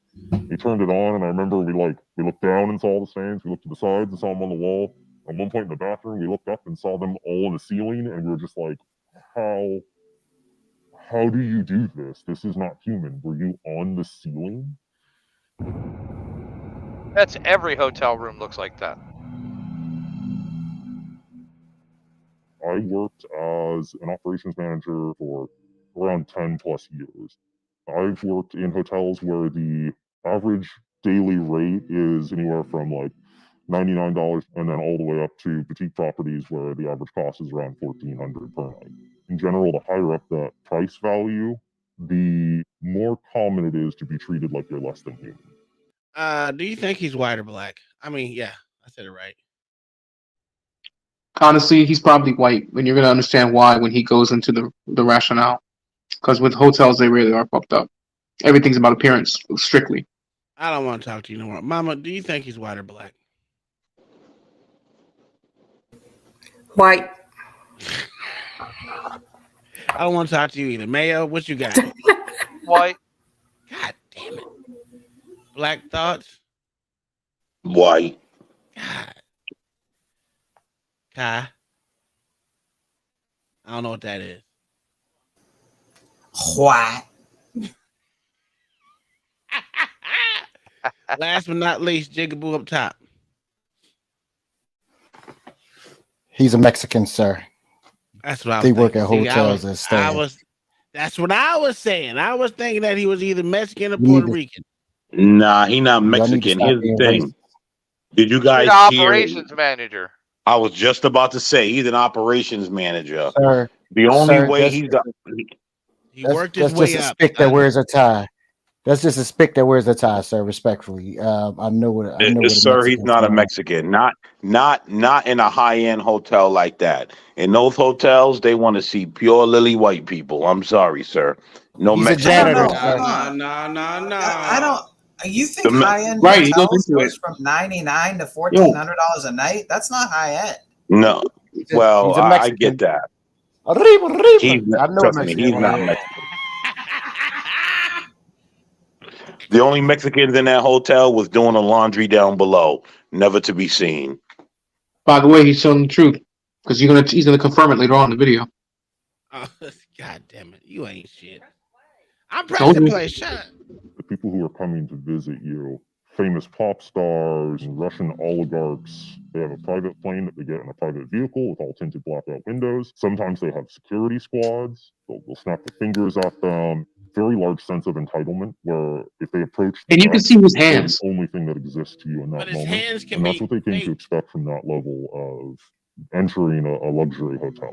He turned it on and I remember we looked down and saw the stains, we looked to the sides and saw them on the wall. At one point in the bathroom, we looked up and saw them all on the ceiling and we were just like, how do you do this? This is not human. Were you on the ceiling?
That's every hotel room looks like that.
I worked as an operations manager for around 10 plus years. I've worked in hotels where the average daily rate is anywhere from like $99 and then all the way up to boutique properties where the average cost is around $1,400 per night. In general, the higher up that price value, the more common it is to be treated like you're less than human.
Do you think he's white or black? I mean, yeah, I said it right.
Honestly, he's probably white, and you're gonna understand why when he goes into the rationale. Because with hotels, they really are fucked up. Everything's about appearance, strictly.
I don't want to talk to you no more. Mama, do you think he's white or black?
White.
I don't want to talk to you either. Mayo, what you got?
White.
God damn it. Black thoughts?
White.
God. Kai? I don't know what that is.
White.
Last but not least, Jigaboo up top.
He's a Mexican, sir.
That's what I was
They
thinking.
work at hotels and staff.
That's what I was saying. I was thinking that he was either Mexican or Puerto Rican.
Nah, he not Mexican. Here's the thing. Did you guys hear?
Operations manager.
I was just about to say he's an operations manager.
Sir,
The only
sir,
way
just-
He worked his
That's
way
just a
up.
spick that
son.
wears a tie. That's just a spick that wears a tie, sir. Respectfully, I know what a
Sir, he's
Mexican's
not a
going.
Mexican. Not in a high end hotel like that. In those hotels, they want to see pure lily white people. I'm sorry, sir. No
He's a
Mexican.
janitor,
Hold
sir.
on.
Nah.
I don't. You think
The Me-
high end
Right, he goes
hotels
into
goes
it.
from $99 to
Yo,
$1,400 a night? That's not high end.
No. Well,
He's a
I get
Mexican.
that.
Arriba,
He's
arriba.
not,
I know a
trust me,
Mexican
he's
when I
not
hear it.
Mexican. The only Mexicans in that hotel was doing the laundry down below, never to be seen.
by the way, he's telling the truth because he's gonna confirm it later on in the video.
Oh, God damn it. You ain't shit. I'm
Told
pressing
you.
play. Shut up.
The people who are coming to visit you, famous pop stars and Russian oligarchs, they have a private plane that they get in a private vehicle with all tinted blackout windows. Sometimes they have security squads. They'll snap their fingers at them. Very large sense of entitlement where if they approach the
And you can
guest,
see his
they're
hands.
the only thing that exists to you in that
But his
moment.
hands can
And that's
be
what they came to
fake.
expect from that level of entering a luxury hotel.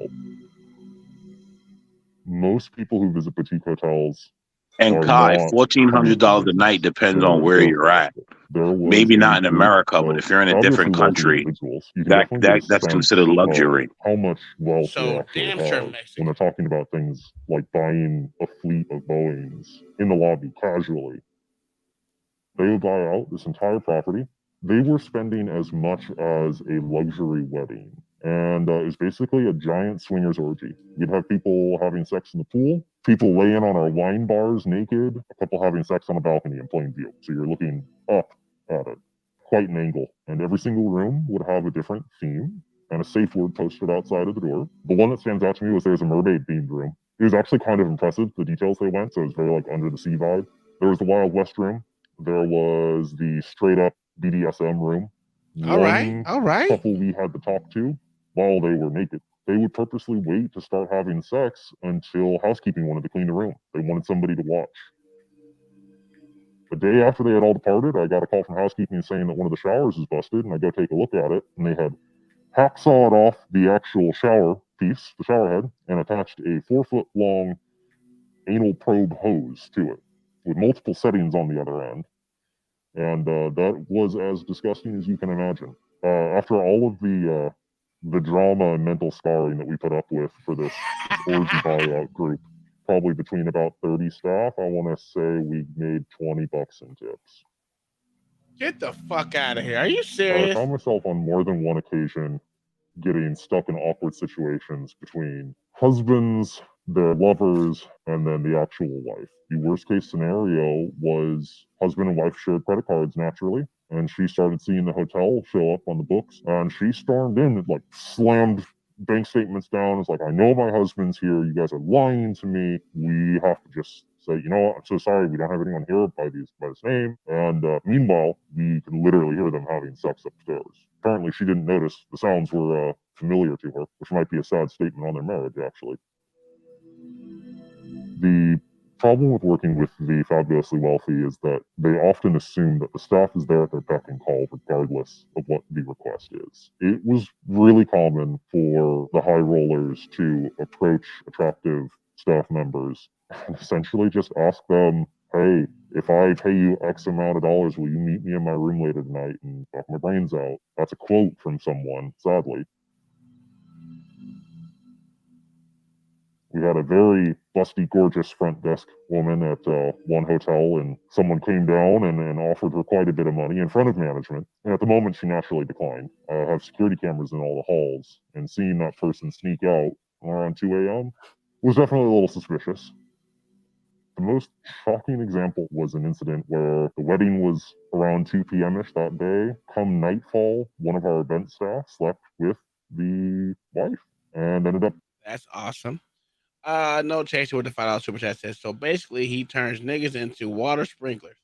Most people who visit boutique hotels
And
are
Kai,
not coming for
$1,400 a night
business.
depends on where you're at.
There was
Maybe
a
not in
group
America, but
of
if you're in a
fabulously
different
wealthy
country,
individuals, you can definitely get a
that's
sense
considered
of
luxury.
how much wealth they
So
actually
damn sure
have
Mexican.
when they're talking about things like buying a fleet of Boeings in the lobby casually. They would buy out this entire property. They were spending as much as a luxury wedding. And it was basically a giant swingers orgy. You'd have people having sex in the pool, people laying on our wine bars naked, a couple having sex on a balcony in plain view. So you're looking up at it, quite an angle. And every single room would have a different theme and a safe word posted outside of the door. The one that stands out to me was there's a mermaid themed room. It was actually kind of impressive, the details they went. So it was very like under the sea vibe. There was the Wild West room. There was the straight up BDSM room.
All right.
Couple we had to talk to while they were naked. They would purposely wait to start having sex until housekeeping wanted to clean the room. They wanted somebody to watch. The day after they had all departed, I got a call from housekeeping saying that one of the showers was busted, and I go take a look at it, and they had hacksawed off the actual shower piece, the shower head, and attached a 4-foot long anal probe hose to it with multiple settings on the other end. And that was as disgusting as you can imagine. After all of the drama and mental scarring that we put up with for this orgy buyout group, probably between about 30 staff, I want to say we made $20 in tips.
Get the fuck out of here. Are you
I
serious?
found myself on more than one occasion getting stuck in awkward situations between husbands, their lovers, and then the actual wife. The worst case scenario was husband and wife shared credit cards naturally, and she started seeing the hotel show up on the books, and she stormed in and like slammed bank statements down. It's like, I know my husband's here. You guys are lying to me. We have to just say, you know what, I'm so sorry. We don't have anyone here by this name. And meanwhile, we could literally hear them having sex upstairs. Apparently, she didn't notice the sounds were familiar to her, which might be a sad statement on their marriage, actually. The problem with working with the fabulously wealthy is that they often assume that the staff is there at their beck and call regardless of what the request is. It was really common for the high rollers to approach attractive staff members and essentially just ask them, hey, if I pay you X amount of dollars, will you meet me in my room later tonight and fuck my brains out? That's a quote from someone, sadly. We had a very busty, gorgeous front desk woman at one hotel, and someone came down and offered her quite a bit of money in front of management. And at the moment, she naturally declined. I have security cameras in all the halls, and seeing that person sneak out around 2 a.m. was definitely a little suspicious. The most shocking example was an incident where the wedding was around 2 p.m.-ish that day. Come nightfall, one of our event staff slept with the wife and ended up.
That's awesome. No chaser with the $5 super chat says, so basically he turns niggas into water sprinklers.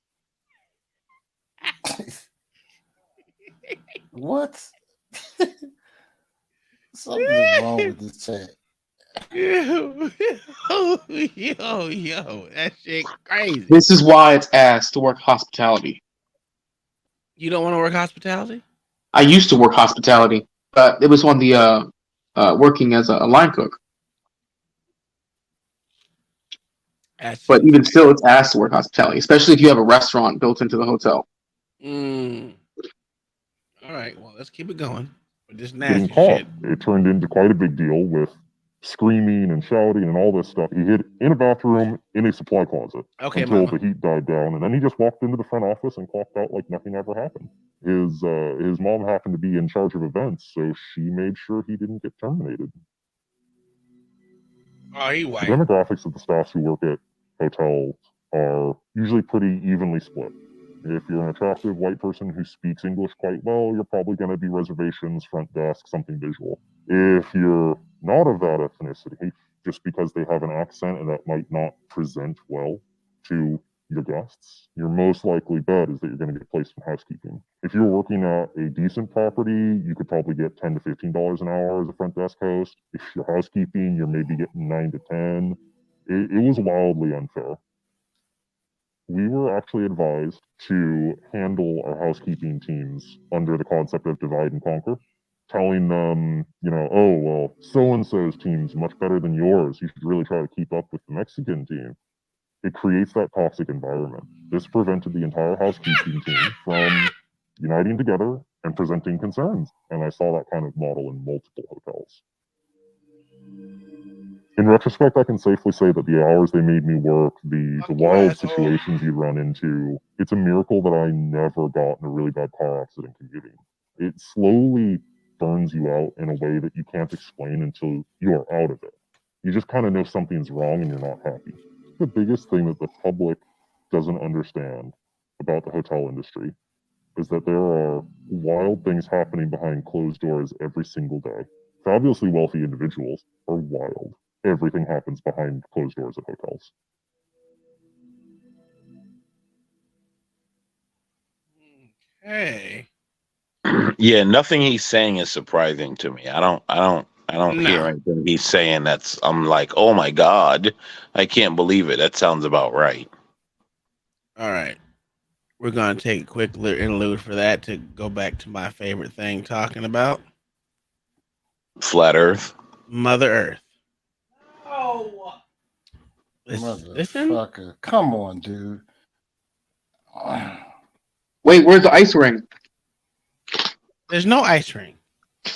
What? Something is wrong with this chat.
Yo, that shit crazy.
This is why it's asked to work hospitality.
You don't want to work hospitality?
I used to work hospitality, but it was on the working as a line cook. But even still, it's asked to work hospitality, especially if you have a restaurant built into the hotel.
All right, well, let's keep it going with this
Getting
nasty
caught.
shit.
It turned into quite a big deal with screaming and shouting and all this stuff. He hid in a bathroom in a supply closet until the heat died down, and then he just walked into the front office and clocked out like nothing ever happened. His mom happened to be in charge of events, so she made sure he didn't get terminated.
Oh, he
The
white.
demographics of the staffs who work at hotels are usually pretty evenly split. If you're an attractive white person who speaks English quite well, you're probably going to be reservations, front desk, something visual. If you're not of that ethnicity, just because they have an accent and that might not present well to your guests, your most likely bet is that you're going to get placed in housekeeping. If you're working at a decent property, you could probably get $10 to $15 an hour as a front desk host. If you're housekeeping, you're maybe getting 9 to 10. It was wildly unfair. We were actually advised to handle our housekeeping teams under the concept of divide and conquer, telling them, oh, well, so-and-so's team's much better than yours. You should really try to keep up with the Mexican team. It creates that toxic environment. This prevented the entire housekeeping team from uniting together and presenting concerns. And I saw that kind of model in multiple hotels. In retrospect, I can safely say that the hours they made me work, the wild situations you run into, it's a miracle that I never got in a really bad car accident commuting. It slowly burns you out in a way that you can't explain until you are out of it. You just kind of know something's wrong and you're not happy. The biggest thing that the public doesn't understand about the hotel industry is that there are wild things happening behind closed doors every single day. Fabulously wealthy individuals are wild. Everything happens behind closed doors at hotels.
Hey.
Yeah, nothing he's saying is surprising to me. I don't hear anything he's saying I'm like, oh my God, I can't believe it. That sounds about right.
All right. We're going to take a quick interlude for that to go back to my favorite thing talking about
Flat Earth.
Mother Earth.
Oh,
Listen.
motherfucker! Come on, dude.
Wait, where's the ice ring?
There's no ice ring.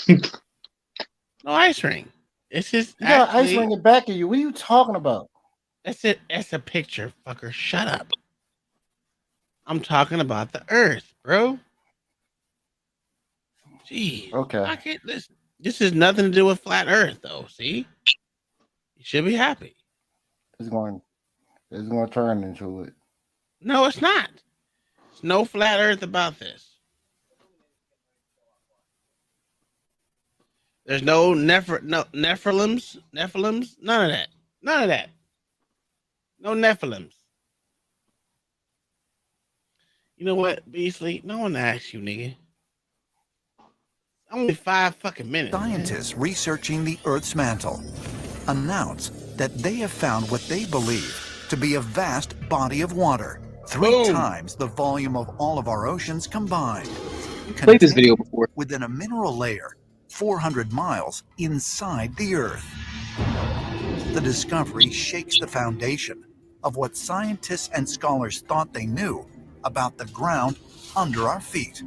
No ice ring. It's just
You got an ice ring in the back of you. What are you talking about?
That's it. That's a picture, fucker. Shut up. I'm talking about the Earth, bro. Jeez.
Okay.
I can't listen. This has nothing to do with flat Earth, though. See, you should be happy.
It's going to turn into it.
No, it's not. There's no flat Earth about this. There's no Nephilims, none of that. None of that. No Nephilims. You know what, Beasley? No one asked you, nigga. Only 5 fucking minutes.
Scientists researching the Earth's mantle announce that they have found what they believe to be a vast body of water, 3 times the volume of all of our oceans combined.
Played this video before.
Within a mineral layer 400 miles inside the Earth. The discovery shakes the foundation of what scientists and scholars thought they knew about the ground under our feet.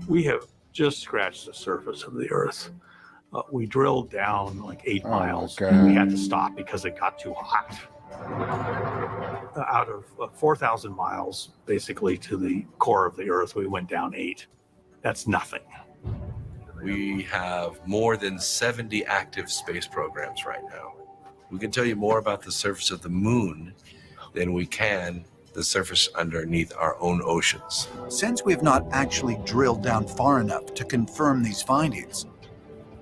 We have just scratched the surface of the Earth. We drilled down like 8 miles, and we had to stop because it got too hot. Out of 4,000 miles, basically, to the core of the Earth, we went down 8. That's nothing.
We have more than 70 active space programs right now. We can tell you more about the surface of the moon than we can the surface underneath our own oceans.
Since we've not actually drilled down far enough to confirm these findings,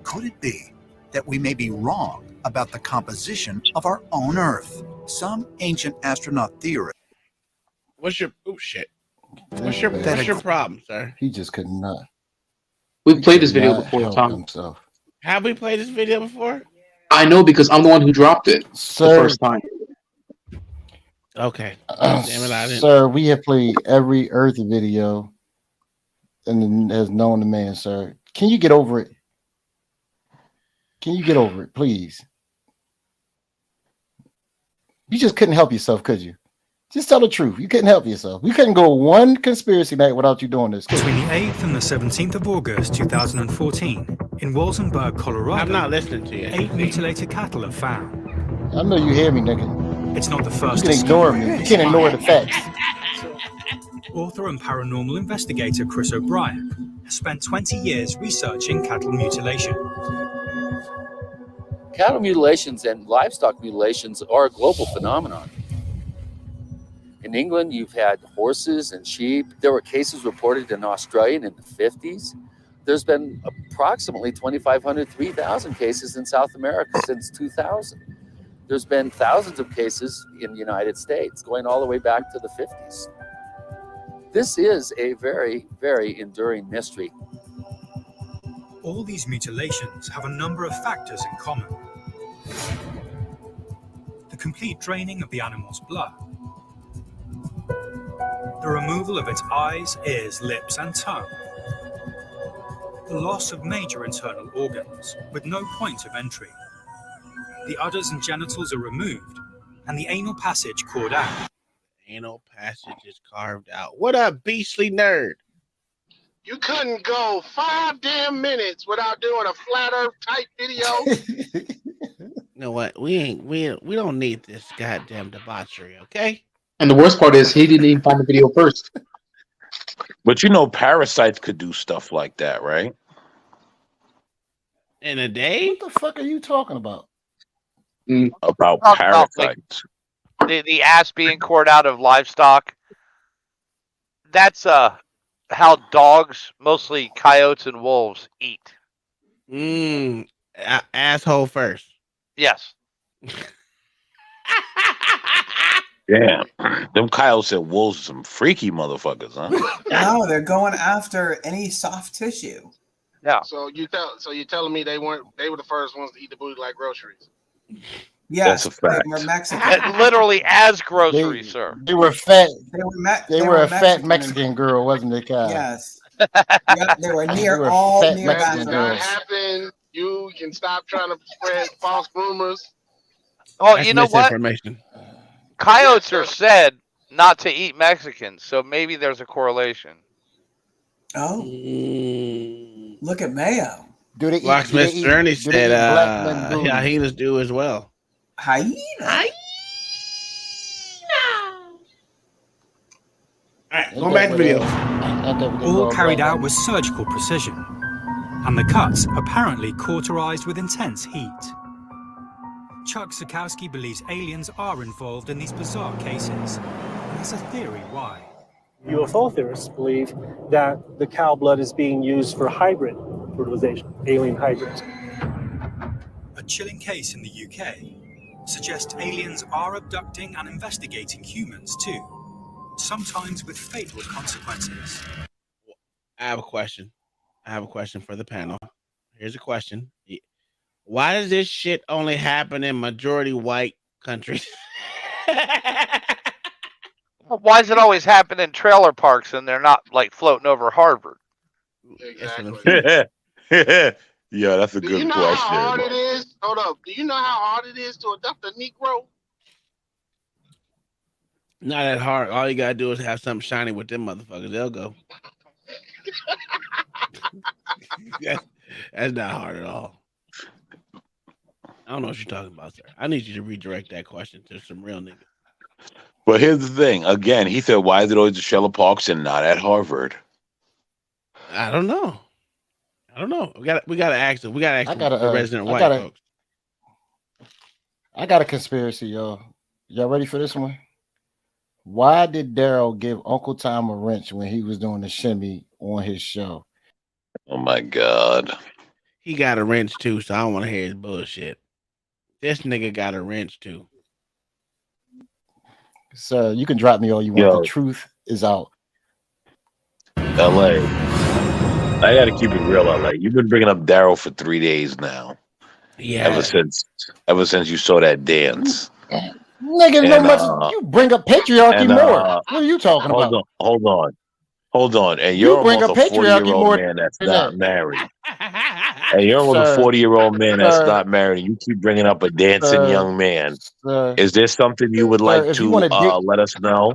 could it be that we may be wrong about the composition of our own Earth? Some ancient astronaut theorists.
What's your What's your problem, sir?
He just could not.
We've played this video before, Tom.
Himself.
Have we played this video before?
I know because I'm the one who dropped it the first time.
Okay. Damn it, I didn't.
Sir, we have played every Earth video and has known the man, sir. Can you get over it? Can you get over it, please? You just couldn't help yourself, could you? Just tell the truth. You couldn't help yourself. We couldn't go one conspiracy night without you doing this.
Between the 8th and the 17th of August 2014, in Walsenburg, Colorado,
I'm not listening to you.
8 mutilated cattle are found.
I know you hear me, nigga.
It's not the first
You can ignore me. You can't ignore the facts.
Author and paranormal investigator Chris O'Brien has spent 20 years researching cattle mutilation.
Cattle mutilations and livestock mutilations are a global phenomenon. In England, you've had horses and sheep. There were cases reported in Australia in the 50s. There's been approximately 2,500, 3,000 cases in South America since 2000. There's been thousands of cases in the United States, going all the way back to the 50s. This is a very, very enduring mystery.
All these mutilations have a number of factors in common. The complete draining of the animal's blood, the removal of its eyes, ears, lips, and tongue, the loss of major internal organs with no point of entry, the udders and genitals are removed, and the anal passage cored out.
Anal passage is carved out. What a beastly nerd.
You couldn't go 5 damn minutes without doing a flat earth type video.
You know what? We don't need this goddamn debauchery, okay?
And the worst part is he didn't even find the video first.
But you know, parasites could do stuff like that, right?
In a day?
What the fuck are you talking about?
About
Talk about, like,
parasites.
the ass being cored out of livestock. That's how dogs, mostly coyotes and wolves, eat.
Asshole first.
Yes.
Damn, them coyotes and wolves are some freaky motherfuckers, huh?
No, they're going after any soft tissue.
Yeah.
So you're telling me they were the first ones to eat the booty like groceries?
Yes,
That's a fact.
they were Mexican.
Literally as groceries, sir.
They were fat.
They
were
were
a fat
Mexican.
Mexican girl, wasn't they, Kyle?
Yes. Yep, they were near all
fat
near
Mexican
That
girls.
happened. You can stop trying to spread false rumors.
Oh,
That's
you know what?
misinformation.
Coyotes are said not to eat Mexicans, so maybe there's a correlation.
Oh, look at Mayo.
Do they eat?
Locksmith Journey said
black men
hyenas do as well.
Hyena.
All right, going back to video.
All carried out with surgical precision, and the cuts apparently cauterized with intense heat. Chuck Sikowski believes aliens are involved in these bizarre cases, and has a theory why.
UFO theorists believe that the cow blood is being used for hybrid fertilization, alien hybrids.
A chilling case in the UK suggests aliens are abducting and investigating humans too, sometimes with fatal consequences.
I have a question. For the panel. Here's a question. Why does this shit only happen in majority white countries?
Why does it always happen in trailer parks and they're not like floating over Harvard?
Exactly.
Yeah, that's a
Do
good
you know
question.
how hard it is? Hold up. Do you know how hard it is to adopt a Negro?
Not that hard. All you gotta do is have something shiny with them motherfuckers. They'll go. That's not hard at all. I don't know what you're talking about, sir. I need you to redirect that question to some real niggas.
But here's the thing. Again, he said, why is it always at Trailer Parks and not at Harvard?
I don't know. We gotta ask them. We gotta ask the resident white folks.
I got a conspiracy, y'all. Y'all ready for this one? Why did Daryl give Uncle Tom a wrench when he was doing the shimmy on his show?
Oh my God.
He got a wrench too, so I don't want to hear his bullshit. This nigga got a wrench too.
Sir, you can drop me all you want.
Yo.
The truth is out.
LA. I gotta keep it real, LA. You've been bringing up Daryl for 3 days now.
Yeah.
Ever since you saw that dance.
Nigga, no much. You bring up patriarchy more. What are you talking about?
Hold on. And you're
You bring
almost
up
a
patriarchy
40-year-old
more
man that's
than
not
that.
married. And you're with a
Sir,
40-year-old man that's
sir,
not married, and you keep bringing up a dancing
sir,
young man.
sir,
Is there something you would
sir,
like
if you
to
want to dick,
let us know?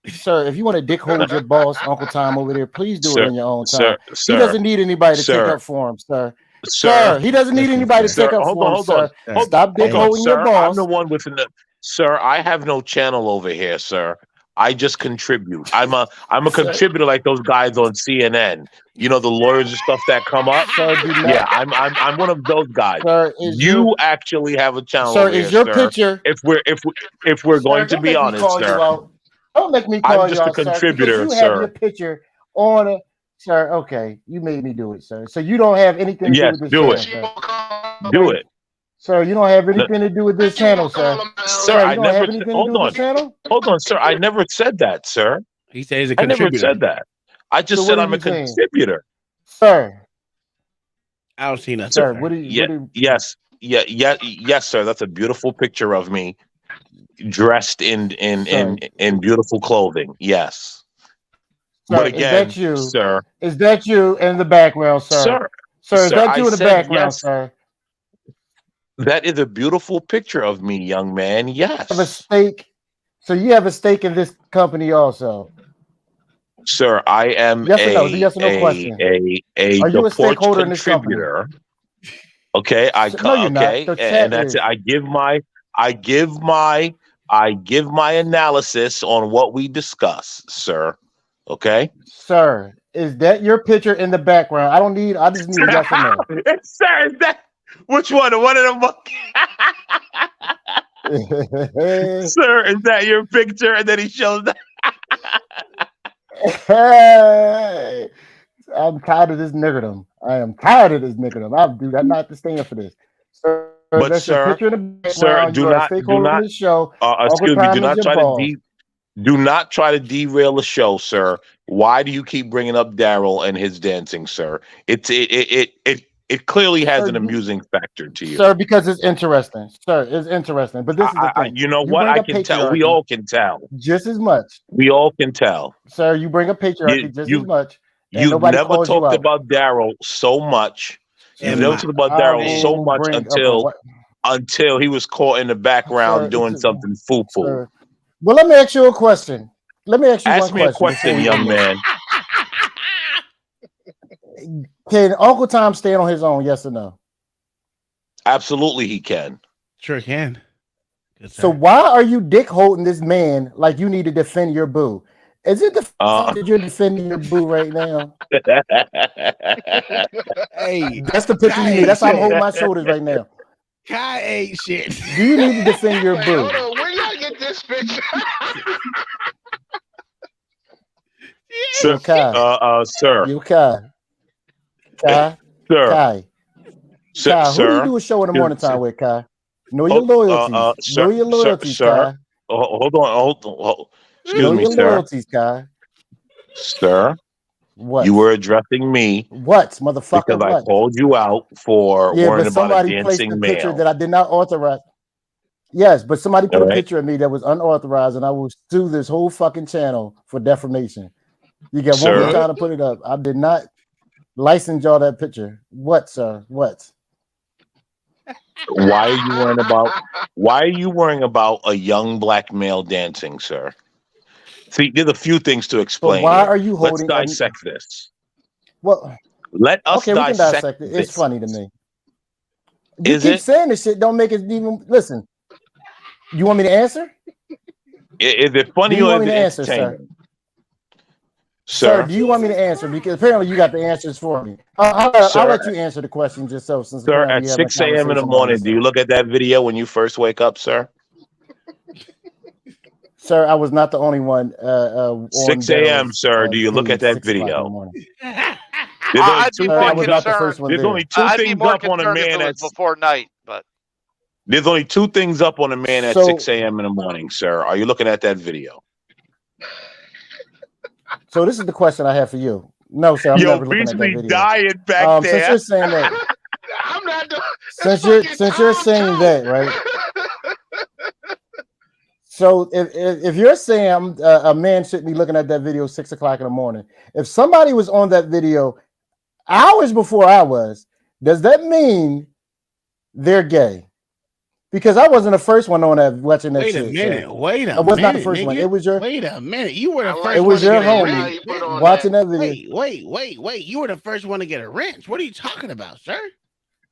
sir, if you want to dick hold your boss, Uncle Tom over there, please do it
Sir,
on your own time.
sir,
He
sir,
doesn't need anybody to take
sir,
up for him, sir.
sir,
Sir, he doesn't need
Listen,
anybody to
sir.
take
sir.
up for him,
Hold on.
Sir,
Stop dick
Hold on,
holding your
sir. I'm
boss.
the one with the sir. I have no channel over here, sir. I just contribute. I'm a
Sir,
contributor like those guys on CNN. You know, the lawyers and stuff that come up.
sir, do
Yeah,
not,
I'm one of those guys.
sir, is your,
You actually have a channel
sir,
over
is
here,
your
sir.
picture,
If we're
sir,
going to
don't
be
make me
honest,
call you
sir,
out. Don't make me
I'm
call you
just a
out, sir, because
contributor,
you have your
sir.
picture on a, sir, okay, you made me do it, sir. So you don't have anything to do
Yes,
with this
do
channel,
it.
sir.
Do it.
Sir, you don't have
No,
anything to do with this channel, sir.
sir,
Sir,
I
you don't
never.
have anything to do
Hold
with
on.
this channel?
Hold on, sir. I never said that, sir.
He said he's a
I never
contributor.
said that. I
So
just
what
said
are
I'm a
you saying?
contributor.
Sir,
I don't see nothing.
sir,
Sir,
what are you,
yes, yes, sir. That's a beautiful picture of me dressed
sir,
in beautiful clothing. Yes,
sir,
but
is that
again,
you?
sir,
Is that you in the background, sir?
sir,
Sir, is that
I
you in the
said
background,
yes.
sir?
That is a beautiful picture of me, young man.
You have a
Yes,
stake. So you have a stake in this company also.
sir. I am
Yes or no? It's a yes or no question. Are you
the
a
porch
stakeholder in this company?
contributor. Okay,
No, you're not.
okay,
The
and
chat
that's it.
is.
I give my analysis on what we discuss, sir. Okay,
Sir, is that your picture in the background? I just need a yes or no.
sir. Is that which one? One of them. Sir, is that your picture? And then he shows that.
Hey, I'm tired of this niggerdom. I am tired of this niggerdom. I'm not to stand for this. Sir,
But
that's your
sir,
picture in the
sir,
background. You are a stakeholder in this show. Uncle
excuse me.
Tom is your boss.
Do not try to derail the show, sir. Why do you keep bringing up Daryl and his dancing, sir? It clearly has
Sir,
an amusing factor to you.
sir, because it's interesting. Sir, it's interesting. But this is the thing.
You know
You
what?
bring
I
up
can tell. We
patriarchy
all can tell.
just as much.
We all can tell.
Sir, you bring up patriarchy just as much, and
You've
nobody
never
calls you
talked
out.
about Daryl so much. You've never talked about
I
Daryl so
will
much
bring okay, what
until he was caught in the background
sir,
doing something foo-foo.
sir. Well, let me ask you a question. Let me ask you one
Ask me a
question before
question,
we
young
end this.
man.
Can Uncle Tom stand on his own? Yes or no?
Absolutely, he can.
Sure can.
So why are you dick holding this man like you need to defend your boo? Is it the fact that you're defending your boo right now?
Hey,
That's the picture you need. That's how I'm holding my shoulders right now.
Kai ain't shit.
Do you need to defend your boo?
Hold on, where y'all get this picture?
Sir, sir.
You Kai. Kai.
Sir.
Kai. Kai, who do you do a show in the morning time with, Kai? Know your loyalties.
Sir,
know your loyalties, Kai.
Hold on. Excuse
know
me,
your
sir.
loyalties, Kai.
Sir.
What?
You were addressing me.
What, motherfucker?
Because
what?
I called you out for
Yeah,
worrying
but
about a
somebody placed
dancing
a picture
male.
that I did not authorize. Yes, but somebody put
All
a
right.
picture of me that was unauthorized, and I will sue this whole fucking channel for defamation. You got one more
Sir?
time to put it up. I did not license y'all that picture. What, sir? What?
Why are you worrying about a young black male dancing, sir? See, there's a few things to explain.
why
here.
are you
Let's
holding
dissect this.
Well,
Let us
okay, we can dissect it. It's
this.
funny to me. You
Is
keep
it?
saying this shit, don't make it even listen. You want me to answer?
Is it funny
Do you
or
want
is
me
it
to answer, sir?
entertaining?
Sir, do you want me to answer? Because apparently you got the answers for me. I'll let you answer the question just so since
Sir,
apparently
at
you have a
6 a.m. in the
conversation by
morning, do you
yourself.
look at that video when you first wake up, sir?
Sir, I was not the only one on
6 a.m., sir. Do you look at that
6 o'clock in the
video?
morning.
There's only
I'd be
two
more
I was not the
concerned.
first one
There's
there.
only two
I'd be
things
more
up on a
concerned if
man
it was
that's.
before night, but
There's only two things up on a man at
So-
6 a.m. in the morning, sir. Are you looking at that video?
So this is the question I have for you. No, sir, I'm never looking at that video.
dying back
Since you're saying that,
I'm not doing.
since you're saying that, right? So if you're saying a man shouldn't be looking at that video 6 o'clock in the morning, if somebody was on that video,
hours before I was. Does that mean they're gay? Because I wasn't the first one on that watching that
Wait
shit.
a minute.
So
Wait a
I was not the
minute,
first one.
nigga.
It was your.
Wait a minute. You were the
I
first
It
one
was
to
your
get a
how
homie
you put
wrench.
on
watching
that.
that video.
Wait. You were the first one to get a wrench. What are you talking about, sir?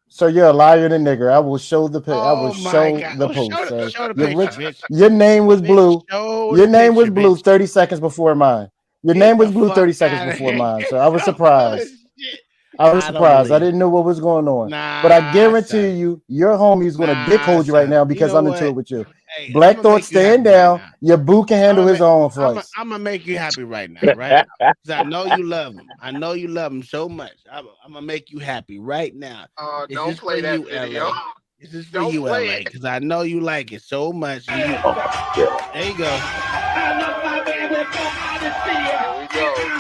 So you're a liar and a nigger. I will show the. I will
Oh my
show
God.
the
Oh,
post. So
show the
your
picture, bitch.
your name was
Bitch,
blue.
show
Your
the
name was
picture,
blue
bitch.
30 seconds before mine. Your
Get
name was
the
blue 30
fuck
seconds
out of
before
here.
mine. So I was
Oh,
surprised.
shit.
I was
I don't
surprised. I
believe it.
didn't know what was going on.
Nah,
But I guarantee
son.
you, your homie's going to dick
Nah,
hold you right
son.
now
You
because
know
I'm into
what?
it with you.
Hey,
Black
I'm gonna
Thought,
make you happy
stand
right
down.
now.
Your boo can handle his own flights.
I'm gonna make you happy right now, right? Because I know you love him. I know you love him so much. I'm gonna make you happy right now. This
Don't
is for
play that
you,
video.
LA. This is for
Don't
you,
play
LA,
it.
because I know you like it so much. And you, there you go.
Here we go.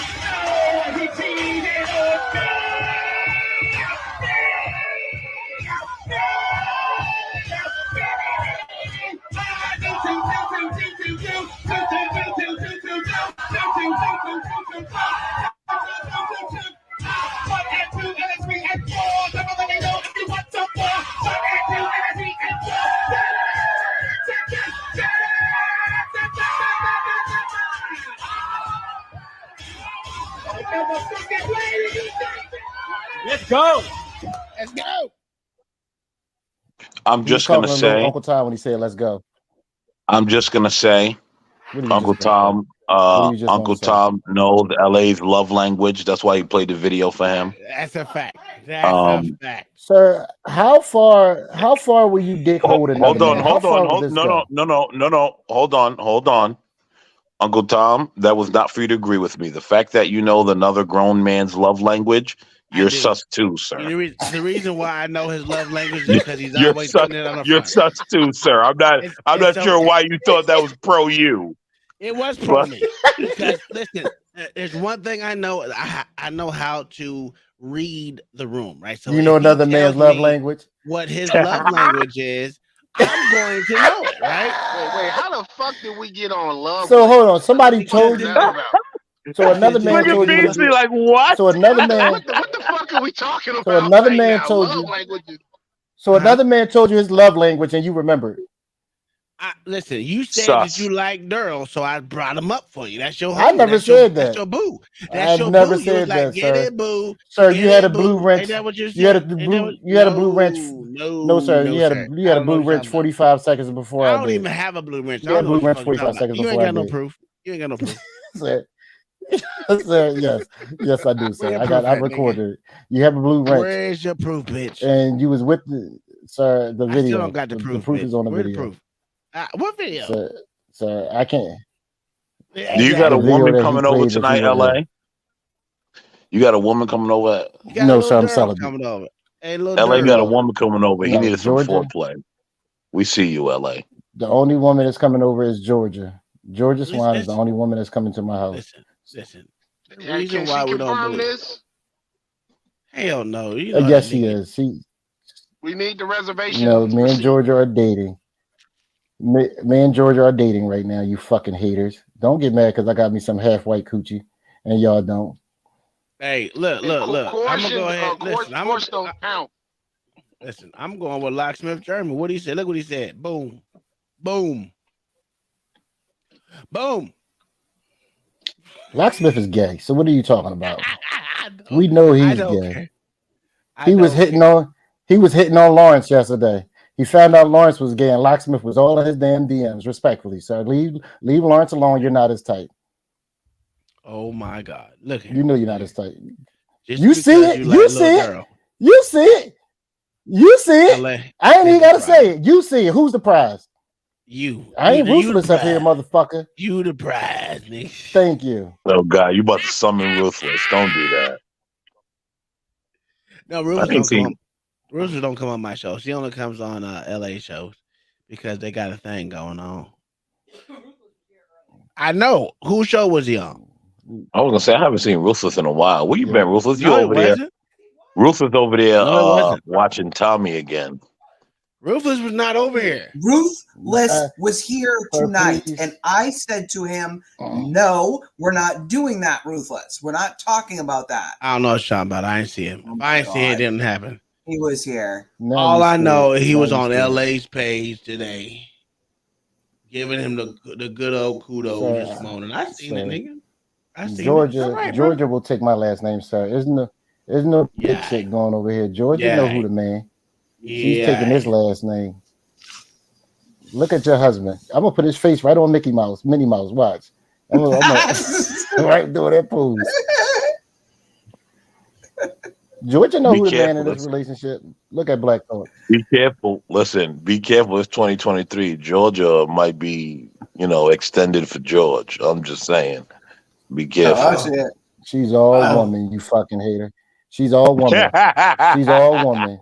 Let's go.
Let's go.
I'm
He was
just gonna
calling little
say.
Uncle Tom when he said, "Let's go."
I'm just gonna say.
What are you
Uncle
just gonna say?
Tom.
What are you just
Uncle
gonna say?
Tom knows LA's love language. That's why he played the video for him.
That's a fact. That's a fact.
Sir, how far will you dick hold another
Hold on,
man? How far will
hold
this
no,
go?
no. Hold on. Uncle Tom, that was not for you to agree with me. The fact that you know another grown man's love language, you're sus too, sir.
The reason why I know his love language is because he's
You're
always
sus.
putting it on the
You're
front.
sus too, sir. I'm not
It's
sure
okay.
why you thought that was pro you.
It was pro
But-
me because listen, there's one thing I know. I know how to read the room, right? So
You know
if he
another man's
tells
love
me
language?
what his love language is, I'm going to know it, right?
Wait, how the fuck did we get on love?
So hold on. Somebody
What
told
is
you.
that about?
So another man
Look at
told you.
Beasley like what?
So another man.
What the fuck are we talking about?
So another
right
man
now?
told
Love
you.
languages.
So another man told you his love language, and you remembered.
Listen, you said
Sus.
that you like Daryl, so I brought him up for you. That's your homie.
I never
That's
said
That's
that.
your boo. That's
I've
your
never
boo. You was
said
like,
that,
get
sir.
it, boo.
Sir,
Get
you had
it,
a blue
boo.
wrench.
Ain't that what you said?
You had a blue. You had a blue wrench. No, sir.
No,
You had
sir.
a you had
I
a
don't know
blue
what you're
wrench
talking
45 seconds before
about.
I
I don't
did.
even have a blue wrench.
You
I
had
don't
a
know what
blue
you're
wrench
fucking
45
talking
seconds
about. You
before
ain't
I
got no
did.
proof. You ain't got no proof.
Sir, yes, I do,
Where
sir.
your
I
proof at, nigga?
recorded it. You have a blue wrench,
Where's your proof, bitch?
and you was with the sir. The
I still
video.
don't got the proof,
proof
bitch.
is on the
Where the
video.
proof? What video?
Sir, I can't.
Do you got
The
a
video
woman
that he
coming over
played that
tonight,
you were
LA?
there.
You got a woman coming over?
You got
No,
a
sir,
little
I'm
Daryl
celibate.
coming over. Hey, little
LA got a
Daryl.
woman coming over. He
No,
needed some
Georgia.
foreplay. We see you, LA.
The only woman that's coming over is Georgia. Georgia Swan is the
Listen.
only woman that's coming to my house.
Listen. The
And
reason
can
why
she
we don't
confirm
believe.
this?
Hell no. You know
Yes,
that
she
nigga.
is.
We need the reservation.
No, me and
receipt.
Georgia are dating. Me and Georgia are dating right now. You fucking haters! Don't get mad because I got me some half white coochie, and y'all don't.
Hey, look. I'm gonna go ahead. Listen,
course don't count.
Listen, I'm going with Locksmith German. What he said? Look what he said. Boom, boom, boom.
Locksmith is gay. So what are you talking about? We know he's gay. He was hitting on Lawrence yesterday. He found out Lawrence was gay, and Locksmith was all in his damn DMs. Respectfully, sir, leave Lawrence alone. You're not his type.
Oh my God! Look,
you know you're not his type.
Just
You see it. You see it.
Daryl.
You see it. You see it.
LA,
I ain't even gotta say it. You see it. Who's the prize?
You.
I ain't
You the
ruthless up here,
prize.
motherfucker.
You the prize, nigga.
Thank you.
Oh God, you about to summon Ruthless? Don't do that.
No,
I
Ruthless
can
don't
see.
come on. Ruthless don't come on my show. She only comes on LA shows because they got a thing going on. I know. Whose show was he on?
I was gonna say I haven't seen Ruthless in a while. Where you been, Ruthless? You
No, it
over there?
wasn't.
Ruthless over there
No, it wasn't.
watching Tommy again.
Ruthless was not over here.
Ruthless was here tonight,
please.
and I said to him, "No, we're not doing that, Ruthless. We're not talking about that."
I don't know what you're talking about. I ain't see him. If I ain't see it, it didn't happen.
He was here.
All I know is he was on LA's page today, giving him the good old kudos this morning. I seen it, nigga. I seen
Georgia,
it. All right, bro.
Georgia will take my last name, sir. There's no big shit going over here. Georgia know who the man. She's taking his last name. Look at your husband. I'm gonna put his face right on Minnie Mouse. Watch. I'm gonna right doing that pose. Georgia know
Be
who the man
careful,
in this
listen.
relationship. Look at Black Thought.
Be careful. Listen, be careful. It's 2023. Georgia might be, extended for George. I'm just saying. Be careful.
She's all woman, you fucking hater. She's all woman. She's all woman.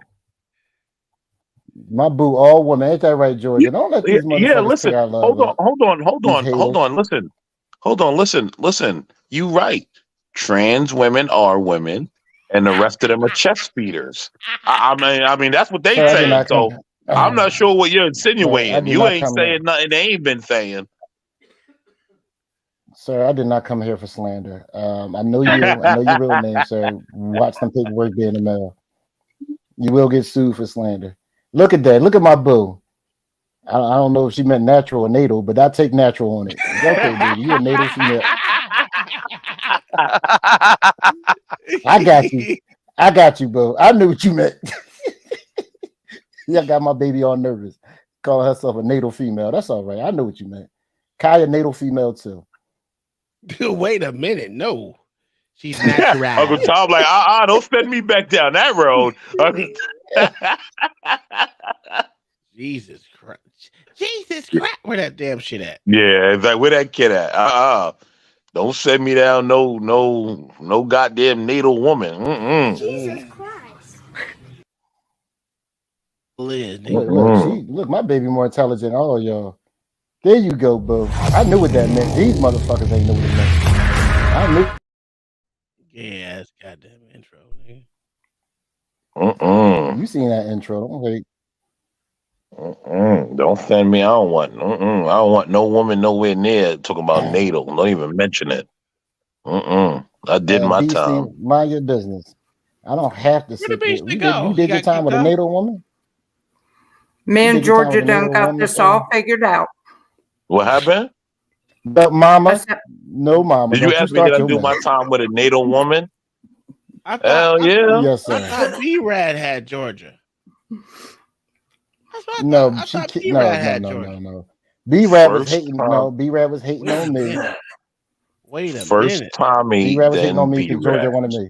My boo, all woman. Ain't that right, Georgia? Don't let these motherfuckers
listen.
take our love.
Hold
up.
on. Listen. You right. Trans women are women, and the rest of them are chest feeders. I mean, that's what they
Sir, I did
saying.
not
So
come-
I'm not sure what you're
Sir, I
insinuating.
did
You
not
ain't
come
saying nothing they ain't been saying.
Sir, I did not come here for slander. I know you. I know your real name, sir. Watch some paperwork be in the mail. You will get sued for slander. Look at that. Look at my boo. I don't know if she meant natural or natal, but I take natural on it. It's okay, baby. You a natal female. I got you, bro. I knew what you meant. Yeah, got my baby all nervous. Calling herself a natal female. That's all right. I know what you meant. Kaya natal female too.
Dude, wait a minute. No. She's natural.
Uncle Tom, like, don't send me back down that road.
Jesus Christ. Jesus Christ. Where that damn shit at?
Yeah, it's like, where that kid at? Don't send me down no goddamn natal woman.
Jesus
Christ.
Look, my baby more intelligent than all y'all. There you go, boo. I knew what that meant. These motherfuckers ain't know what it meant. I knew.
Yeah, that's goddamn intro, nigga.
You seen that intro? Don't wait.
Don't send me. I don't want no woman nowhere near talking about natal. Don't even mention it. I did my
Beastie,
time.
mind your business. I don't have to sit there. You did your time with a natal woman?
Me and
did your time
Georgia
with a
done
natal
got
woman,
this
sir?
all figured out.
What happened?
But mama, no mama.
Did you
Don't
ask me
start
did I
your
do my
mouth.
time with a natal woman?
I
yeah.
Yes,
I
sir.
thought B-Rad had Georgia.
No,
I
she
thought
can't.
B-Rad had Georgia.
No. B-Rad was
First
hating.
time.
No, B-Rad was hating on me.
Wait a
First
minute.
Tommy,
B-Rad was hating
then
on me because Georgia
B-Rad.
wanted me.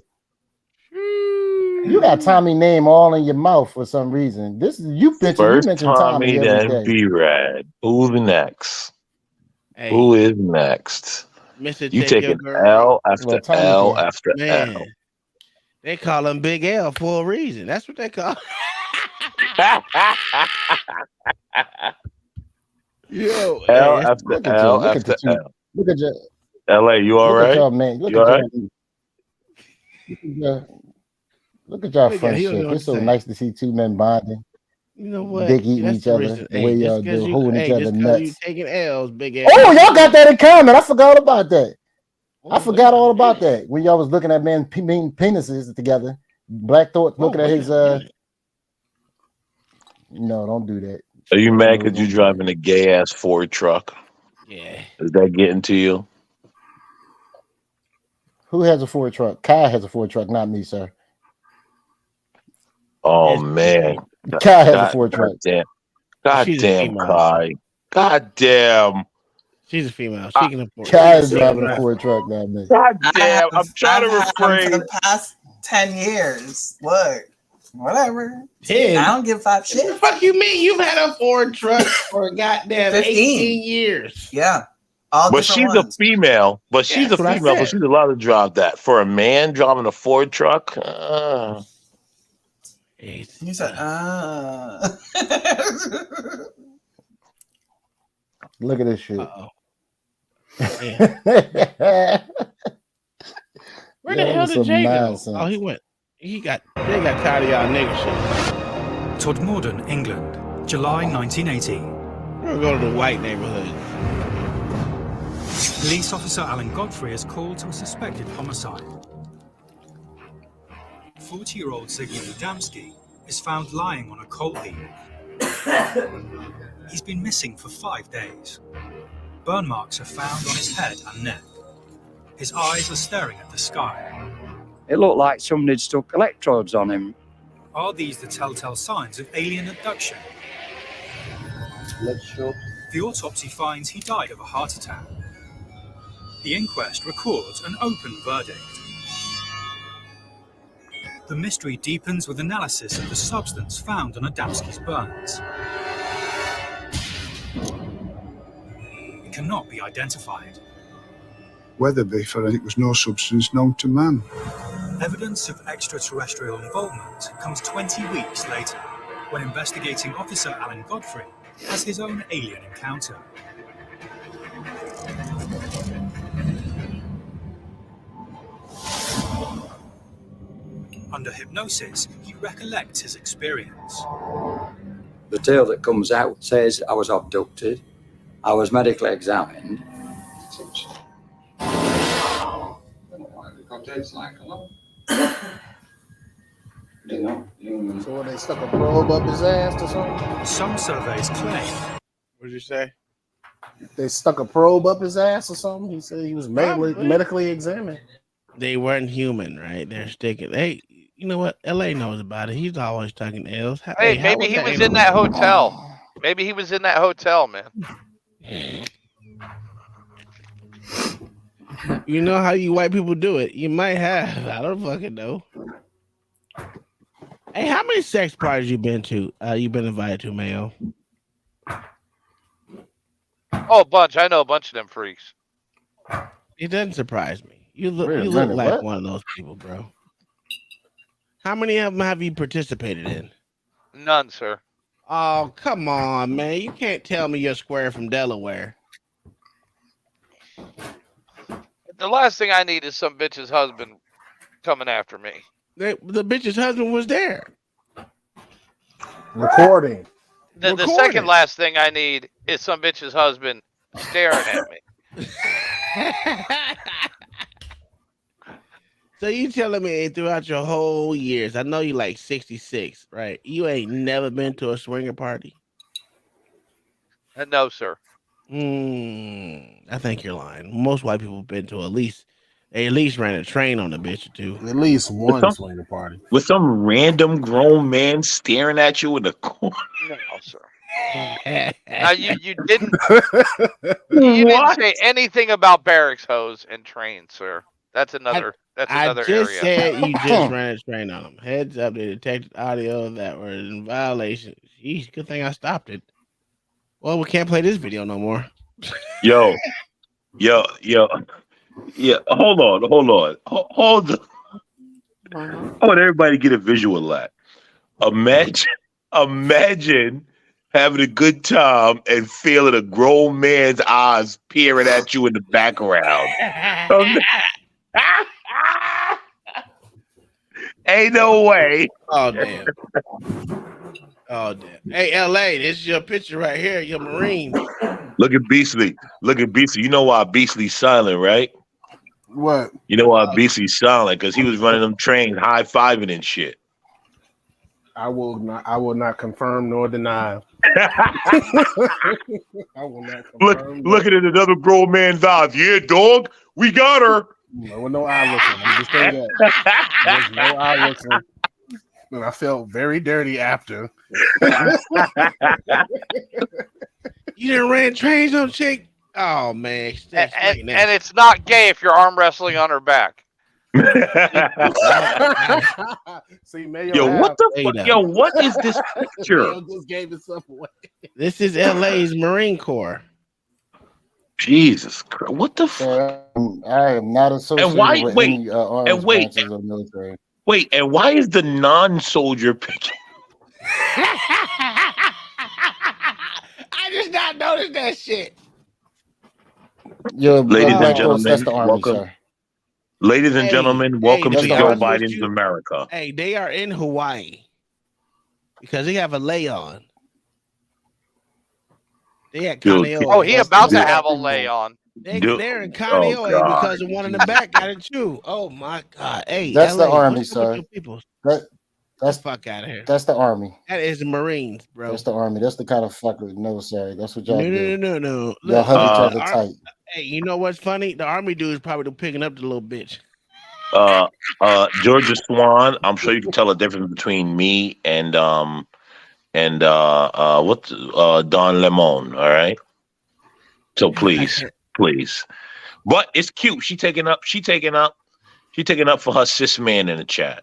You got Tommy name all in your mouth for some reason. You
First
mention Tommy
Tommy,
every
then
day.
B-Rad. Who's next?
Hey.
Who is next?
Mr.
You
Take Your
taking
Girl.
L after
Tommy
L
can.
after
Man,
L.
they call him Big L for a reason. That's what they call. Yo,
L
hey,
after
Look at you.
L
Look at the
after
two.
L.
Look at your.
LA, you all
Look at
right?
y'all, man. Look
You
at
all
y'all.
right?
Look at y'all
Look at- he don't know
friendship.
what
It's
to
so
say.
nice to see two men bonding,
You know what?
dick eating
That's
each
the
other
reason.
the way
Hey,
y'all
just because
do,
you,
holding each other
just because you
nuts.
taking L's, Big L.
Oh, y'all got that in common. I forgot about that. I forgot all about that when y'all was looking at men penises together. Black Thought looking at his No, don't do that.
Are you
Don't
mad
do
because you
that.
driving a gay ass Ford truck?
Yeah.
Is that getting to you?
Who has a Ford truck? Kai has a Ford truck, not me, sir.
Oh man.
Kai has a Ford truck.
God
She's a
damn,
female,
Kai. God damn.
She's a female. She can afford.
Kai is driving a Ford truck, not me.
God damn. I'm trying to
I've had them
refrain.
for the past 10 years. Look, whatever.
10?
I don't give five
What
shit.
the fuck you mean? You've had a Ford truck for goddamn 18 years.
Yeah. All
But
different
she's
ones.
a female. But she's
that's
a
what I
female, so
said.
she's allowed to drive that. For a man driving a Ford truck,
You said,
Look at this shit.
Uh-oh. Where
Yeah,
the
that
hell
was
did
some
Jay go?
nonsense.
Oh, he went. Jay got tired of y'all nigga shit.
Todmorden, England, July 1980.
We'll go to the white neighborhood.
Police officer Alan Godfrey is called to a suspected homicide. 40-year-old Zygmunt Adamski is found lying on a coal heap. He's been missing for 5 days. Burn marks are found on his head and neck. His eyes are staring at the sky.
It looked like somebody had stuck electrodes on him.
Are these the telltale signs of alien abduction? The autopsy finds he died of a heart attack. The inquest records an open verdict. The mystery deepens with analysis of the substance found on Adamski's burns. It cannot be identified.
Weatherby found it was no substance known to man.
Evidence of extraterrestrial involvement comes 20 weeks later, when investigating officer Alan Godfrey has his own alien encounter. Under hypnosis, he recollects his experience.
The tale that comes out says I was abducted, I was medically examined.
So they stuck a probe up his ass or something?
Some surveys claim.
What'd you say?
They stuck a probe up his ass or something? He said he was medically examined.
They weren't human, right? They're sticking. Hey, you know what? LA knows about it. He's always tucking L's.
Hey, maybe he was in that hotel. Maybe he was in that hotel, man.
You know how you white people do it. You might have. I don't fucking know. Hey, how many sex parties you been to? You been invited to, Mayo?
Oh, a bunch. I know a bunch of them freaks.
It doesn't surprise me. You look
minute,
like
what?
one of those people, bro. How many of them have you participated in?
None, sir.
Oh, come on, man. You can't tell me you're square from Delaware.
The last thing I need is some bitch's husband coming after me.
The bitch's husband was there.
Recording.
The second last thing I need is some bitch's husband staring at me.
So you telling me throughout your whole years, I know you like 66, right? You ain't never been to a swinger party?
No, sir.
I think you're lying. Most white people have been to they at least ran a train on a bitch or two.
At least one swinger party.
With some random grown man staring at you in the corner.
No, sir. Now you didn't say anything about barracks hose and trains, sir. That's another
I just
area.
said you just ran a train on them. Heads up, they detected audio that were in violation. Jeez, good thing I stopped it. Well, we can't play this video no more.
Yo. Yeah. Hold on. I want everybody to get a visual of that. Imagine having a good time and feeling a grown man's eyes peering at you in the background. Ain't no way.
Oh damn. Hey, LA, this is your picture right here. Your Marine.
Look at Beastly. You know why Beastly's silent, right?
What?
You know why Beastly's silent? Because he was running them trains, high-fiving and shit.
I will not confirm nor deny. I will not confirm.
Looking at another grown man's eyes. Yeah, dog, we got her.
No, no eye looking. I'm just saying that. There's no eye looking. And I felt very dirty after.
You done ran trains on chick? Oh man.
And it's not gay if you're arm wrestling on her back.
See, Mayo
what the fuck? Yo, what is this picture?
Mayo just gave himself away.
This is LA's Marine Corps.
Jesus Christ. What the fuck?
I am not associated with any arms branches of the military.
Wait, and why is the non-soldier picture?
I just not noticed that shit.
Ladies and gentlemen,
that's the Army,
welcome.
Sir.
Ladies and gentlemen, welcome to Joe Biden's America.
Hey, they are in Hawaii because they have a lay on. They at
Dude,
Kaneohe.
Oh, he about to have a lay on.
They're in
oh
Kaneohe
God,
because the one in the back got it too. Oh my God! Hey,
That's the
LA,
army,
what's up with
sir.
your people?
That
Get
that's
the fuck out of here.
that's the army.
That is the Marines, bro.
That's the army. That's the kind of fucker. No, sir. That's what y'all do.
No.
Y'all hug each
Look,
other tight.
hey, you know what's funny? The army dude is probably picking up the little bitch.
Georgia Swan. I'm sure you can tell the difference between me and what's Don Lemon. All right. So please. But it's cute. She taking up for her cis man in the chat.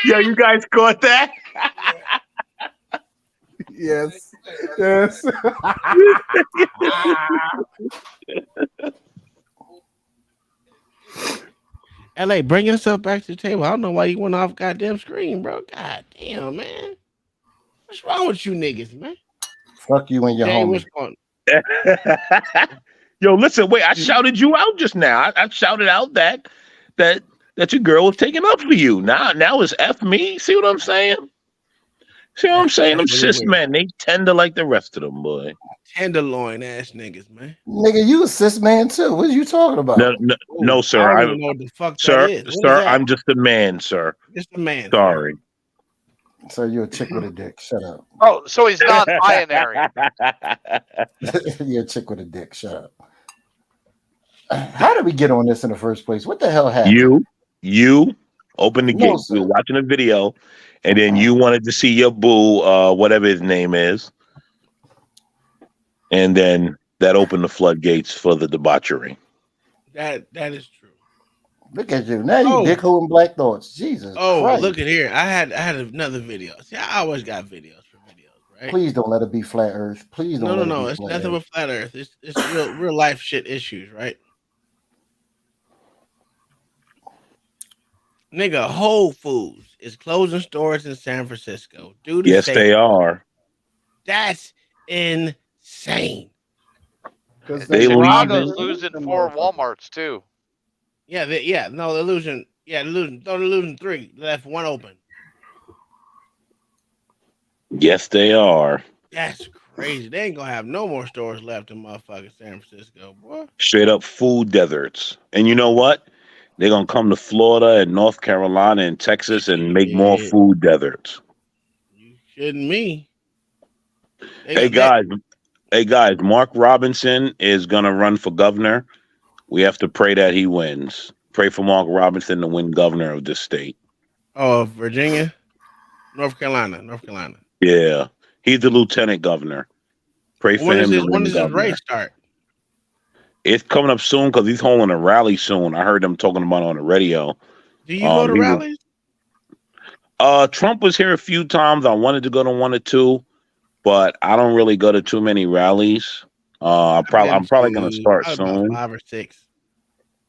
Yo, you guys caught that?
Yes.
LA, bring yourself back to the table. I don't know why you went off goddamn screen, bro. God damn, man. What's wrong with you niggas, man?
Fuck you and your
Jay,
homie.
what's going
Yo, listen, wait, I shouted you out just now. I shouted out that your girl was taking up for you. Now it's F me. See what I'm saying? See what I'm saying? Them
That's really
cis
weird.
men, they tender like the rest of them, boy.
Tenderloin ass niggas, man.
Nigga, you a cis man too. What are you talking about?
No, sir.
I don't even know what the fuck that
Sir,
is. What is
sir,
that?
I'm just a man, sir.
Just a man.
Sorry.
So you're a chick with a dick. Shut up.
Oh, so he's non-binary.
You're a chick with a dick. Shut up. How did we get on this in the first place? What the hell happened?
You opened the gate. We were watching a video, and then you wanted to see your boo, whatever his name is. And then that opened the floodgates for the debauchery.
That is true.
Look at you. Now you dick holding black thoughts. Jesus Christ.
Look at here. I had another video. See, I always got videos for videos, right?
Please don't let it be flat earth. Please don't let it be
It's
flat
nothing
earth.
but flat earth. It's real life shit issues, right? Nigga, Whole Foods is closing stores in San Francisco.
Yes, they are.
That's insane.
They
Chicago's
leaving.
losing 4 Walmarts too.
Yeah, they're losing. Yeah, they're losing 3. They left 1 open.
Yes, they are.
That's crazy. They ain't gonna have no more stores left in motherfucking San Francisco, boy.
Straight up food deserts. And you know what? They're gonna come to Florida and North Carolina and Texas and make more food deserts.
Kidding me?
Hey guys, Mark Robinson is gonna run for governor. We have to pray that he wins. Pray for Mark Robinson to win governor of this state.
Oh, Virginia? North Carolina.
Yeah. He's the lieutenant governor. Pray for him to win
When does his
governor.
race start?
It's coming up soon because he's holding a rally soon. I heard them talking about it on the radio.
Do you go to rallies?
Trump was here a few times. I wanted to go to 1 or 2, but I don't really go to too many rallies. I'm probably going to start
About
soon.
5 or 6.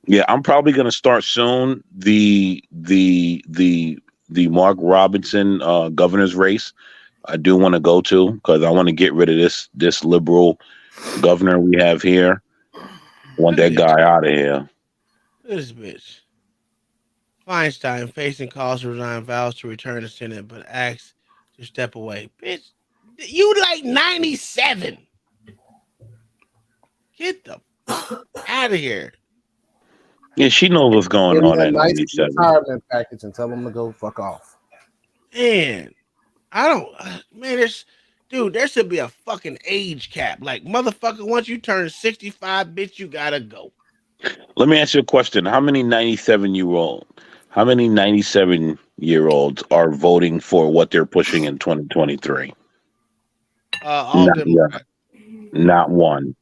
Yeah, I'm probably going to start soon. The Mark Robinson governor's race, I do want to go to because I want to get rid of this liberal governor we have here. Want that guy out of here.
This bitch. Feinstein facing calls to resign, vows to return to Senate, but asks to step away. Bitch, you like 97. Get the fuck out of here.
Yeah, she knows what's going
Give me
on
that
at
nice
97.
retirement package and tell them to go fuck off.
Man, I don't, man, there should be a fucking age cap. Like, motherfucker, once you turn 65, bitch, you gotta go.
Let me ask you a question. How many 97-year-olds are voting for what they're pushing in 2023?
All Democrats.
Not one.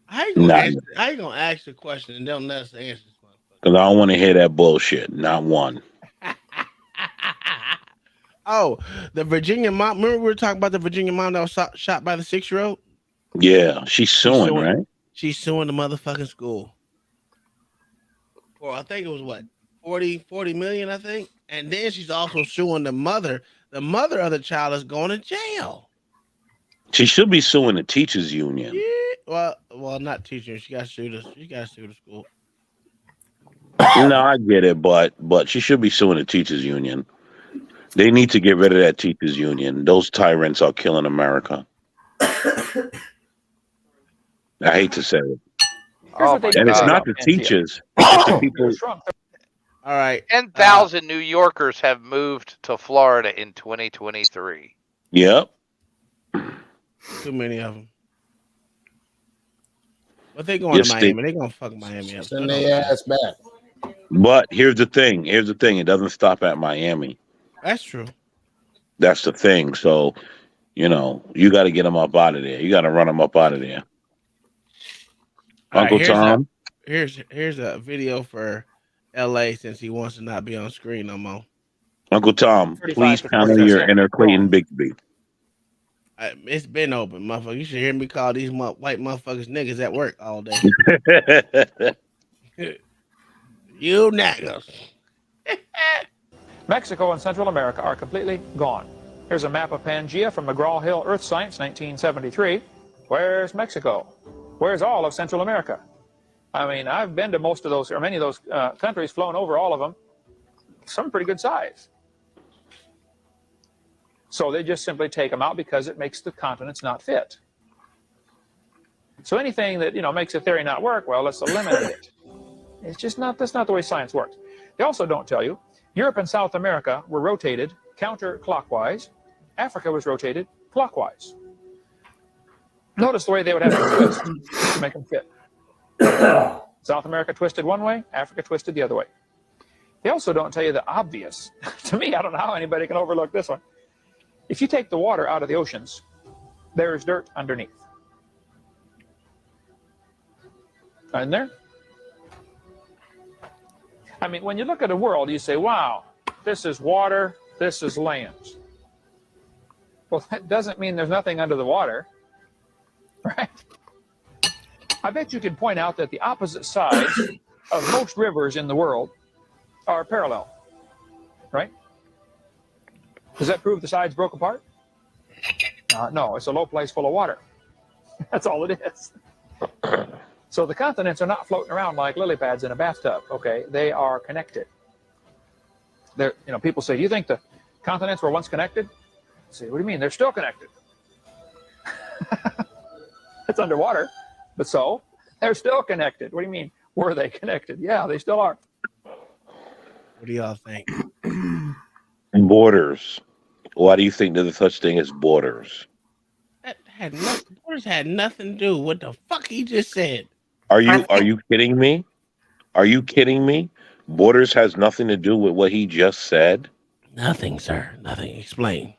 How you gonna ask the question and don't let us answer this motherfucker?
Because I don't want to hear that bullshit. Not one.
Oh, the Virginia mom. Remember we were talking about the Virginia mom that was shot by the 6-year-old?
Yeah, she's suing, right?
She's suing the motherfucking school. Or I think it was what? 40 million, I think. And then she's also suing the mother. The mother of the child is going to jail.
She should be suing the teachers union.
Yeah. Well, not teachers. She got to sue the school.
No, I get it, but she should be suing the teachers union. They need to get rid of that teachers union. Those tyrants are killing America. I hate to say it.
Oh my
And it's
God.
not the teachers, it's the people.
All right.
10,000 New Yorkers have moved to Florida in 2023.
Yep.
Too many of them. But they going
Yes,
to Miami. They gonna fuck Miami up.
Send their ass back.
But here's the thing. It doesn't stop at Miami.
That's true.
That's the thing. So, you got to get them up out of there. You got to run them up out of there.
All
Uncle
right,
Tom.
Here's a video for L.A. since he wants to not be on screen no more.
Uncle Tom,
35
please
to
panel
40%.
your inner Clayton Bigsby.
It's been open, motherfucker. You should hear me call these white motherfuckers niggas at work all day. You niggas.
Mexico and Central America are completely gone. Here's a map of Pangaea from McGraw-Hill Earth Science, 1973. Where's Mexico? Where's all of Central America? I mean, I've been to most of those, or many of those countries, flown over all of them. Some pretty good size. So they just simply take them out because it makes the continents not fit. So anything that, makes a theory not work, well, let's eliminate it. It's just not, that's not the way science works. They also don't tell you, Europe and South America were rotated counterclockwise. Africa was rotated clockwise. Notice the way they would have to twist to make them fit. South America twisted one way, Africa twisted the other way. They also don't tell you the obvious. To me, I don't know how anybody can overlook this one. If you take the water out of the oceans, there is dirt underneath. Isn't there? I mean, when you look at a world, you say, wow, this is water, this is land. Well, that doesn't mean there's nothing under the water, right? I bet you could point out that the opposite sides of most rivers in the world are parallel, right? Does that prove the sides broke apart? No, it's a low place full of water. That's all it is. So the continents are not floating around like lily pads in a bathtub, okay? They are connected. They're, people say, do you think the continents were once connected? I say, what do you mean? They're still connected. It's underwater, but so they're still connected. What do you mean? Were they connected? Yeah, they still are.
What do y'all think?
Borders. Why do you think there's such thing as borders?
Borders had nothing to do with what the fuck he just said.
Are you kidding me? Are you kidding me? Borders has nothing to do with what he just said.
Nothing, sir. Nothing. Explain.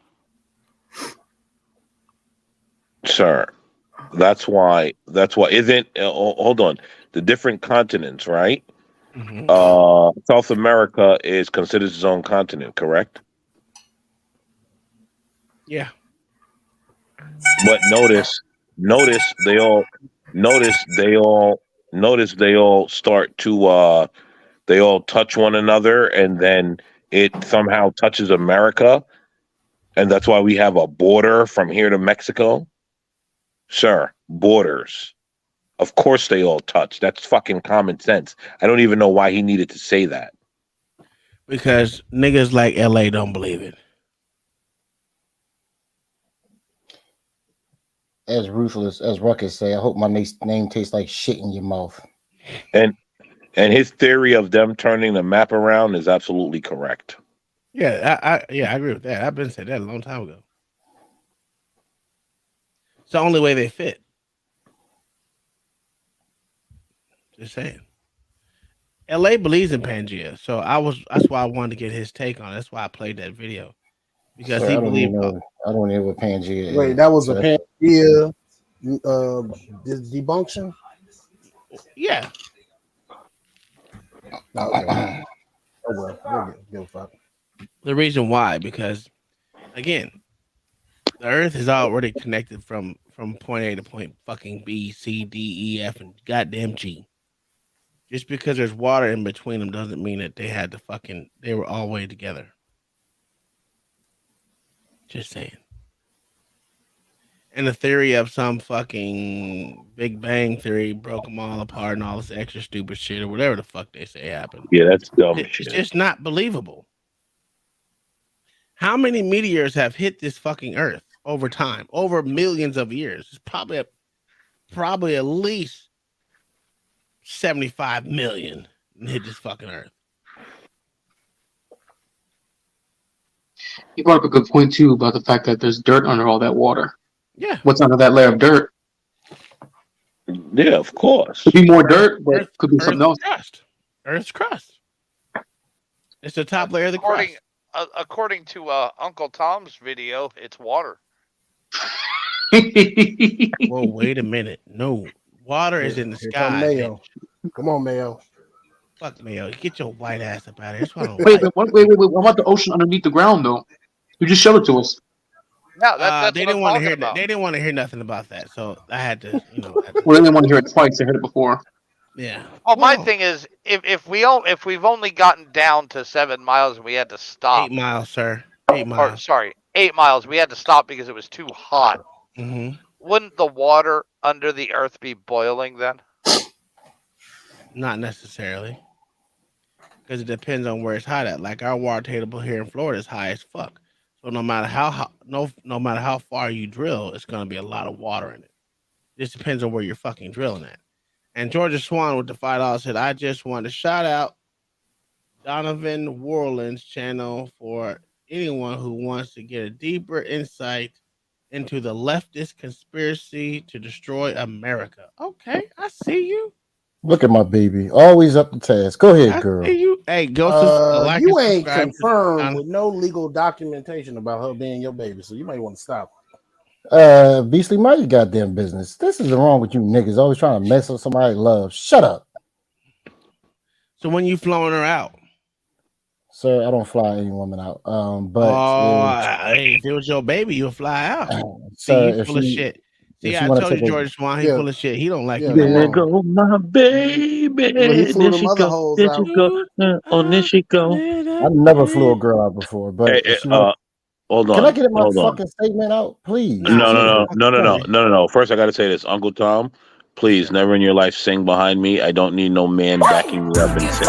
Sir, that's why isn't hold on. The different continents, right?
Mm-hmm.
South America is considered its own continent, correct?
Yeah.
But notice they all start to they all touch one another, and then it somehow touches America, and that's why we have a border from here to Mexico. Sir, borders. Of course they all touch. That's fucking common sense. I don't even know why he needed to say that.
Because niggas like LA don't believe it.
As ruthless as Ruckus say, I hope my name tastes like shit in your mouth.
And his theory of them turning the map around is absolutely correct.
Yeah, I agree with that. I've been saying that a long time ago. It's the only way they fit. Just saying. LA believes in Pangea, so that's why I wanted to get his take on it. That's why I played that video. Because he believed.
I don't know what Pangea is.
Wait, that was a Pangea debunction?
Yeah.
Okay. Oh well, give a fuck.
The reason why, because again, the Earth is already connected from point A to point fucking B, C, D, E, F, and goddamn G. Just because there's water in between them doesn't mean that they were all way together. Just saying. And the theory of some fucking Big Bang theory broke them all apart and all this extra stupid shit or whatever the fuck they say happened.
Yeah, that's dumb
It's
shit.
just not believable. How many meteors have hit this fucking Earth over time, over millions of years? It's probably at least 75 million hit this fucking Earth.
You brought up a good point too about the fact that there's dirt under all that water.
Yeah.
What's under that layer of dirt?
Yeah, of course.
Could be more dirt, but could be something else.
Crust. Earth's crust. It's the top layer of the crust.
According to Uncle Tom's video, it's water.
Whoa, wait a minute. No. Water is in the
Here
sky.
come Mayo. Come on, Mayo.
Fuck Mayo. Get your white ass up out of here. That's why I don't
Wait,
like
wait. What about the ocean underneath the ground though? You just showed it to us.
No, that's
they
what
didn't
I'm
want to
talking
hear
about.
that. They didn't want to hear nothing about that. So I had to,
Well, they didn't want to hear it twice. They heard it before.
Yeah.
Well, my thing is, if we've only gotten down to 7 miles and we had to stop.
8 miles, sir. 8
Or,
miles.
sorry, 8 miles. We had to stop because it was too hot.
Mm-hmm.
Wouldn't the water under the earth be boiling then?
Not necessarily. Because it depends on where it's hot at. Like our water table here in Florida is high as fuck. So no matter how no matter how far you drill, it's gonna be a lot of water in it. It just depends on where you're fucking drilling at. And Georgia Swan with the $5 said, I just want to shout out Donovan Worland's channel for anyone who wants to get a deeper insight into the leftist conspiracy to destroy America. Okay, I see you.
Look at my baby, always up to task. Go ahead, girl.
Hey, you. Hey, go like
you
and
ain't
subscribe to
confirmed with no legal documentation about her being your baby, so you might want to stop.
Beastly, mind your goddamn business. This is wrong with you niggas. Always trying to mess up somebody's love. Shut up.
So when you flowing her out?
Sir, I don't fly any woman out. But
hey, if it was your baby, you'll fly out. See,
sir,
you full of shit. See, I
wanna
told you,
take a-
George Swan, he
Yeah.
full of shit. He don't like
Yeah,
you.
there
go my baby.
Well, he flew
There
them
she
other
go.
hoes
There
out.
she go. Oh, there she go.
I never flew a girl out before, but if she wants,
Hold on.
can I get my
Hold on.
fucking statement out, please?
No. First, I got to say this, Uncle Tom. Please, never in your life sing behind me. I don't need no man backing me up and sing.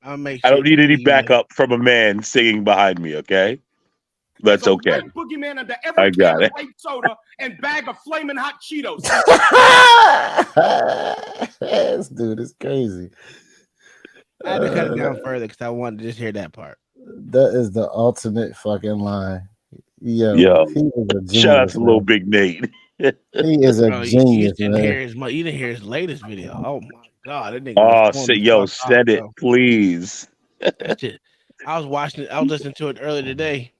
I don't need any backup from a man singing behind me. Okay, that's okay.
Boogeyman under every
I got
can
it.
of white soda and bag of flaming hot Cheetos.
This dude is crazy.
I had to cut it down further because I wanted to just hear that part.
That is the ultimate fucking lie. Yo,
Yo,
he is a genius.
shout out to
man.
Little Big Nate.
He is a
Bro,
genius,
you didn't
man.
hear you didn't hear his latest video. Oh my god, that nigga.
Oh,
was
say,
going
yo,
the fuck
send
off,
it,
bro.
please.
That shit. I was watching it. I was listening to it earlier today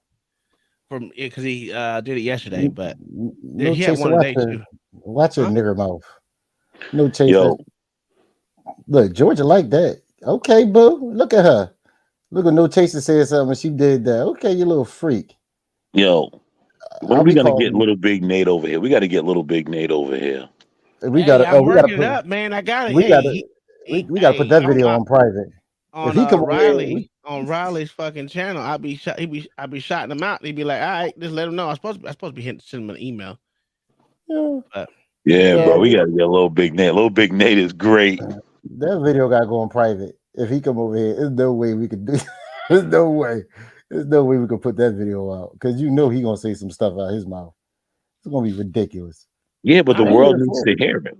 from because he did it yesterday, but
No
he had
chaser,
one today too.
watch your nigger mouth. No chaser.
Yo.
Look, Georgia like that. Okay, boo. Look at her. Look at No Chaser said something. She did that. Okay, you little freak.
Yo, when
I'll
are we
be
gonna
calling
get
you.
Little Big Nate over here? We got to get Little Big Nate over here.
We
Hey,
gotta.
I'm
we gotta
working
put.
it up, man. I got it.
We
Hey,
gotta. We gotta put that video on private.
On
If he come over here,
Riley's fucking channel. I be shouting him out. He'd be like, all right, just let him know. I'm supposed to be sending him an email. But
Yeah, bro, we got to get Little Big Nate. Little Big Nate is great.
that video got to go on private. If he come over here, there's no way we could do. There's no way. There's no way we could put that video out because you know he gonna say some stuff out his mouth. It's gonna be ridiculous.
Yeah, but the
I
world
ain't
needs to hear it.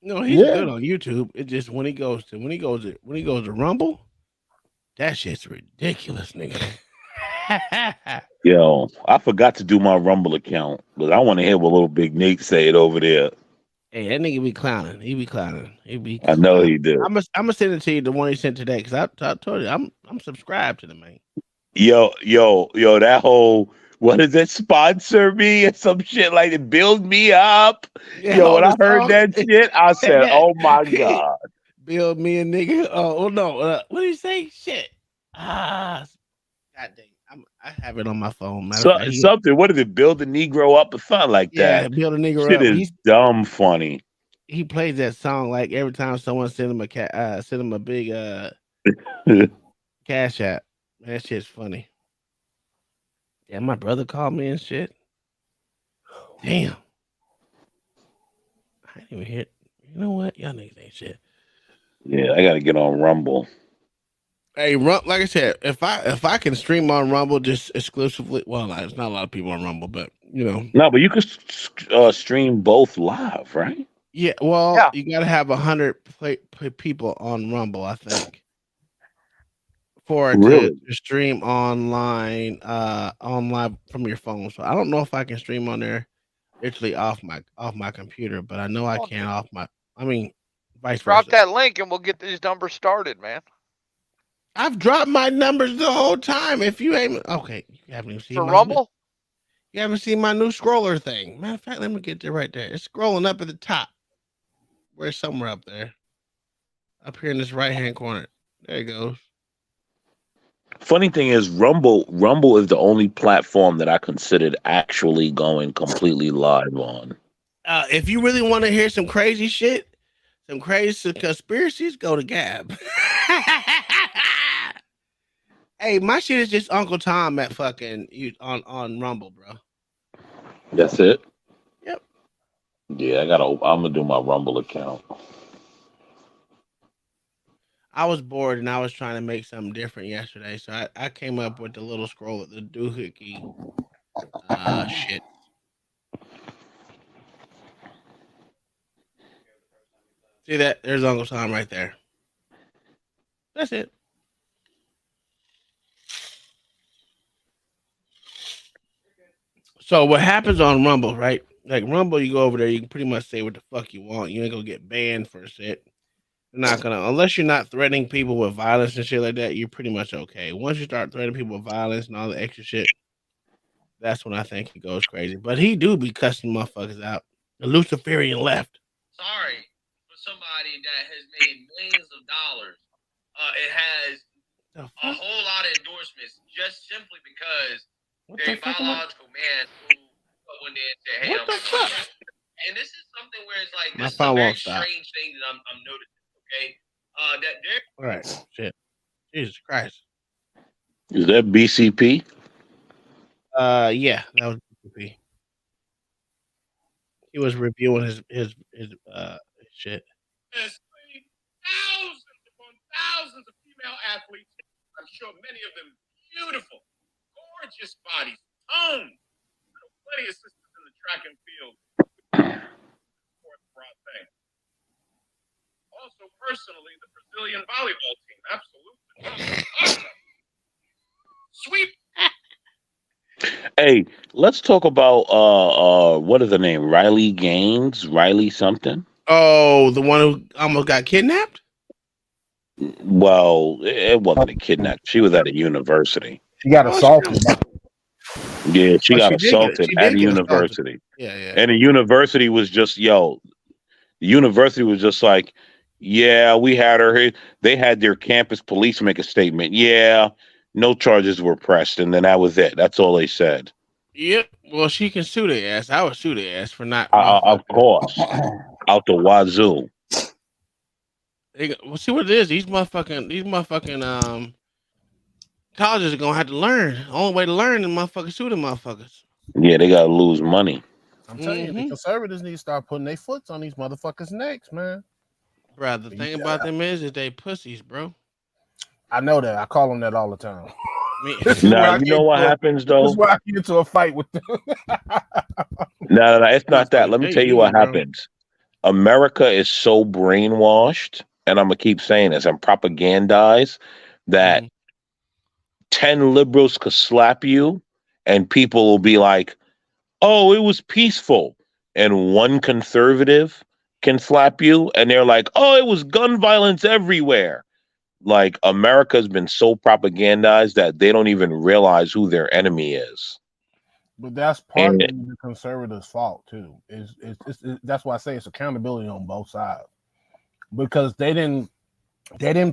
no, he's
Yeah.
good on YouTube. It just when he goes to Rumble, that shit's ridiculous, nigga.
Yo, I forgot to do my Rumble account, but I want to hear what Little Big Nate say it over there.
Hey, that nigga be clowning. He be clowning.
I know he do.
I'm gonna send it to you, the one he sent today, because I told you I'm subscribed to the man.
Yo, that whole what is it? Sponsor me or some shit like it. Build me up.
Yeah,
Yo, when
all
I
the
heard
songs.
that shit, I said, "Oh my god."
Build me a nigga. Oh no, what did he say? Shit. God dang. I have it on my phone. Matter of fact,
Something. What is it? Build a Negro up or something like
Yeah,
that.
build a nigga
Shit
up.
is dumb funny.
He plays that song like every time someone send him a big Cash App. That shit's funny. Yeah, my brother called me and shit. Damn. I didn't even hear. You know what? Y'all niggas ain't shit.
Yeah, I gotta get on Rumble.
Hey, like I said, if I can stream on Rumble just exclusively, well, there's not a lot of people on Rumble, but you know.
No, but you could stream both live, right?
Yeah, well,
Yeah.
you gotta have 100 people on Rumble, I think, for it
Really?
to stream online from your phone. So I don't know if I can stream on there literally off my computer, but I know I can off my. I mean, vice
Drop
versa.
that link and we'll get these numbers started, man.
I've dropped my numbers the whole time. If you ain't okay, you haven't even seen
For
my
Rumble?
You haven't seen my new scroller thing. Matter of fact, let me get there right there. It's scrolling up at the top. Where's somewhere up there? Up here in this right hand corner. There it goes.
Funny thing is, Rumble is the only platform that I considered actually going completely live on.
If you really want to hear some crazy shit, some crazy conspiracies, go to Gab. Hey, my shit is just Uncle Tom at fucking on Rumble, bro.
That's it.
Yep.
Yeah, I'm gonna do my Rumble account.
I was bored and I was trying to make something different yesterday, so I came up with the little scroll, the doohickey shit. See that? There's Uncle Tom right there. That's it. So what happens on Rumble, right? Like Rumble, you go over there, you can pretty much say what the fuck you want. You ain't gonna get banned for shit. You're not gonna, unless you're not threatening people with violence and shit like that. You're pretty much okay. Once you start threatening people with violence and all the extra shit, that's when I think it goes crazy. But he do be cussing motherfuckers out. The Luciferian left.
Sorry for somebody that has made millions of dollars. It has a whole lot of endorsements just simply because they're a biological man who went there and said, "Hey,
What the fuck?"
And this is something where it's like
My
this is a
phone
very
won't stop.
strange thing that I'm noticing. Okay, that there.
All right, shit. Jesus Christ.
Is that BCP?
Yeah, that was BCP. He was reviewing his shit.
There's thousands upon thousands of female athletes. I'm sure many of them beautiful, gorgeous bodies, toned. Plenty of sisters in the track and field. Also, personally, the Brazilian volleyball team. Absolutely. Sweep.
Hey, let's talk about what is the name? Riley Gaines? Riley something?
Oh, the one who almost got kidnapped?
Well, it wasn't a kidnap. She was at a university.
She got assaulted.
Yeah, she got
she
assaulted
did
at a
get assaulted.
university.
Yeah.
And the university was just, the university was just like, yeah, we had her here. They had their campus police make a statement. Yeah, no charges were pressed. And then that was it. That's all they said.
Yep. Well, she can sue their ass. I would sue their ass for not.
Of course. Out the wazoo.
Well, see what it is. These motherfucking colleges are gonna have to learn. The only way to learn is motherfuckers sue the motherfuckers.
Yeah, they gotta lose money.
I'm telling you, the conservatives need to start putting their foots on these motherfuckers' necks, man.
Bro, the thing about them is they pussies, bro.
I know that. I call them that all the time.
Now, you know what happens, though?
This is where I get into a fight with them.
No, it's not that. Let me tell you what happens. America is so brainwashed, and I'm going to keep saying this, and propagandized, that 10 liberals could slap you, and people will be like, oh, it was peaceful. And one conservative can slap you, and they're like, oh, it was gun violence everywhere. Like, America's been so propagandized that they don't even realize who their enemy is.
But that's partly the conservatives' fault too. That's why I say it's accountability on both sides, because they didn't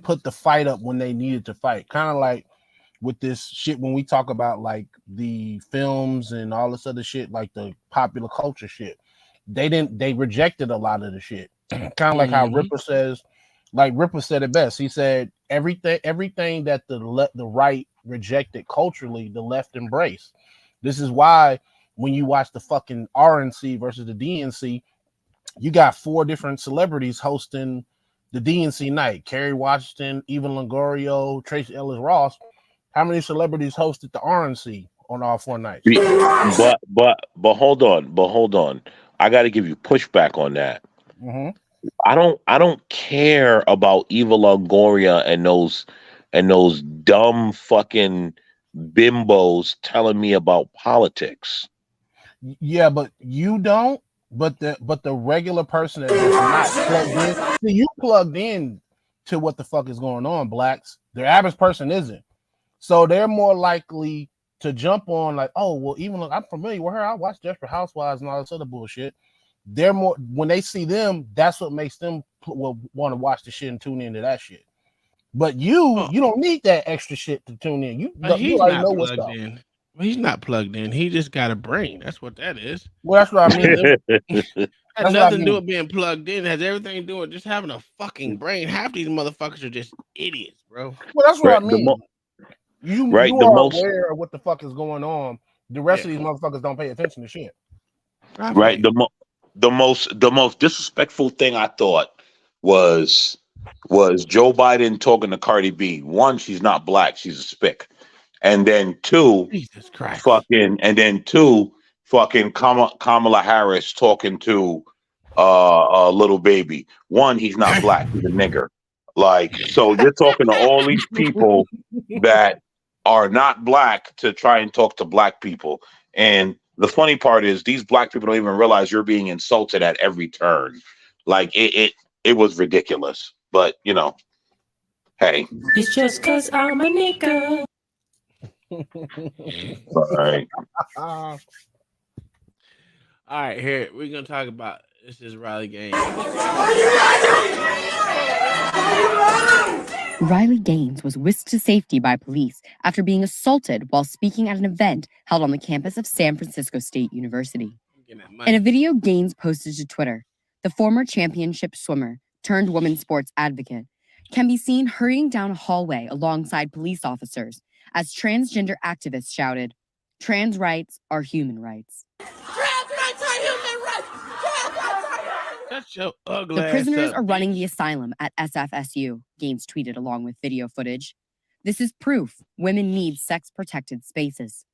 put the fight up when they needed to fight. Kind of like with this shit when we talk about like the films and all this other shit, like the popular culture shit. They rejected a lot of the shit. Kind of like how Ripper says Like Ripper said it best. He said everything that the right rejected culturally, the left embraced. This is why when you watch the fucking RNC versus the DNC, you got 4 different celebrities hosting the DNC night. Kerry Washington, Eva Longoria, Tracy Ellis Ross. How many celebrities hosted the RNC on all 4 nights?
But hold on. I got to give you pushback on that.
Mm-hmm.
I don't care about Eva Longoria and those dumb fucking bimbos telling me about politics.
Yeah, but you don't. But the regular person that's not plugged in. See, you plugged in to what the fuck is going on, blacks. The average person isn't. So they're more likely to jump on like, oh, well, even though I'm familiar with her, I watch Desperate Housewives and all this other bullshit. They're more when they see them, that's what makes them want to watch the shit and tune into that shit. But you don't need that extra shit to tune in. You
He's
already
not
know what's
plugged
up.
in. He's not plugged in. He just got a brain. That's what that is.
Well, that's what I mean.
Has nothing to do with being plugged in. It has everything to do with just having a fucking brain. Half these motherfuckers are just idiots, bro.
Well, that's what I mean. You are aware of what the fuck is going on. The rest of these motherfuckers don't pay attention to shit.
Right. The most disrespectful thing I thought was Joe Biden talking to Cardi B. One, she's not black, she's a spick. And then 2,
Jesus Christ.
fucking Kamala Harris talking to a little baby. One, he's not black, he's a nigger. Like, so you're talking to all these people that are not black to try and talk to black people. And the funny part is these black people don't even realize you're being insulted at every turn. Like it was ridiculous. But you know, hey.
It's just cause I'm a nigga.
All right.
All right, here we're gonna talk about this is Riley Gaines.
Riley Gaines was whisked to safety by police after being assaulted while speaking at an event held on the campus of San Francisco State University. In a video Gaines posted to Twitter, the former championship swimmer turned women's sports advocate can be seen hurrying down a hallway alongside police officers as transgender activists shouted, "Trans rights are human rights."
Shut your ugly
The prisoners
ass up,
are running the asylum at SFSU, Gaines tweeted along with video footage. This is proof women need sex-protected spaces.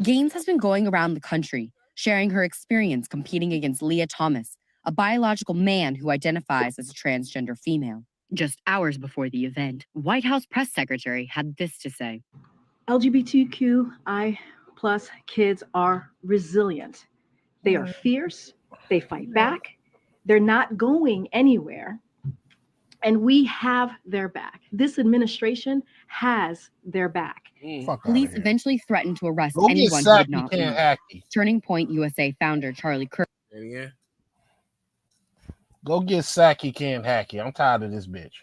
Gaines has been going around the country, sharing her experience competing against Leah Thomas, a biological man who identifies as a transgender female. Just hours before the event, White House press secretary had this to say.
LGBTQI+ kids are resilient. They are fierce. They fight back. They're not going anywhere. And we have their back. This administration has their back.
Police eventually threatened to arrest
Go get
anyone who would
sacked,
not
you can't
leave.
hack
Turning Point USA founder Charlie Kirk
Go get Saki can't hack you. I'm tired of this bitch.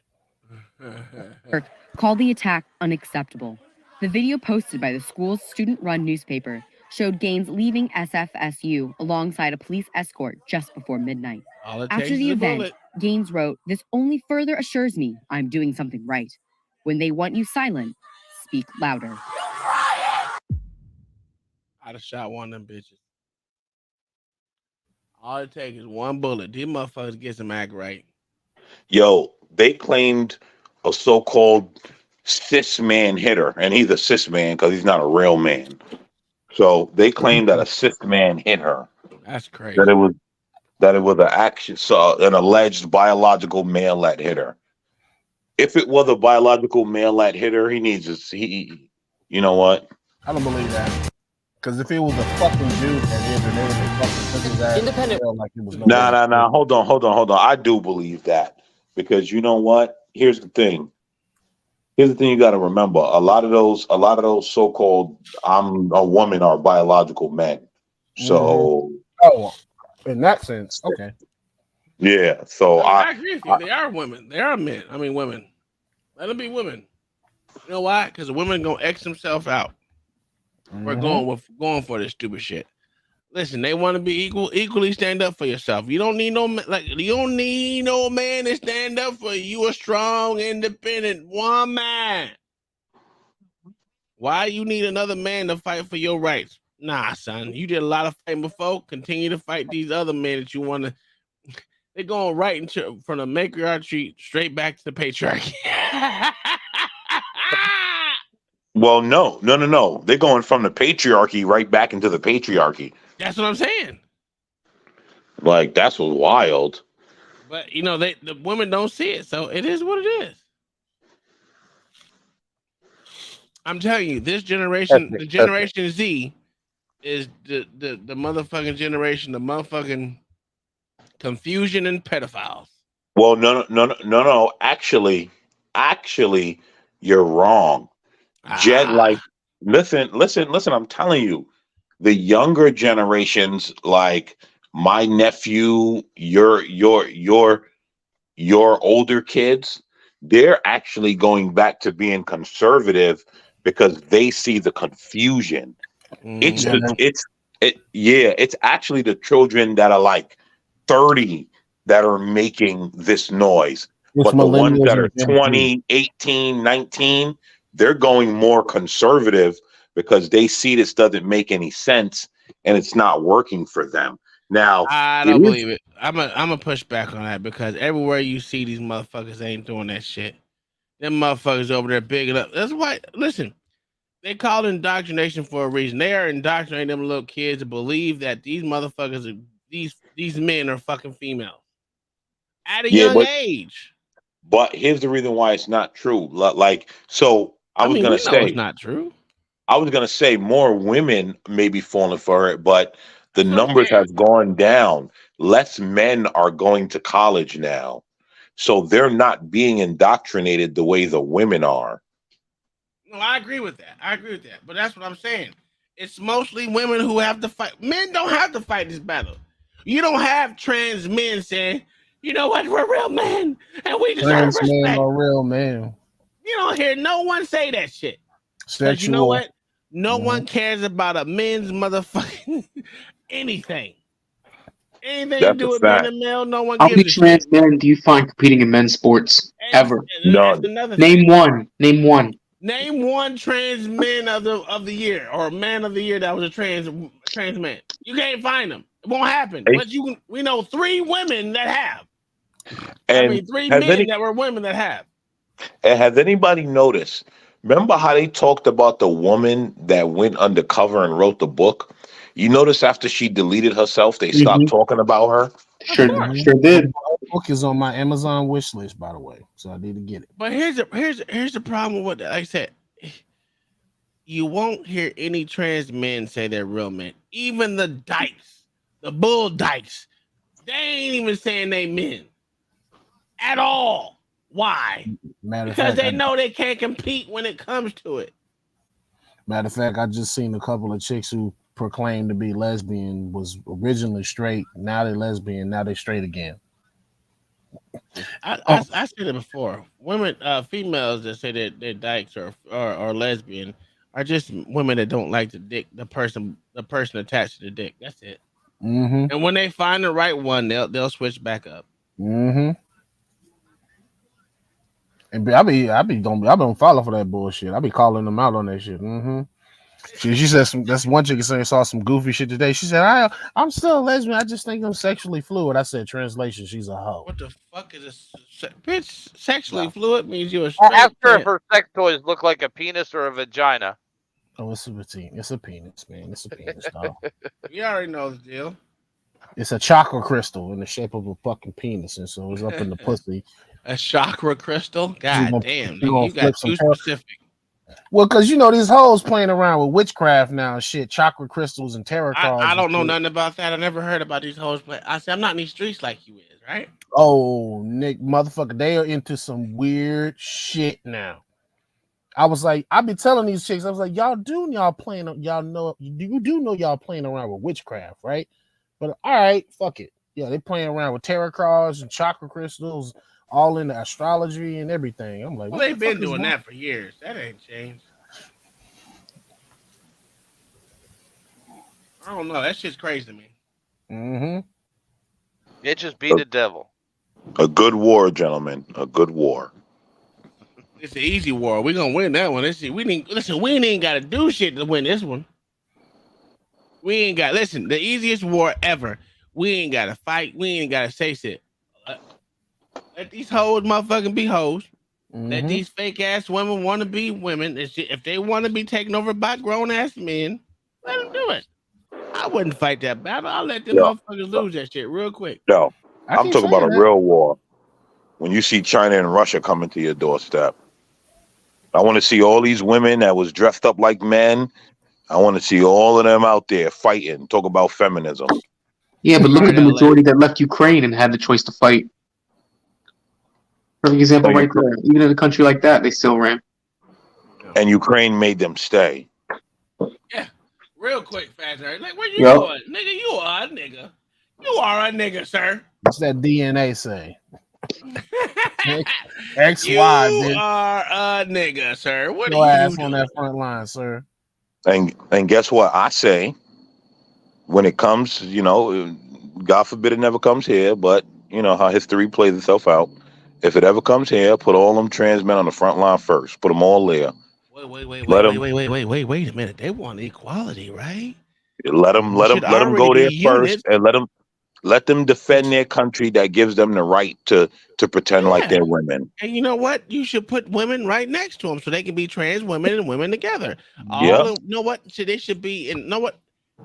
called the attack unacceptable. The video posted by the school's student-run newspaper showed Gaines leaving SFSU alongside a police escort just before midnight.
All it
After
takes
the
is a
event,
bullet.
Gaines wrote, "This only further assures me I'm doing something right. When they want you silent, speak louder."
I'd have shot one of them bitches. All it takes is one bullet. These motherfuckers get some act right.
Yo, they claimed a so-called cis man hit her, and he's a cis man because he's not a real man. So they claimed that a cis man hit her.
That's crazy.
That it was an alleged biological male that hit her. If it was a biological male that hit her, you know what?
I don't believe that. Because if it was a fucking dude that hit her, they would have fucking put his ass
Independent.
like it was
Nah. Hold on. I do believe that because you know what? Here's the thing you got to remember. A lot of those so-called "I'm a woman" are biological men. So,
in that sense, okay.
Yeah. So
I agree with you. They are women. They are men. I mean, women. Let them be women. You know why? Because the women gonna X themselves out. We're going for this stupid shit. Listen, they want to be equally stand up for yourself. You don't need no man to stand up for you. You a strong, independent woman. Why you need another man to fight for your rights? Nah, son. You did a lot of fighting before. Continue to fight these other men that you want to. They're going right from the matriarchy straight back to the patriarchy.
Well, no. They're going from the patriarchy right back into the patriarchy.
That's what I'm saying.
Like, that's what's wild.
But the women don't see it, so it is what it is. I'm telling you, this generation, the Generation Z, is the motherfucking generation, the motherfucking confusion and pedophiles.
Well, no. Actually, you're wrong. Jed, like, listen. I'm telling you, the younger generations, like my nephew, your older kids, they're actually going back to being conservative because they see the confusion. It's actually the children that are like 30 that are making this noise. But the ones that are 20, 18, 19, they're going more conservative because they see this doesn't make any sense and it's not working for them. Now,
I don't believe it. I'm a push back on that because everywhere you see these motherfuckers ain't doing that shit. Them motherfuckers over there bigging up. That's why. Listen, they call it indoctrination for a reason. They are indoctrinating them little kids to believe that these motherfuckers, these men are fucking females at a young age.
But here's the reason why it's not true. Like, so I was gonna say
it's not true.
I was gonna say more women may be falling for it, but the numbers have gone down. Less men are going to college now, so they're not being indoctrinated the way the women are.
No, I agree with that. But that's what I'm saying. It's mostly women who have to fight. Men don't have to fight this battle. You don't have trans men saying, you know what, we're real men and we deserve
Trans
respect.
men are real men.
You don't hear no one say that shit.
Sexual.
You know what? No one cares about a men's motherfucking anything. Anything to do with being a male, no one
How
gives
many
a
trans
shit.
men do you find competing in men's sports ever?
None.
Name one. Name one.
Name one trans man of the year or man of the year that was a trans man. You can't find them. It won't happen. But we know 3 women that have.
And
3 men that were women that have.
And has anybody noticed? Remember how they talked about the woman that went undercover and wrote the book? You notice after she deleted herself, they stopped talking about her.
Sure did.
The book is on my Amazon wish list, by the way, so I need to get it.
But here's the problem with that. Like I said, you won't hear any trans men say they're real men. Even the dykes, the bull dykes, they ain't even saying they men at all. Why? Because they know they can't compete when it comes to it.
Matter of fact, I just seen a couple of chicks who proclaimed to be lesbian, was originally straight, now they're lesbian, now they're straight again.
I said it before. Women, females that say that they're dykes or lesbian are just women that don't like the dick, the person attached to the dick. That's it.
Mm-hmm.
And when they find the right one, they'll switch back up.
Mm-hmm. And I don't follow for that bullshit. I be calling them out on that shit. Mm-hmm. She said that's one chick saying saw some goofy shit today. She said, I'm still a lesbian. I just think I'm sexually fluid. I said, translation, she's a hoe.
What the fuck is this? Bitch, sexually fluid means you're a straight.
Ask her if her sex toys look like a penis or a vagina.
Oh, it's a routine. It's a penis, man. It's a penis, dog.
You already know the deal.
It's a chakra crystal in the shape of a fucking penis, and so it's up in the pussy.
A chakra crystal? God damn, you got too specific.
Well, because these hoes playing around with witchcraft now and shit, chakra crystals and tarot cards.
I don't know nothing about that. I never heard about these hoes play. I said I'm not in these streets like you is, right?
Oh, Nick, motherfucker, they are into some weird shit now. I was like, I be telling these chicks, I was like, y'all do know y'all playing around with witchcraft, right? But all right, fuck it. Yeah, they playing around with tarot cards and chakra crystals, all in the astrology and everything. I'm like,
well, they've been doing that for years. That ain't changed. I don't know. That shit's crazy to me.
Mm-hmm.
It just be the devil.
A good war, gentlemen. A good war.
It's an easy war. We're gonna win that one. We ain't gotta do shit to win this one. We ain't got the easiest war ever. We ain't gotta fight. We ain't gotta say shit. Let these hoes motherfucking be hoes. Let these fake ass women want to be women. If they want to be taken over by grown ass men, let them do it. I wouldn't fight that battle. I'll let them motherfuckers lose that shit real quick.
No, I'm talking about a
that.
real war. When you see China and Russia coming to your doorstep, I want to see all these women that was dressed up like men. I want to see all of them out there fighting. Talk about feminism.
Yeah, but look at the majority that left Ukraine and had the choice to fight. Perfect example right there. Even in a country like that, they still ran.
And Ukraine made them stay.
Yeah, real quick, fast. Like, where you
Yep.
going, nigga? You are a nigga. You are a nigga, sir.
What's that DNA say? XY,
You
bitch.
are a nigga, sir. What
Your
are you
ass
doing?
on that front line, sir.
And guess what? I say, when it comes, God forbid it never comes here, but you know how history plays itself out. If it ever comes here, put all them trans men on the front line first. Put them all there.
Wait
Let
a minute. They want equality, right?
Let them
already
go
be
there first,
units.
and let them defend their country that gives them the right to pretend like they're women.
And you know what? You should put women right next to them so they can be trans women and women together.
Yeah.
You know what? So they should be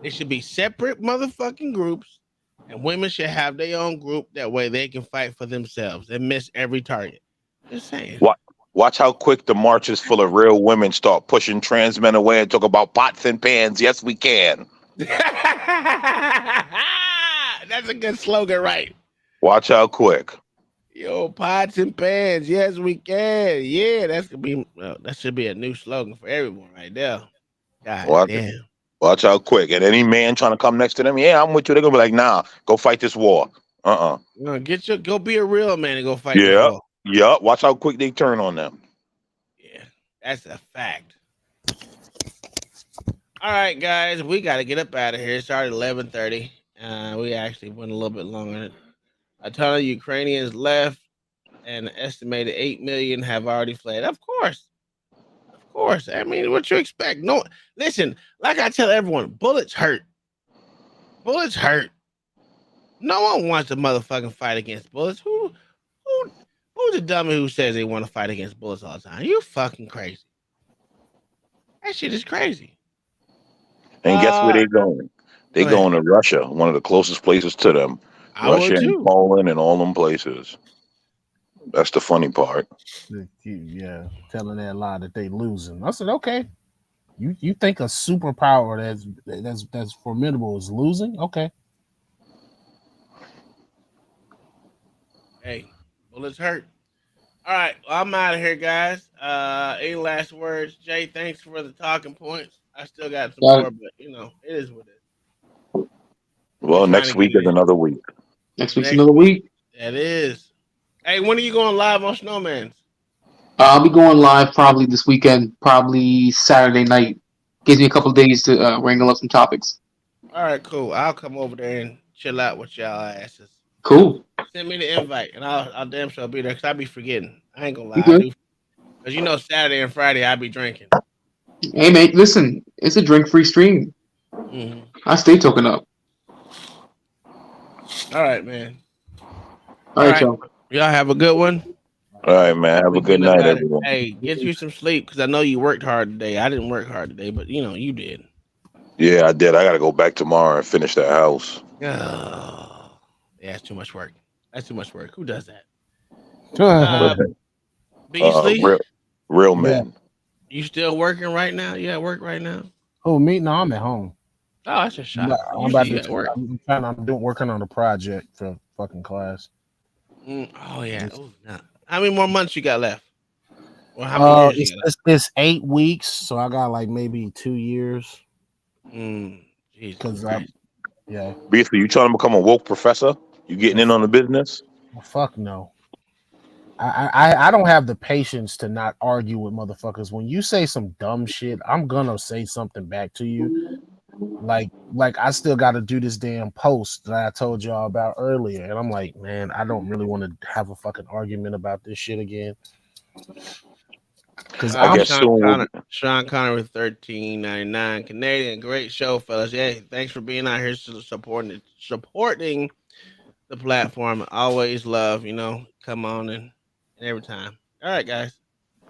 they should be separate motherfucking groups, and women should have their own group. That way they can fight for themselves and miss every target. Just saying.
Watch how quick the marches full of real women start pushing trans men away and talk about pots and pans. Yes, we can.
That's a good slogan, right?
Watch how quick.
Yo, pots and pans. Yes, we can. Yeah, that should be a new slogan for everyone right there. God damn.
Watch how quick. And any man trying to come next to them, yeah, I'm with you. They're gonna be like, nah, go fight this war.
No, go be a real man and go fight this
Yeah.
war.
Yeah. Watch how quick they turn on them.
That's a fact. All right, guys, we got to get up out of here. It started 11:30. We actually went a little bit longer. A ton of Ukrainians left, and an estimated 8 million have already fled. Of course. I mean, what you expect? No, listen. Like I tell everyone, bullets hurt. Bullets hurt. No one wants to motherfucking fight against bullets. Who's the dummy who says they want to fight against bullets all the time? You fucking crazy. That shit is crazy.
And guess where they going? They going to Russia, one of the closest places to them. Russia and Poland and all them places. That's the funny part.
Yeah, telling that lie that they losing. I said, okay. You think a superpower that's formidable is losing? Okay.
Hey, bullets hurt. All right, well, I'm out of here, guys. Any last words, Jay? Thanks for the talking points. I still got some more, but it is what it is.
Well, next week is another week.
Next week's another week.
That is. Hey, when are you going live on Snowman's?
I'll be going live probably this weekend, probably Saturday night. Gives me a couple of days to wrangle up some topics.
All right, cool. I'll come over there and chill out with y'all asses.
Cool.
Send me the invite, and I'll damn sure be there because I be forgetting. I ain't gonna lie,
Okay.
I do. Because Saturday and Friday I be drinking.
Hey, mate, listen, it's a drink-free stream.
Mm-hmm.
I stay token up.
All right, man.
All right, y'all.
Y'all have a good one.
All right, man. Have a good night, everyone.
Hey, get you some sleep because I know you worked hard today. I didn't work hard today, but you did.
Yeah, I did. I got to go back tomorrow and finish that house.
Oh, yeah, it's too much work. That's too much work. Who does that? Beasley?
Real men.
You still working right now? You at work right now?
Oh, me? No, I'm at home.
Oh, that's a shot.
I'm about to work. I'm working on a project for fucking class.
Oh yeah. Oh, no. How many more months you got left? Or how many years you got left?
It's 8 weeks, so I got like maybe 2 years.
Jesus.
Yeah.
Beasley, you trying to become a woke professor? You getting in on the business?
Well, fuck no. I don't have the patience to not argue with motherfuckers. When you say some dumb shit, I'm gonna say something back to you. Like I still got to do this damn post that I told y'all about earlier, and I'm like, man, I don't really want to have a fucking argument about this shit again. Because
I guess soon.
Sean Connor with 13.99 Canadian. Great show, fellas. Yeah, thanks for being out here supporting the platform. Always love, come on and every time. All right, guys.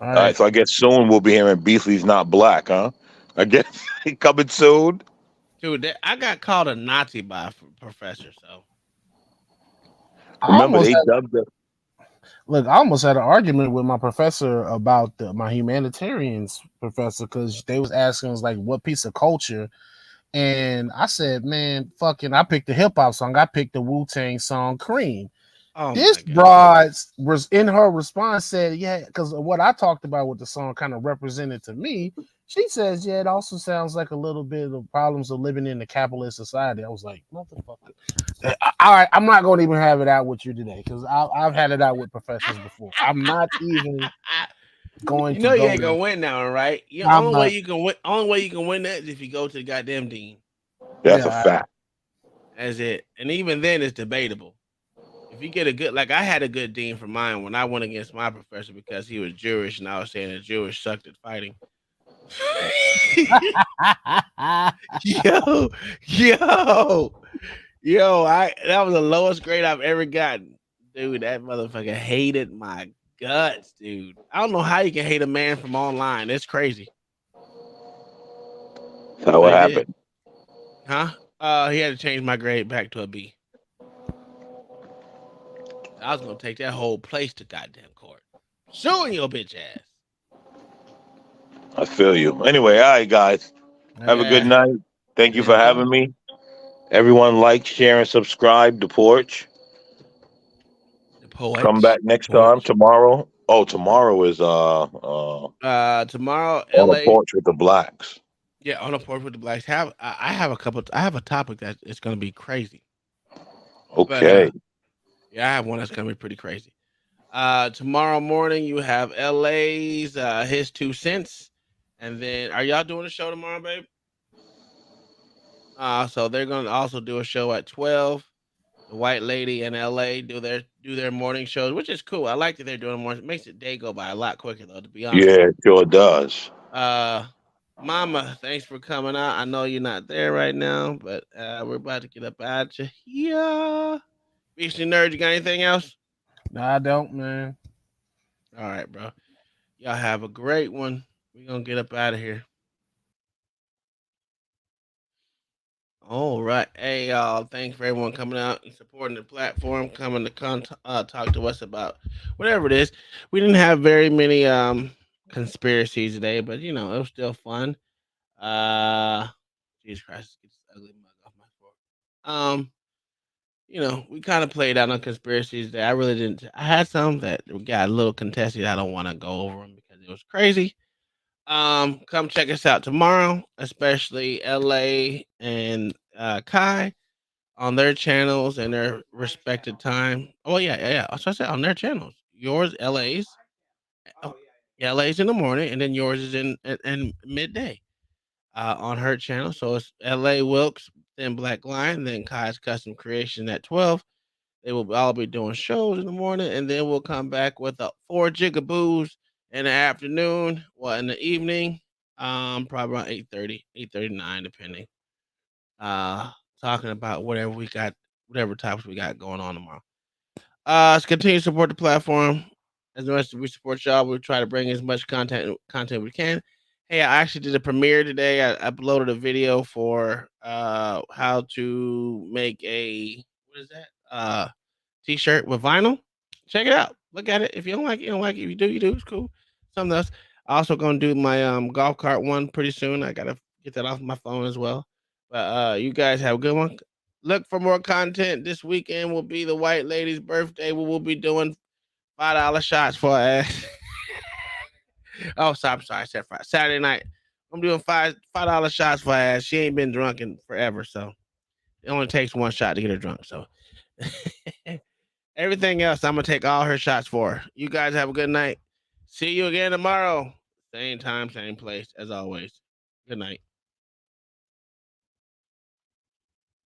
All right, so I guess soon we'll be hearing Beasley's not black, huh? I guess he coming soon.
Dude, I got called a Nazi by a professor, so.
Remember, they dubbed the.
Look, I almost had an argument with my professor about my humanitarians professor because they was asking us like what piece of culture, and I said, man, fucking, I picked the hip hop song. I picked the Wu-Tang song Cream.
Oh
This broad was in her response said, yeah, because what I talked about with the song kind of represented to me. She says, yeah, it also sounds like a little bit of problems of living in the capitalist society. I was like, motherfucker. All right, I'm not going to even have it out with you today because I've had it out with professors before. I'm not even going to.
You ain't gonna win now, right? Only way you can win that is if you go to the goddamn dean.
That's a fact.
That's it. And even then, it's debatable. If you get a good, like I had a good dean for mine when I went against my professor because he was Jewish and I was saying the Jewish sucked at fighting. yo, that was the lowest grade I've ever gotten. Dude, that motherfucker hated my guts, dude. I don't know how you can hate a man from online. It's crazy.
So what happened?
Huh? He had to change my grade back to a B. I was gonna take that whole place to goddamn court. Suing your bitch ass.
I feel you. Anyway, all right, guys. Have a good night. Thank you for having me. Everyone like, share, and subscribe to Porch. Come back next time tomorrow. Oh, tomorrow is
tomorrow
on
LA
a Porch with the Blacks.
Yeah, on a Porch with the Blacks. I have a topic that is gonna be crazy.
Okay.
But, yeah, I have one that's gonna be pretty crazy. Tomorrow morning you have LA's his 2 cents. And then are y'all doing a show tomorrow, babe? So they're gonna also do a show at 12. The White Lady in LA do their morning shows, which is cool. I like that they're doing more. It makes the day go by a lot quicker though, to be honest.
Yeah, it sure does.
Mama, thanks for coming out. I know you're not there right now, but we're about to get up out of here. Beastly Nerd, you got anything else?
No, I don't, man.
All right, bro. Y'all have a great one. We're going to get up out of here. All right. Hey, y'all. Thanks for everyone coming out and supporting the platform, coming to talk to us about whatever it is. We didn't have very many conspiracies today, but, it was still fun. Jesus Christ. Get this ugly mug off my floor. We kind of played out on conspiracies that I really didn't. I had some that got a little contested. I don't want to go over them because it was crazy. Come check us out tomorrow, especially LA and Kai on their channels and their respected time. Oh yeah. So I said on their channels. Yours, LA's. Oh, LA's in the morning, and then yours is in midday. On her channel. So it's LA Wilkes, then Black Lion, then Kai's Custom Creation at 12. They will all be doing shows in the morning, and then we'll come back with a 4 Jigaboos in the afternoon, in the evening, probably around 8:30, 8:39, depending. Talking about whatever topics we got going on tomorrow. Let's continue to support the platform. As much as we support y'all, we try to bring as much content we can. Hey, I actually did a premiere today. I uploaded a video for how to make a t-shirt with vinyl. Check it out. Look at it. If you don't like it, you don't like it. If you do, you do. It's cool. Something else. I'm also gonna do my golf cart one pretty soon. I gotta get that off my phone as well. But you guys have a good one. Look for more content. This weekend will be the White Lady's birthday. We will be doing $5 shots for her ass. Oh, sorry. I said Friday. Saturday night. I'm doing $5 shots for her ass. She ain't been drunk in forever, so it only takes one shot to get her drunk. So everything else, I'm gonna take all her shots for her. You guys have a good night. See you again tomorrow. Same time, same place, as always. Good night.